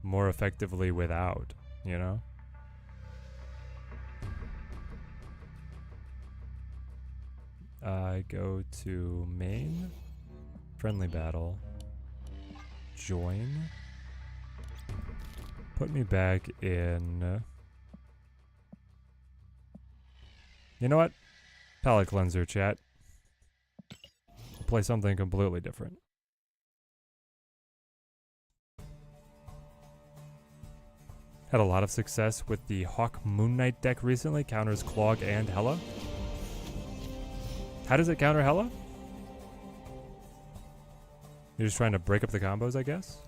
more effectively without, you know? I go to main, friendly battle, join, put me back in, you know what, palette cleanser chat, play something completely different. Had a lot of success with the Hawk Moon Knight deck recently, counters Clog and Hela. How does it counter Hela? You're just trying to break up the combos, I guess?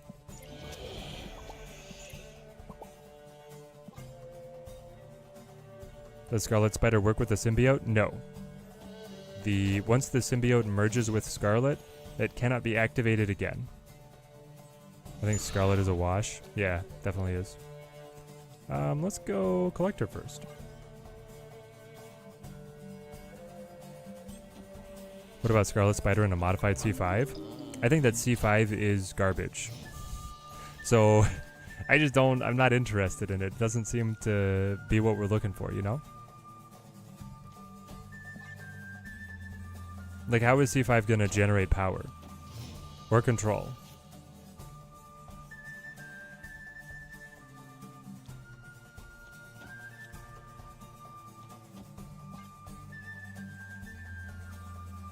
Does Scarlet Spider work with the symbiote? No. Once the symbiote merges with Scarlet, it cannot be activated again. I think Scarlet is a wash. Yeah, definitely is. Let's go Collector first. What about Scarlet Spider in a modified C5? I think that C5 is garbage. So, I'm not interested in it. It doesn't seem to be what we're looking for, you know? Like, how is C5 gonna generate power? Or control?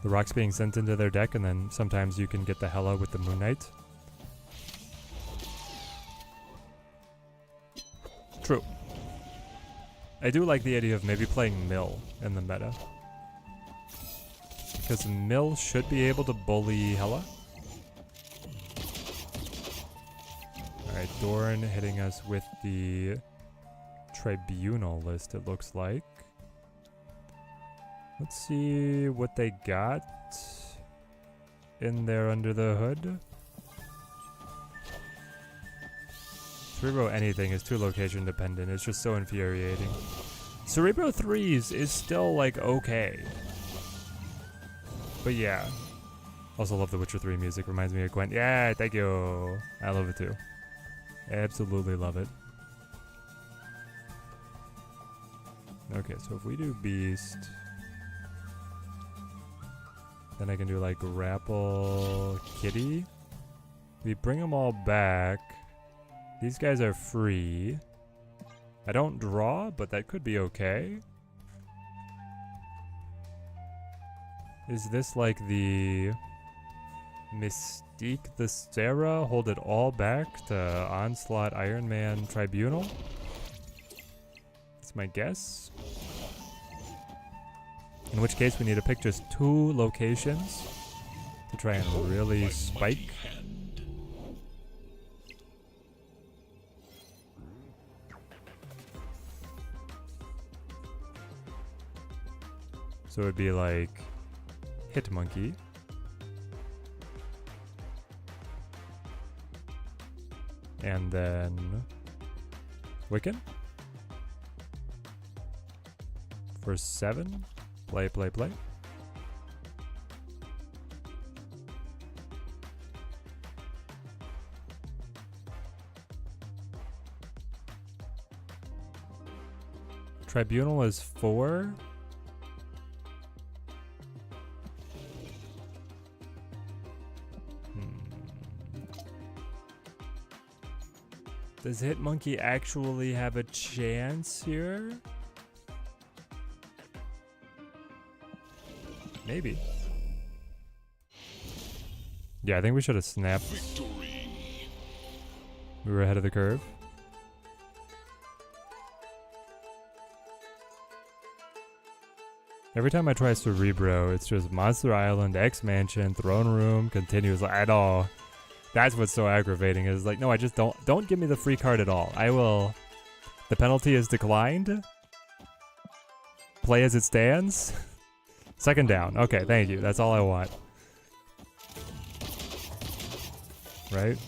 The rocks being sent into their deck, and then sometimes you can get the Hela with the Moon Knight. True. I do like the idea of maybe playing Mill in the meta. Because Mill should be able to bully Hela. Alright, Doran hitting us with the Tribunal list, it looks like. Let's see what they got in there under the hood. Cerebro anything is too location dependent. It's just so infuriating. Cerebro 3s is still like okay. But yeah. Also love the Witcher 3 music. Reminds me of Gwent. Yeah, thank you. I love it too. Absolutely love it. Okay, so if we do Beast... then I can do like Grapple Kitty. We bring them all back. These guys are free. I don't draw, but that could be okay. Is this like the Mystique the Sarah? Hold it all back to Onslaught Iron Man Tribunal? That's my guess. In which case we need to pick just 2 locations to try and really spike. So it would be like Hit Monkey. And then Wiccan. For 7. Play. Tribunal is 4. Does Hitmonkey actually have a chance here? Maybe. Yeah, I think we should have snapped.
Victory.
We were ahead of the curve. Every time I try Cerebro, it's just Monster Island, X Mansion, Throne Room, continues. I know. That's what's so aggravating. Is like, no, I just don't give me the free card at all. I will. The penalty is declined. Play as it stands. Second down. Okay, thank you. That's all I want. Right?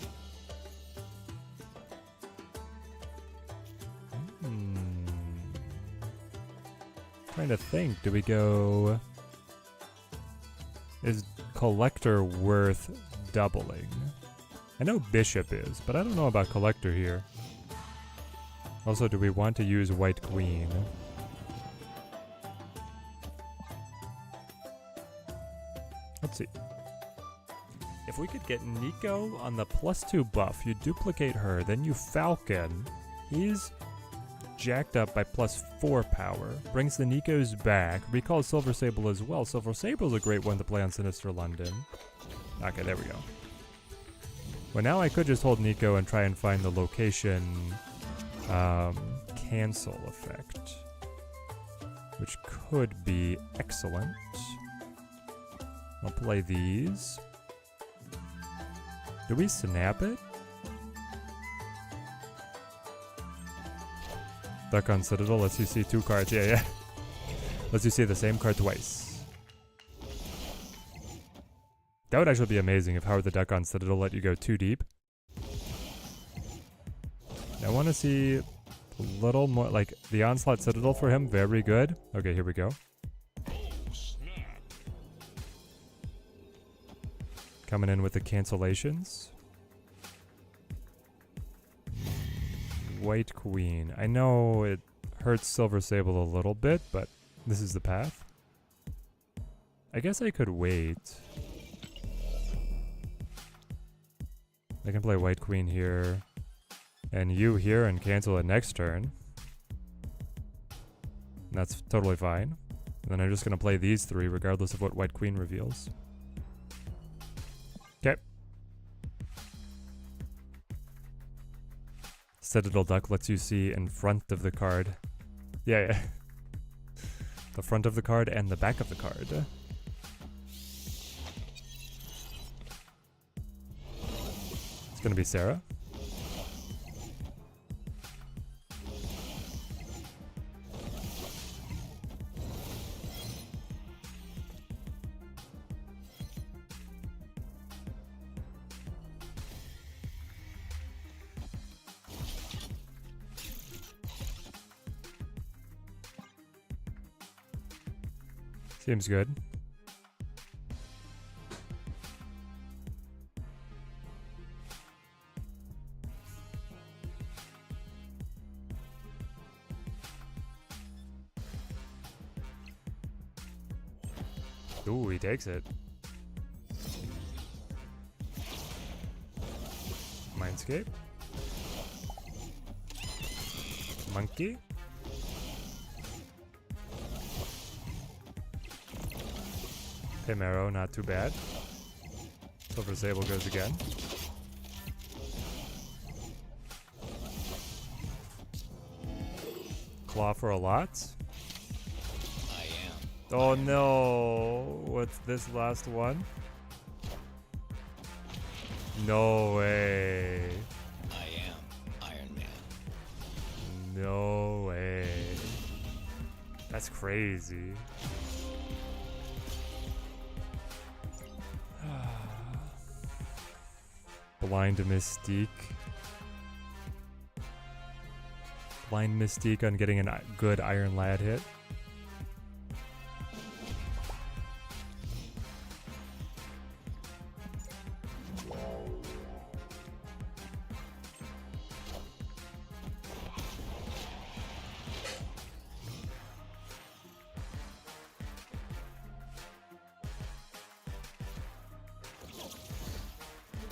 Trying to think. Do we go... Is Collector worth doubling? I know Bishop is, but I don't know about Collector here. Also, do we want to use White Queen? Let's see. If we could get Nico on the +2 buff, you duplicate her, then you Falcon. He's jacked up by +4 power. Brings the Nikos back. Recalls Silver Sable as well. Silver Sable's a great one to play on Sinister London. Okay, there we go. Well, now I could just hold Nico and try and find the location cancel effect, which could be excellent. I'll play these. Do we snap it? Duck on Citadel lets you see 2 cards. Yeah. Lets you see the same card twice. That would actually be amazing if Howard the Duck on Citadel let you go too deep. I want to see a little more, like the Onslaught Citadel for him, very good. Okay, here we go. Coming in with the cancellations. White Queen. I know it hurts Silver Sable a little bit, but this is the path. I guess I could wait. I can play White Queen here. And you here and cancel it next turn. And that's totally fine. And then I'm just going to play these three regardless of what White Queen reveals. Okay. Citadel Duck lets you see in front of the card. Yeah. The front of the card and the back of the card. It's going to be Sarah. Seems good. Ooh, he takes it. Mindscape. Monkey. Arrow, not too bad. Silver Sable goes again. Claw for a lot.
I am.
Oh no! What's this last one? No way.
I am Iron Man.
No way. That's crazy. Blind Mystique. Blind Mystique on getting a good Iron Lad hit.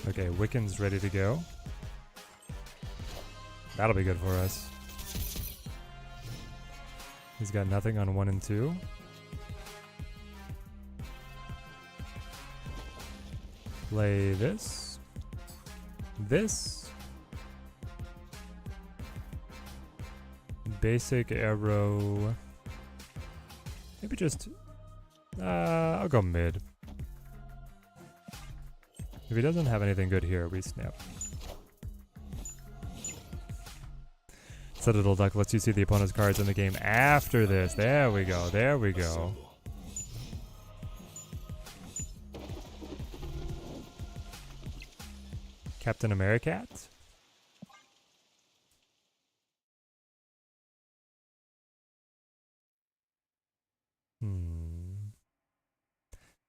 Okay, Wiccan's ready to go. That'll be good for us. He's got nothing on 1 and 2. Play this. This. Basic arrow. Maybe just... I'll go mid. If he doesn't have anything good here, we snap. Citadel Duck lets you see the opponent's cards in the game after this. There we go. There we go. Captain Americat?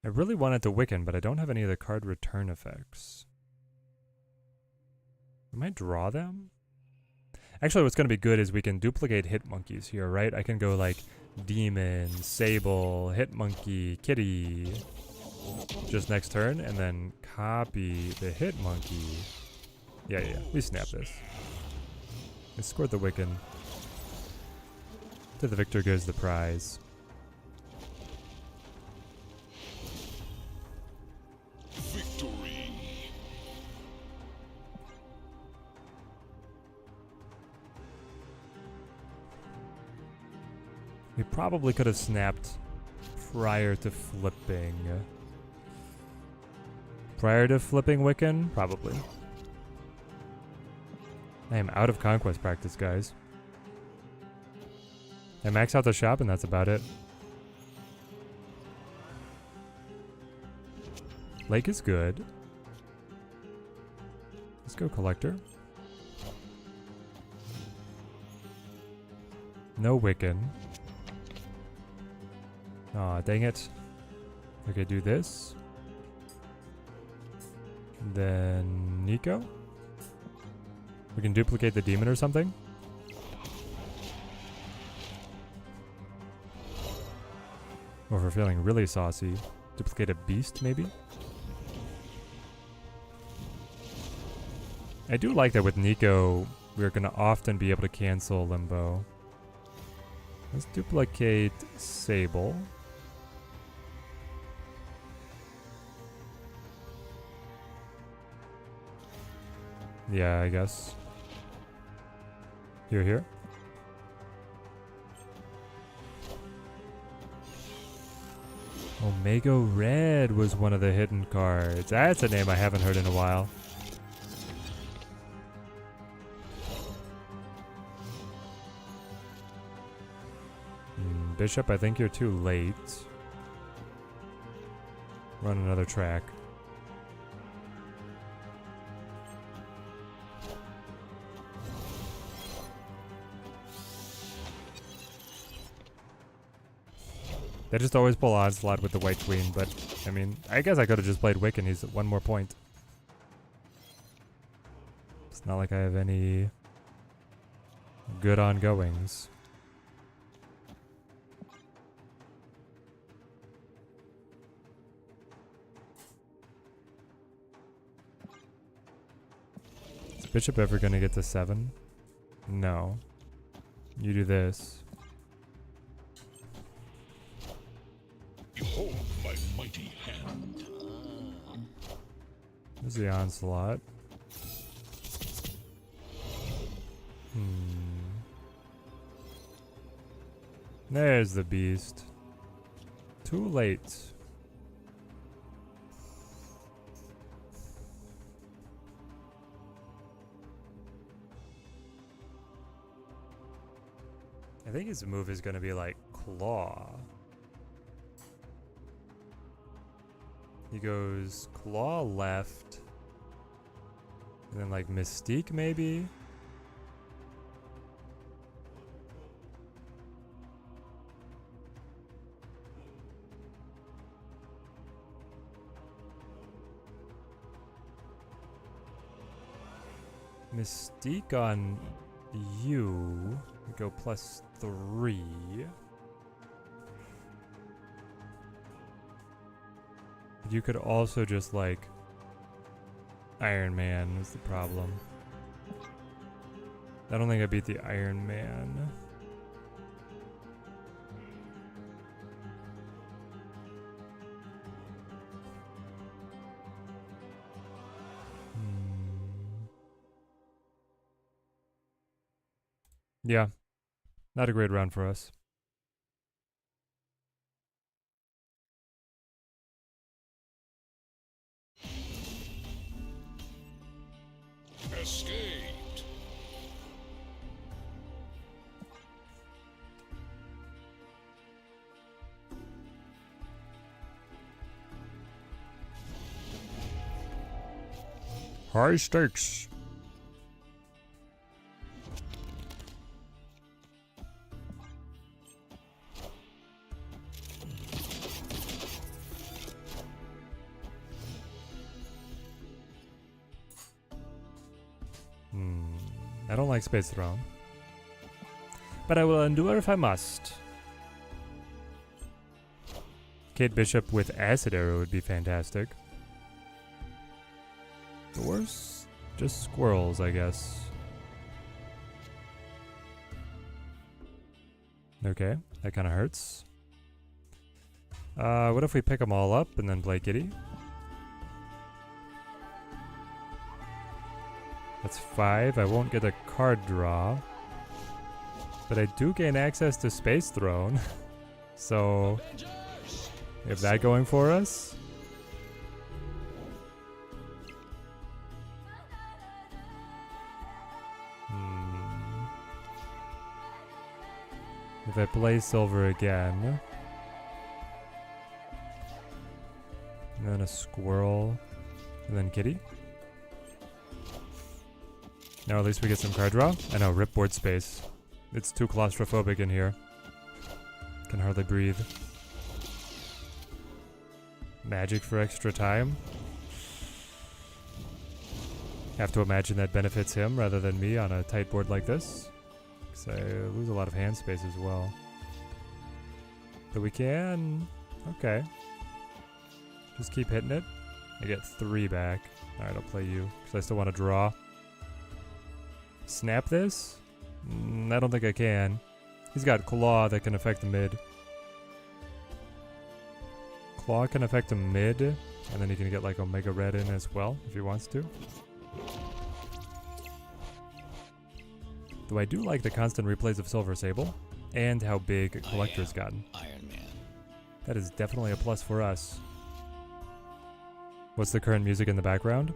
I really wanted to Wiccan, but I don't have any of the card return effects. I might draw them? Actually, what's going to be good is we can duplicate hit monkeys here, right? I can go like Demon, Sable, Hit Monkey, Kitty, just next turn, and then copy the Hit Monkey. Yeah, we snap this. I scored the Wiccan. To the victor goes the prize.
Victory.
We probably could have snapped prior to flipping. Prior to flipping Wiccan? Probably. I am out of conquest practice, guys. I max out the shop and that's about it. Lake is good. Let's go collector. No Wiccan. Aw, dang it. Okay, do this. Then Nico. We can duplicate the demon or something. Or if we're feeling really saucy, duplicate a beast maybe. I do like that with Nico, we're gonna often be able to cancel Limbo. Let's duplicate Sable. Yeah, I guess. Here. Omega Red was one of the hidden cards. That's a name I haven't heard in a while. Bishop, I think you're too late. Run another track. They just always pull Onslaught with the White Queen, but, I mean, I guess I could have just played Wiccan. He's at 1 more point. It's not like I have any good ongoings. Is Bishop ever gonna get to 7? No. You do this.
Behold my mighty hand.
There's the Onslaught. There's the beast. Too late. I think his move is going to be like Claw. He goes Claw left. And then like Mystique maybe? Mystique on you. We go +3. You could also just like Iron Man is the problem. I don't think I beat the Iron Man. Yeah, not a great round for us.
Escaped.
High stakes. I don't like Space Throne, but I will endure if I must. Kate Bishop with Acid Arrow would be fantastic. Doors? Just squirrels, I guess. Okay, that kind of hurts. What if we pick them all up and then play Kitty? That's 5. I won't get a card draw. But I do gain access to Space Throne. So, we have that going for us. If I play silver again, And then a squirrel. And then kitty. Now at least we get some card draw. I know, rip board space. It's too claustrophobic in here. Can hardly breathe. Magic for extra time. Have to imagine that benefits him rather than me on a tight board like this. Because I lose a lot of hand space as well. But we can... Okay. Just keep hitting it. I get 3 back. Alright, I'll play you. Because I still want to draw. Snap this? I don't think I can. He's got Claw that can affect the mid. Claw can affect the mid. And then he can get like Omega Red in as well, if he wants to. Though I do like the constant replays of Silver Sable. And how big Collector's gotten.
Iron Man.
That is definitely a plus for us. What's the current music in the background?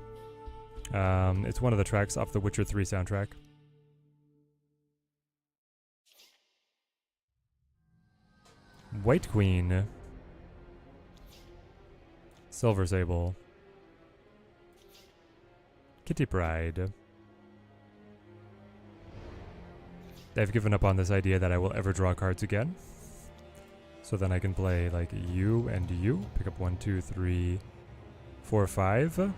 It's one of the tracks off the Witcher 3 soundtrack. White Queen. Silver Sable. Kitty Pride. I've given up on this idea that I will ever draw cards again. So then I can play like you and you. Pick up 1, 2, 3, 4, 5.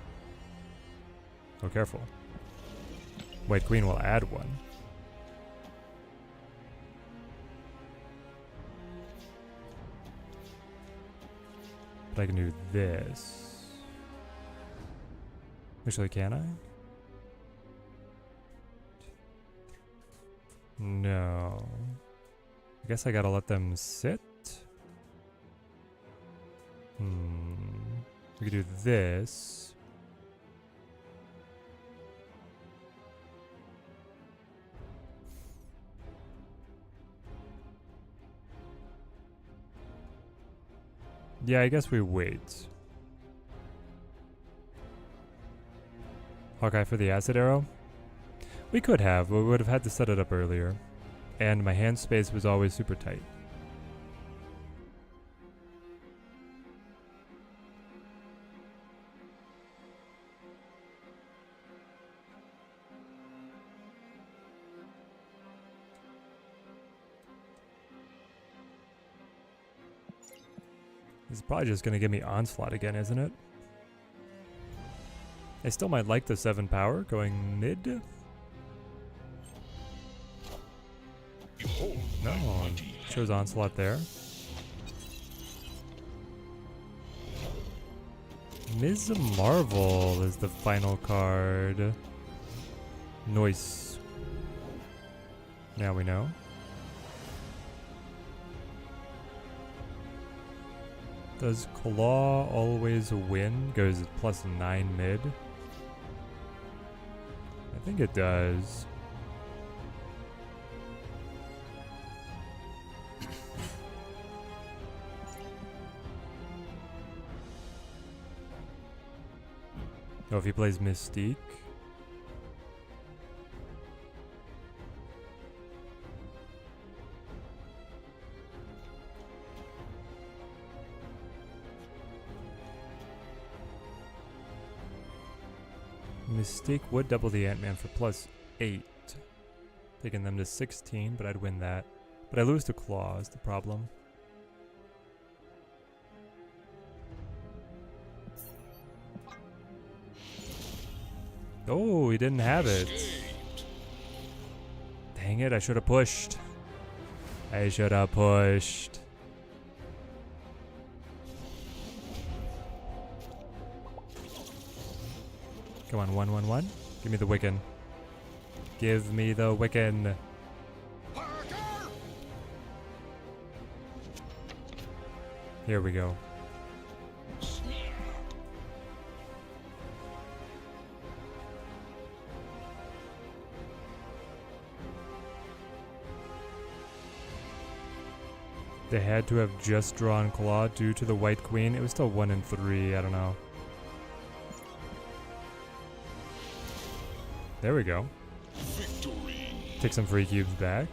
Oh, careful. White Queen will add 1. But I can do this. Actually, can I? No. I guess I gotta let them sit. We could do this. Yeah, I guess we wait. Hawkeye for the acid arrow? We could have, but we would have had to set it up earlier. And my hand space was always super tight. This is probably just going to give me Onslaught again, isn't it? I still might like the 7 power going mid. No, shows Onslaught there. Ms. Marvel is the final card. Noise. Now we know. Does Claw always win? Goes plus 9 mid. I think it does. Oh, if he plays Mystique. Mystique would double the Ant-Man for plus 8. Taking them to 16, but I'd win that. But I lose to Claw is the problem. Oh, he didn't have it. Dang it, I should have pushed. I should have pushed. Come on, 1, 1, 1. Give me the Wiccan. Give me the Wiccan. Here we go. They had to have just drawn Claw due to the White Queen. It was still 1 and 3. I don't know. There we go.
Victory.
Take some free cubes back.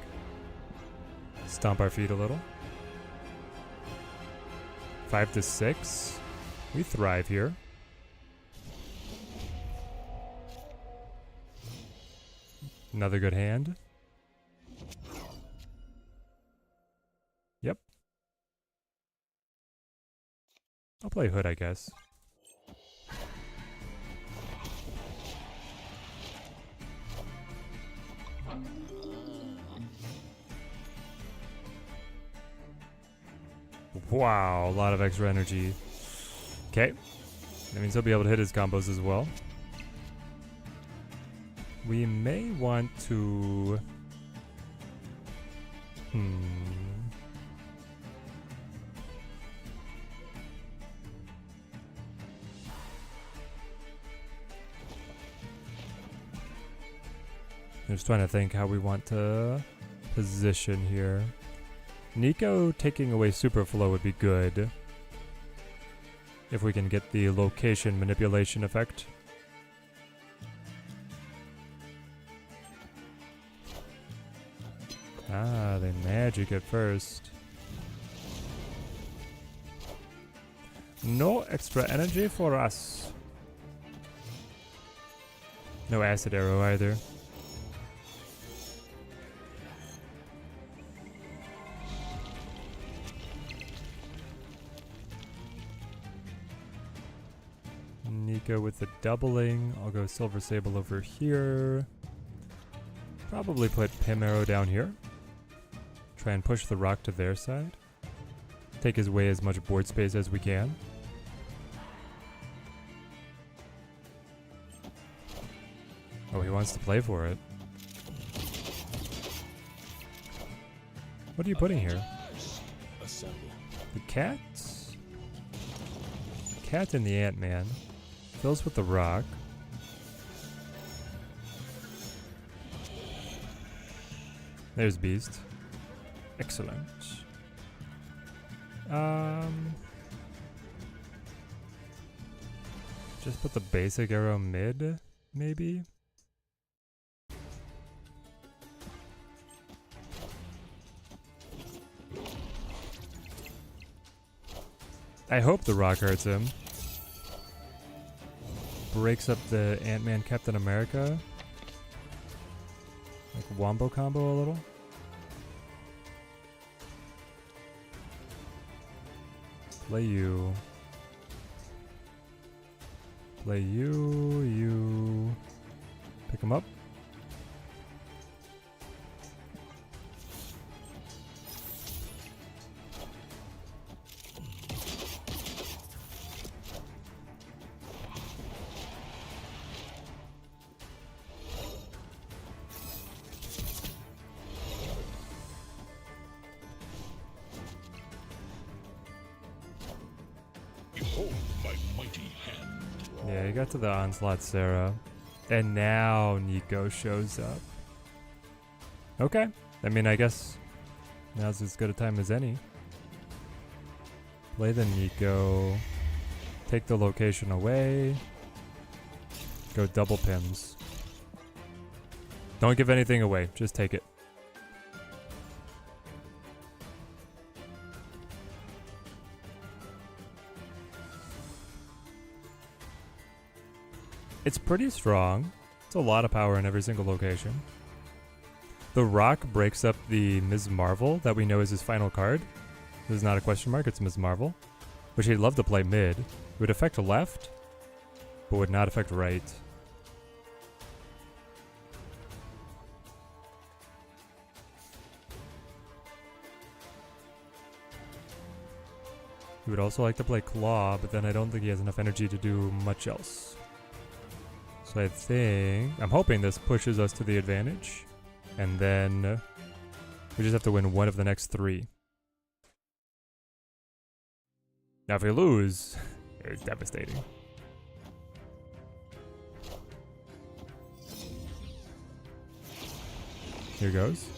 Stomp our feet a little. 5 to 6. We thrive here. Another good hand. Yep. I'll play Hood, I guess. Wow, a lot of extra energy. Okay. That means he'll be able to hit his combos as well. We may want to... I'm just trying to think how we want to position here. Nico taking away Superflow would be good. If we can get the location manipulation effect. Ah, they magic at first. No extra energy for us. No acid arrow either. Nico with the doubling. I'll go Silver Sable over here. Probably put Pim Arrow down here. Try and push the rock to their side. Take his way as much board space as we can. Oh, he wants to play for it. What are you putting here? The cat? Cat and the Ant-Man. Fills with the rock. There's Beast. Excellent. Just put the basic arrow mid, maybe? I hope the rock hurts him. Breaks up the Ant-Man Captain America. Like wombo combo a little. Play you. Play you. You. Pick him up. Yeah, he got to the Onslaught Sarah. And now Nico shows up. Okay. I mean, I guess now's as good a time as any. Play the Nico. Take the location away. Go double Pims. Don't give anything away. Just take it. It's pretty strong. It's a lot of power in every single location. The rock breaks up the Ms. Marvel that we know is his final card. This is not a question mark, it's Ms. Marvel. Which he'd love to play mid. It would affect left, but would not affect right. He would also like to play Claw, but then I don't think he has enough energy to do much else. So I think... I'm hoping this pushes us to the advantage. And then we just have to win one of the next three. Now if we lose, it's devastating. Here goes.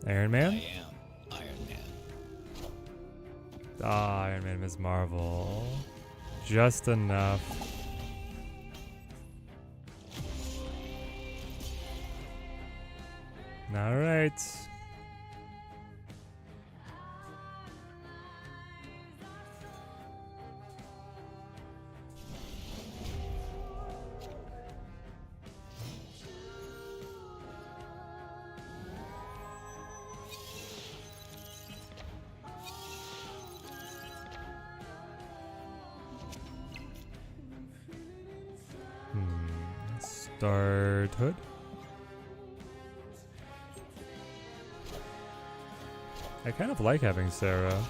Iron Man?
I am Iron Man.
Ah, Iron Man, Ms. Marvel. Just enough. All right. Start hood. I kind of like having Sarah.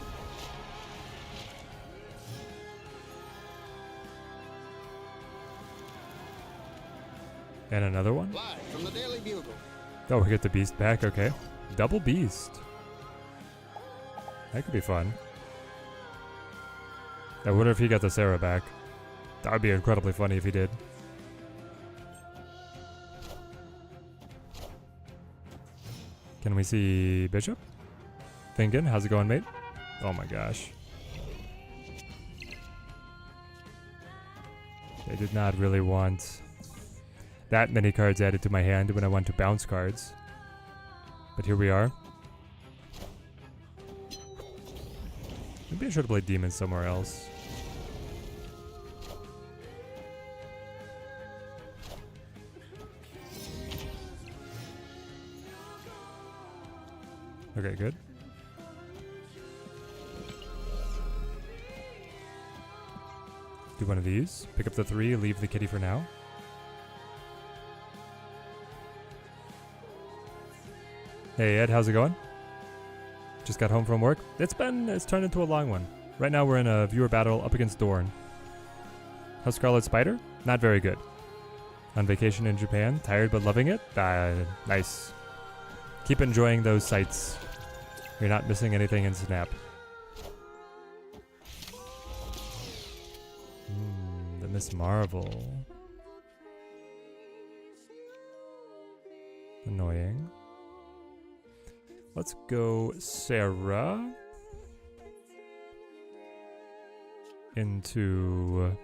And another one?
Live from the Daily Bugle.
Oh, we get the beast back, okay. Double beast. That could be fun. I wonder if he got the Sarah back. That would be incredibly funny if he did. Can we see Bishop? Thinking, how's it going, mate? Oh my gosh. I did not really want that many cards added to my hand when I want to bounce cards. But here we are. Maybe I should have played Demon somewhere else. Okay, good. Do one of these. Pick up the 3, leave the kitty for now. Hey Ed, how's it going? Just got home from work. It's turned into a long one. Right now we're in a viewer battle up against Dorn. How's Scarlet Spider? Not very good. On vacation in Japan, tired but loving it? Nice. Keep enjoying those sights. You're not missing anything in Snap. The Miss Marvel. Annoying. Let's go Sarah. Into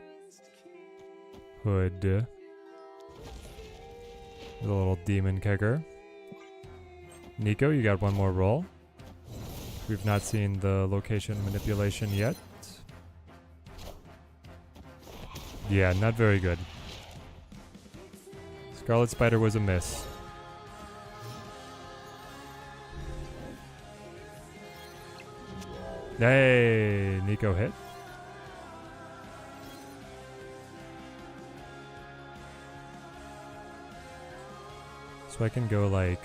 Hood. The little demon kicker. Nico, you got one more roll. We've not seen the location manipulation yet. Yeah, not very good. Scarlet Spider was a miss. Hey, Nico hit. So I can go like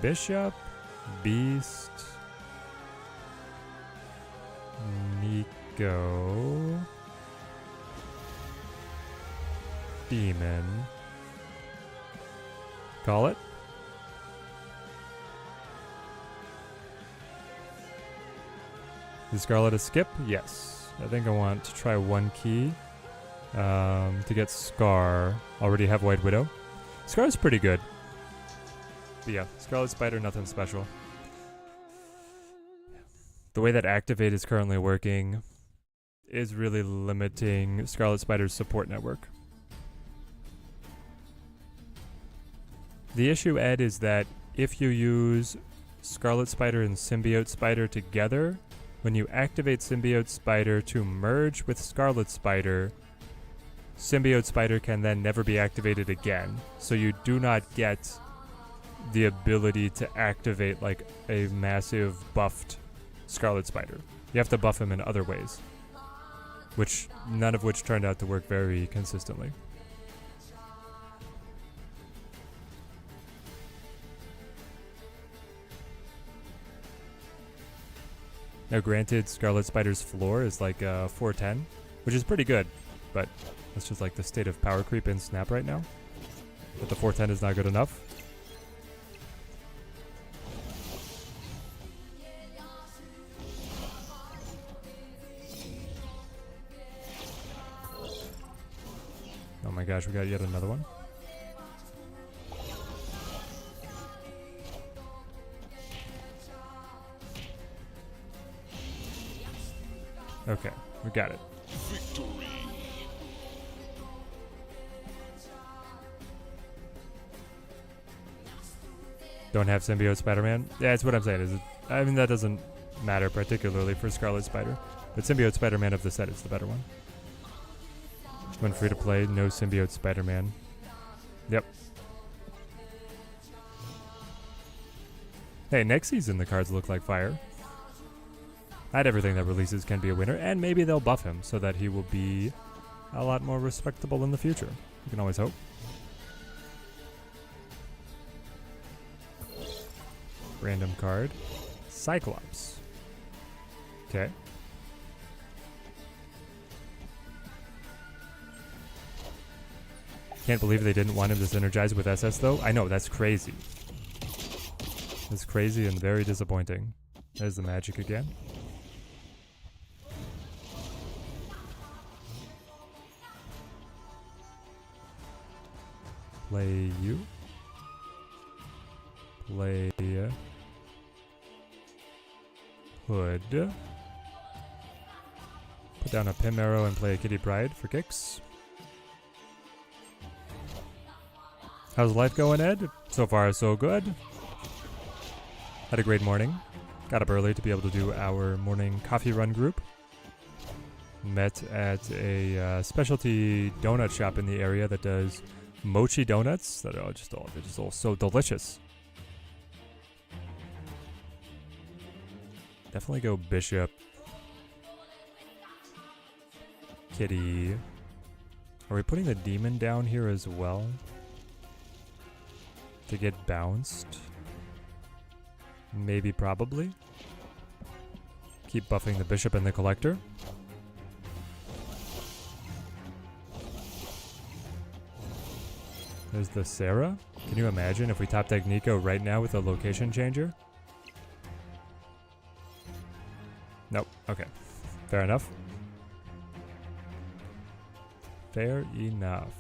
Bishop, Beast, Nico, Demon. Call it. Is Scarlet a skip? Yes. I think I want to try one key to get Scar. Already have White Widow. Scar's pretty good. But yeah, Scarlet Spider, nothing special. The way that Activate is currently working is really limiting Scarlet Spider's support network. The issue, Ed, is that if you use Scarlet Spider and Symbiote Spider together, when you activate Symbiote Spider to merge with Scarlet Spider, Symbiote Spider can then never be activated again. So you do not get the ability to activate like a massive buffed Scarlet Spider. You have to buff him in other ways, which none of which turned out to work very consistently. Now granted, Scarlet Spider's floor is like 410, which is pretty good, but that's just like the state of power creep in Snap right now. But the 410 is not good enough. Oh my gosh, we got yet another one. Okay, we got it.
Victory.
Don't have symbiote Spider-Man. Yeah, that's what I'm saying. I mean, that doesn't matter particularly for Scarlet Spider. But symbiote Spider-Man of the set is the better one. When free to play, no symbiote Spider-Man. Yep. Hey, next season the cards look like fire. Not everything that releases can be a winner, and maybe they'll buff him so that he will be a lot more respectable in the future. You can always hope. Random card. Cyclops. Okay. Can't believe they didn't want him to synergize with SS though. I know, that's crazy. That's crazy and very disappointing. There's the magic again. Play you. Play Hood. Put down a Pim Arrow and play a Kitty Pryde for kicks. How's life going, Ed? So far, so good. Had a great morning. Got up early to be able to do our morning coffee run group. Met at a specialty donut shop in the area that does mochi donuts that are just all so delicious. Definitely go Bishop. Kitty. Are we putting the demon down here as well? To get bounced? Maybe, probably. Keep buffing the Bishop and the Collector. There's the Sarah. Can you imagine if we top deck Nico right now with a location changer? Nope. Okay. Fair enough. Fair enough.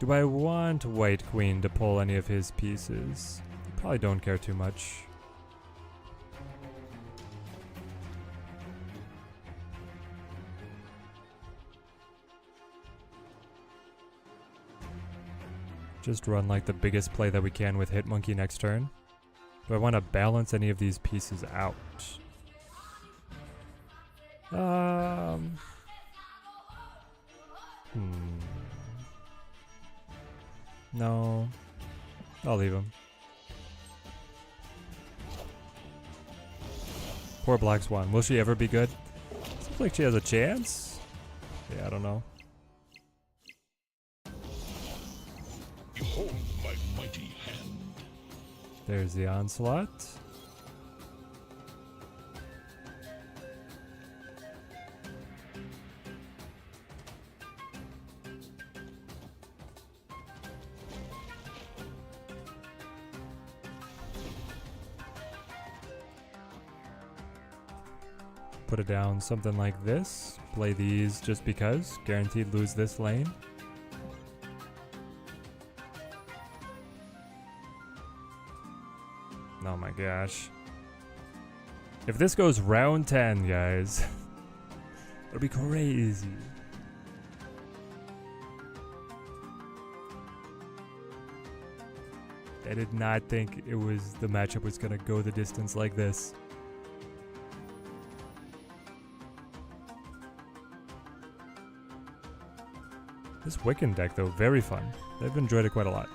Do I want White Queen to pull any of his pieces? Probably don't care too much. Just run like the biggest play that we can with Hitmonkey next turn. Do I want to balance any of these pieces out? No. I'll leave him. Poor Black Swan. Will she ever be good? Seems like she has a chance. Yeah, I don't know.
Behold my mighty hand.
There's the Onslaught. Put it down something like this. Play these just because. Guaranteed lose this lane. Oh my gosh. If this goes round 10, guys, it'll be crazy. I did not think it was the matchup was gonna go the distance like this. This Wiccan deck, though, very fun. I've enjoyed it quite a lot.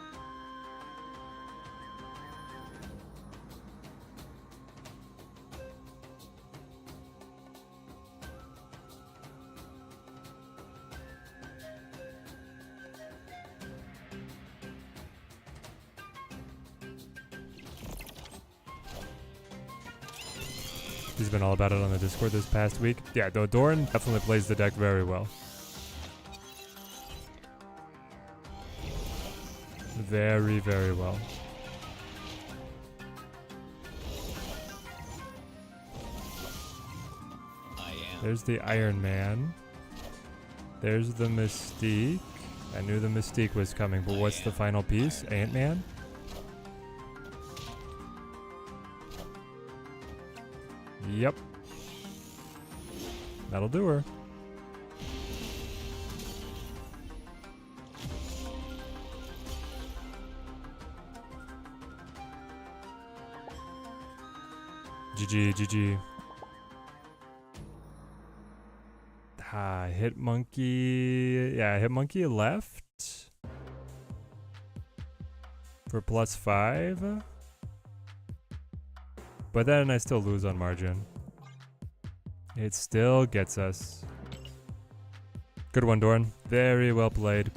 He's been all about it on the Discord this past week. Yeah, though Doran definitely plays the deck very well. Very, very well. There's the Iron Man. There's the Mystique. I knew the Mystique was coming, but what's the final piece? Ant-Man? Yep. That'll do her. GG, GG. Hit monkey. Yeah, hit monkey left for +5. But then I still lose on margin. It still gets us. Good one, Dorn. Very well played.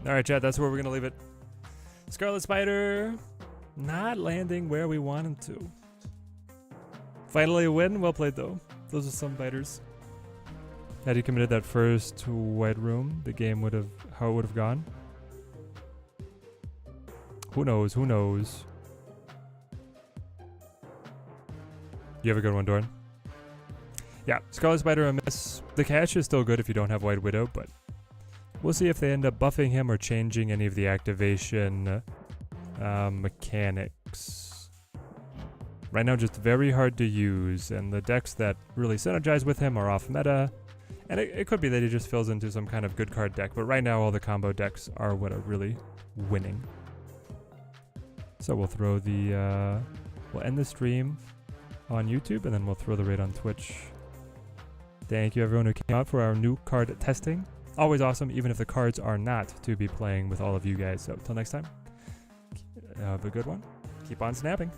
Alright, chat, that's where we're going to leave it. Scarlet Spider not landing where we want him to. Finally a win. Well played, though. Those are some fighters. Had he committed that first white room, the game would have, how it would have gone. Who knows? Who knows? You have a good one, Dorn. Yeah, Scarlet Spider a miss. The catch is still good if you don't have White Widow, but we'll see if they end up buffing him or changing any of the activation mechanics. Right now, just very hard to use, and the decks that really synergize with him are off meta. And it could be that he just fills into some kind of good card deck, but right now all the combo decks are what are really winning. So we'll throw the, we'll end the stream on YouTube, and then we'll throw the raid on Twitch. Thank you everyone who came out for our new card testing. Always awesome, even if the cards are not to be playing with all of you guys. So until next time, have a good one. Keep on snapping.